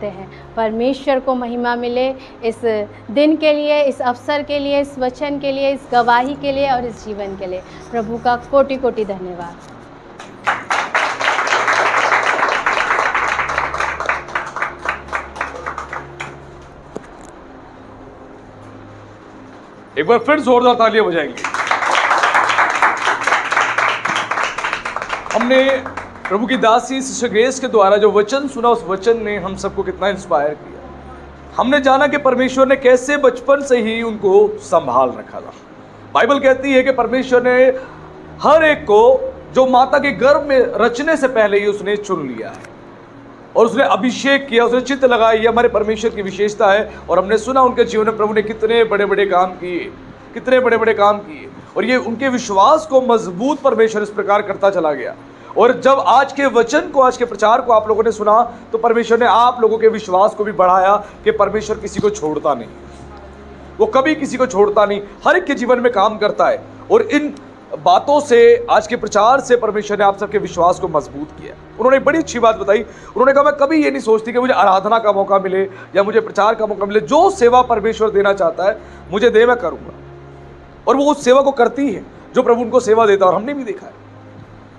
हैं। परमेश्वर को महिमा मिले इस दिन के लिए, इस अवसर के लिए, इस वचन के लिए, इस गवाही के लिए और इस जीवन के लिए। प्रभु का कोटि कोटि धन्यवाद। एक बार फिर जोरदार तालियां बजाएंगे। हमने प्रभु की दासी सिस्टर ग्रेस के द्वारा जो वचन सुना, उस वचन ने हम सबको कितना इंस्पायर किया। हमने जाना कि परमेश्वर ने कैसे बचपन से ही उनको संभाल रखा था। बाइबल कहती है कि परमेश्वर ने हर एक को जो माता के गर्भ में रचने से पहले ही उसने चुन लिया है और उसने अभिषेक किया, उसने चित्त लगाया। ये हमारे परमेश्वर की विशेषता है। और हमने सुना उनके जीवन में प्रभु ने कितने बड़े बड़े काम किए, कितने बड़े बड़े काम किए, और ये उनके विश्वास को मजबूत परमेश्वर इस प्रकार करता चला गया। और जब आज के वचन को, आज के प्रचार को आप लोगों ने सुना, तो परमेश्वर ने आप लोगों के विश्वास को भी बढ़ाया कि परमेश्वर किसी को छोड़ता नहीं, वो कभी किसी को छोड़ता नहीं, हर एक के जीवन में काम करता है। और इन बातों से, आज के प्रचार से परमेश्वर ने आप सबके विश्वास को मजबूत किया। उन्होंने बड़ी अच्छी बात बताई। उन्होंने कहा, मैं कभी ये नहीं सोचती कि मुझे आराधना का मौका मिले या मुझे प्रचार का मौका मिले। जो सेवा परमेश्वर देना चाहता है मुझे दे, मैं करूँगा। और वो उस सेवा को करती है जो प्रभु उनको सेवा देता है। और हमने भी देखा है,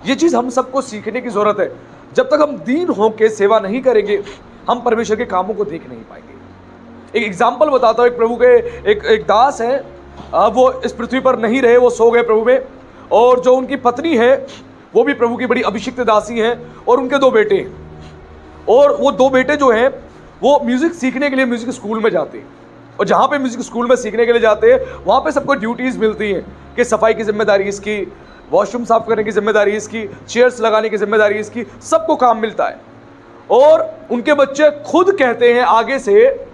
ये चीज़ हम सबको सीखने की ज़रूरत है। जब तक हम दीन होकर सेवा नहीं करेंगे, हम परमेश्वर के कामों को देख नहीं पाएंगे। एक एग्जाम्पल बताता हूँ। एक प्रभु के एक दास है, वो इस पृथ्वी पर नहीं रहे, वो सो गए प्रभु में। और जो उनकी पत्नी है वो भी प्रभु की बड़ी अभिषिक्त दासी है, और उनके 2 बेटे हैं। और वो 2 बेटे जो हैं वो म्यूज़िक सीखने के लिए म्यूज़िक स्कूल में जाते हैं। और जहाँ पे म्यूज़िक स्कूल में सीखने के लिए जाते हैं, वहाँ पे सबको ड्यूटीज़ मिलती हैं कि सफाई की जिम्मेदारी इसकी, वॉशरूम साफ करने की जिम्मेदारी इसकी, चेयर्स लगाने की जिम्मेदारी इसकी, सबको काम मिलता है। और उनके बच्चे खुद कहते हैं आगे से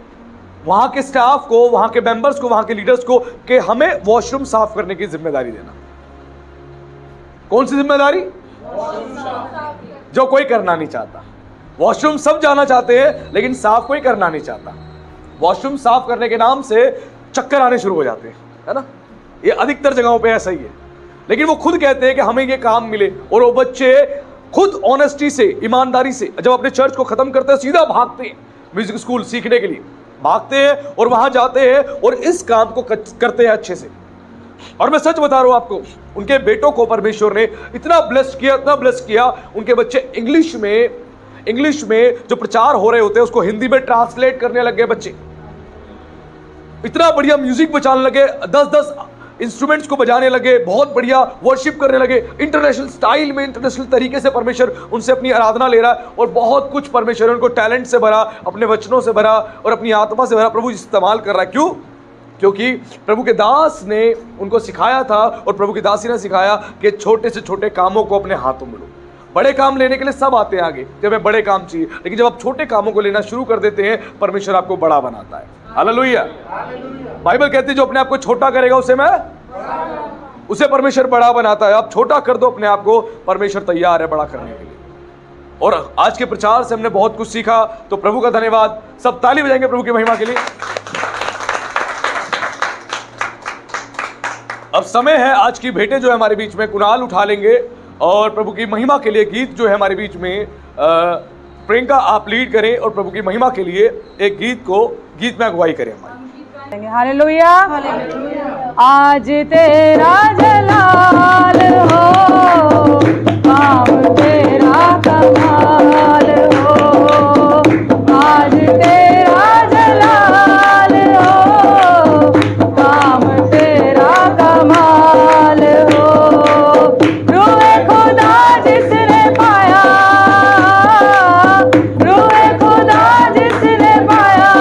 वहाँ के स्टाफ को, वहाँ के मेंबर्स को, वहाँ के लीडर्स को कि हमें वॉशरूम साफ करने की जिम्मेदारी देना। कौन सी जिम्मेदारी? जो कोई करना नहीं चाहता। वॉशरूम सब जाना चाहते हैं, लेकिन साफ कोई करना नहीं चाहता। वॉशरूम साफ करने के नाम से चक्कर आने शुरू हो जाते हैं, है ना? ये अधिकतर जगहों पे ऐसा ही है। लेकिन वो खुद कहते हैं कि हमें ये काम मिले। और वो बच्चे खुद ऑनेस्टी से, ईमानदारी से, जब अपने चर्च को खत्म करते हैं, सीधा भागते हैं म्यूजिक स्कूल सीखने के लिए, भागते हैं और वहां जाते हैं और इस काम को करते हैं अच्छे से। और मैं सच बता रहा हूं आपको, उनके बेटों को परमेश्वर ने इतना ब्लेस किया, इतना ब्लेस किया। उनके बच्चे इंग्लिश में जो प्रचार हो रहे होते हैं उसको हिंदी में ट्रांसलेट करने लग गए बच्चे। इतना बढ़िया म्यूजिक बजाने लगे, 10-10 इंस्ट्रूमेंट्स को बजाने लगे, बहुत बढ़िया वर्शिप करने लगे। इंटरनेशनल स्टाइल में, इंटरनेशनल तरीके से परमेश्वर उनसे अपनी आराधना ले रहा है। और बहुत कुछ परमेश्वर उनको टैलेंट से भरा, अपने वचनों से भरा और अपनी आत्मा से भरा प्रभु इस्तेमाल कर रहा है। क्यों? क्योंकि प्रभु के दास ने उनको सिखाया था और प्रभु की दासी ने सिखाया कि छोटे से छोटे कामों को अपने हाथों में लो। बड़े काम लेने के लिए सब आते हैं आगे, जब हमें बड़े काम चाहिए, लेकिन जब आप छोटे कामों को लेना शुरू कर देते हैं, परमेश्वर आपको बड़ा बनाता है। हालेलुया। बाइबल कहती है जो अपने आप को छोटा करेगा उसे परमेश्वर बड़ा बनाता है। आप छोटा कर दो अपने आप को, परमेश्वर तैयार है बड़ा करने के लिए। और आज के प्रचार से हमने बहुत कुछ सीखा, तो प्रभु का धन्यवाद। सब ताली बजाएंगे प्रभु की महिमा के लिए। अब समय है, आज की भेंटें जो है हमारे बीच में कुणाल उठा लेंगे और प्रभु की महिमा के लिए गीत जो है हमारे बीच में प्रियंका आप लीड करें और प्रभु की महिमा के लिए एक गीत में अगुवाई करें हमारी। हालेलुया। आज तेरा जलाल हो, काम तेरा कमाल हो। आज तेरा जलाल हो, काम तेरा कमाल हो। रूहे खुदा जिसने पाया, रूहे खुदा जिसने पाया,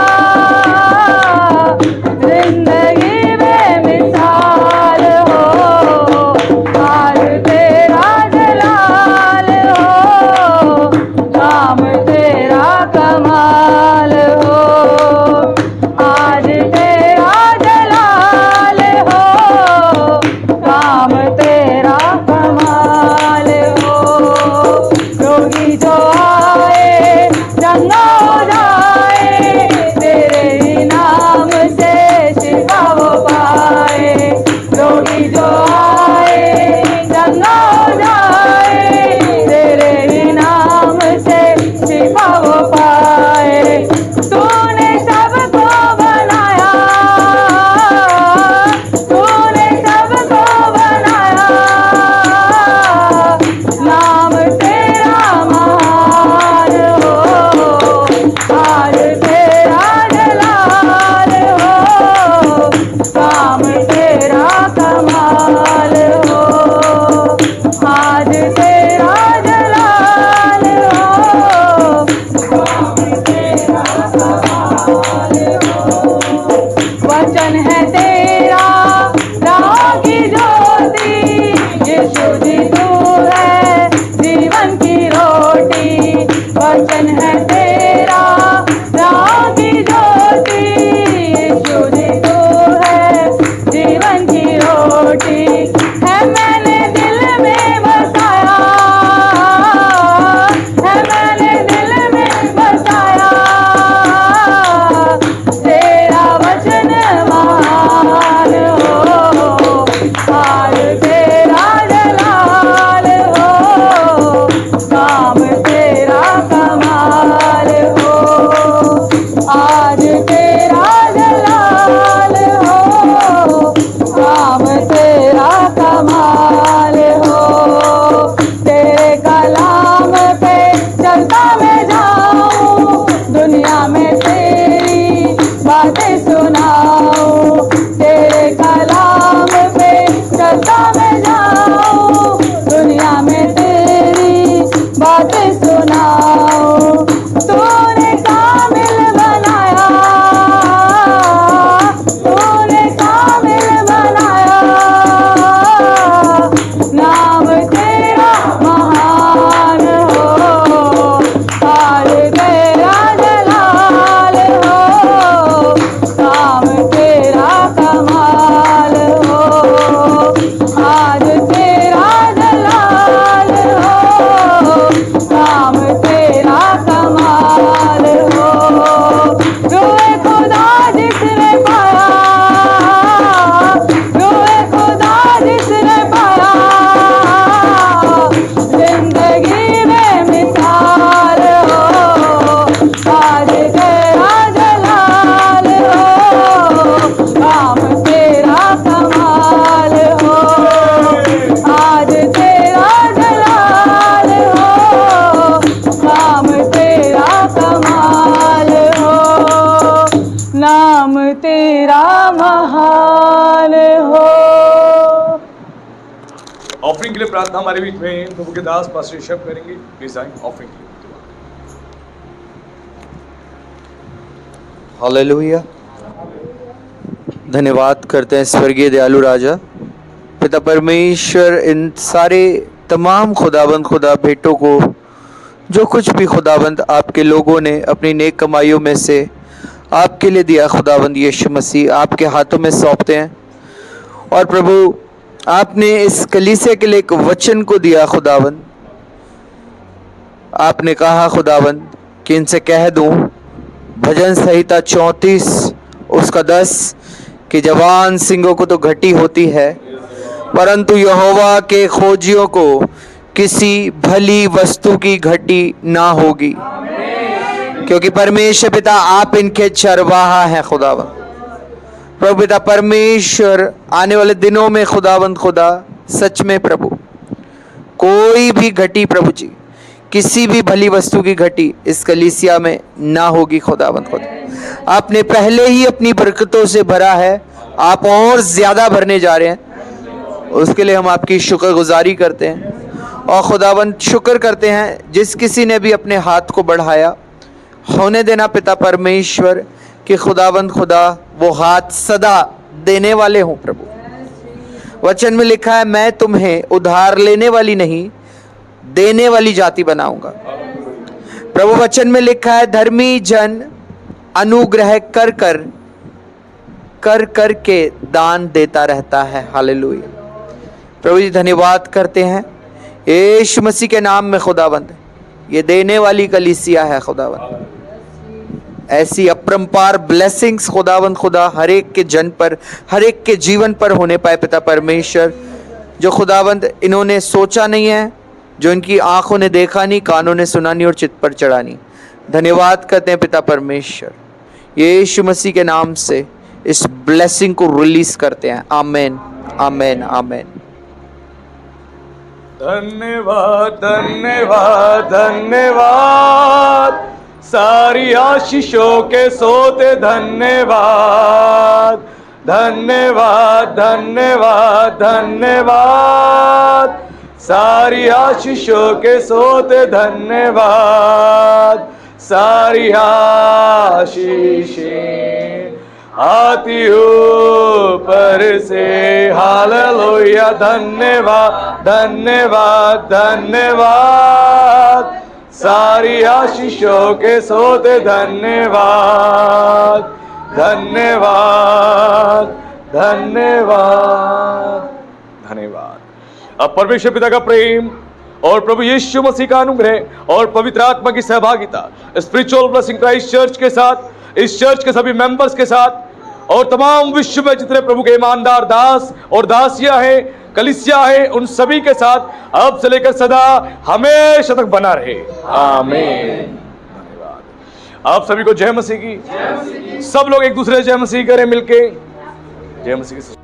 जिंदगी में मिसाल हो। आज तेरा हमारे बीच में प्रभु के दास पास्टर ऋषभ करेंगे। प्लीज आए ऑफरिंग की। हालेलुया। धन्यवाद करते हैं स्वर्गीय दयालु राजा पिता परमेश्वर, इन सारे तमाम खुदाबंद खुदा भेंटों को जो कुछ भी खुदाबंद आपके लोगों ने अपनी नेक कमाइयों में से आपके लिए दिया खुदाबंद यीशु मसीह आपके हाथों में सौंपते हैं। और प्रभु आपने इस कलीसिया के लिए एक वचन को दिया खुदाबंद, आपने कहा खुदाबंद कि इनसे कह दूं भजन संहिता 34 उसका 10 कि जवान सिंहों को तो घटी होती है परंतु यहोवा के खोजियों को किसी भली वस्तु की घटी ना होगी, क्योंकि परमेश्वर पिता आप इनके चरवाहा हैं खुदावंद। प्रभु पिता परमेश्वर आने वाले दिनों में खुदावंद खुदा सच में प्रभु कोई भी घटी प्रभु जी किसी भी भली वस्तु की घटी इस कलीसिया में ना होगी खुदावंद खुदा। आपने पहले ही अपनी बरकतों से भरा है, आप और ज्यादा भरने जा रहे हैं, उसके लिए हम आपकी शुक्रगुजारी करते हैं। और खुदावंद शुक्र करते हैं जिस किसी ने भी अपने हाथ को बढ़ाया, होने देना पिता परमेश्वर कि खुदावंद खुदा वो हाथ सदा देने वाले हों प्रभु। वचन में लिखा है मैं तुम्हें उधार लेने वाली नहीं देने वाली जाति बनाऊंगा। प्रभु वचन में लिखा है धर्मी जन अनुग्रह कर कर के दान देता रहता है। हालेलुया। प्रभु जी धन्यवाद करते हैं यीशु मसीह के नाम में खुदावंद, ये देने वाली कलीसिया है खुदावंद। ऐसी अपरंपार ब्लेसिंग्स खुदावंद खुदा हर एक के जन पर, हर एक के जीवन पर होने पाए पिता परमेश्वर, जो खुदावंद इन्होंने सोचा नहीं है, जो इनकी आंखों ने देखा नहीं, कानों ने सुना नहीं और चित्त पर चढ़ा नहीं। धन्यवाद करते हैं पिता परमेश्वर, यीशु मसीह के नाम से इस ब्लेसिंग को रिलीज करते हैं। आमेन आमेन आमेन। धन्यवाद धन्यवाद धन्यवाद, सारी आशीषों के सोते धन्यवाद धन्यवाद धन्यवाद धन्यवाद, सारी आशीषों के सोते धन्यवाद। सारी आशीषें आती ऊपर से, हालेलुया। धन्यवाद धन्यवाद धन्यवाद, सारी आशीषों के सोते धन्यवाद धन्यवाद धन्यवाद धन्यवाद। अब परमेश्वर पिता का प्रेम और प्रभु यीशु मसीह का अनुग्रह और पवित्र आत्मा की सहभागिता स्पिरिचुअल ब्लेसिंग क्राइस्ट चर्च के साथ, इस चर्च के सभी मेंबर्स के साथ और तमाम विश्व में जितने प्रभु के ईमानदार दास और दासियां हैं, कलीसिया है, उन सभी के साथ अब से लेकर सदा हमेशा तक बना रहे। आमीन। धन्यवाद। आप सभी को जय मसीह की। सब लोग एक दूसरे जय मसीह करें मिलके। जय मसीह की।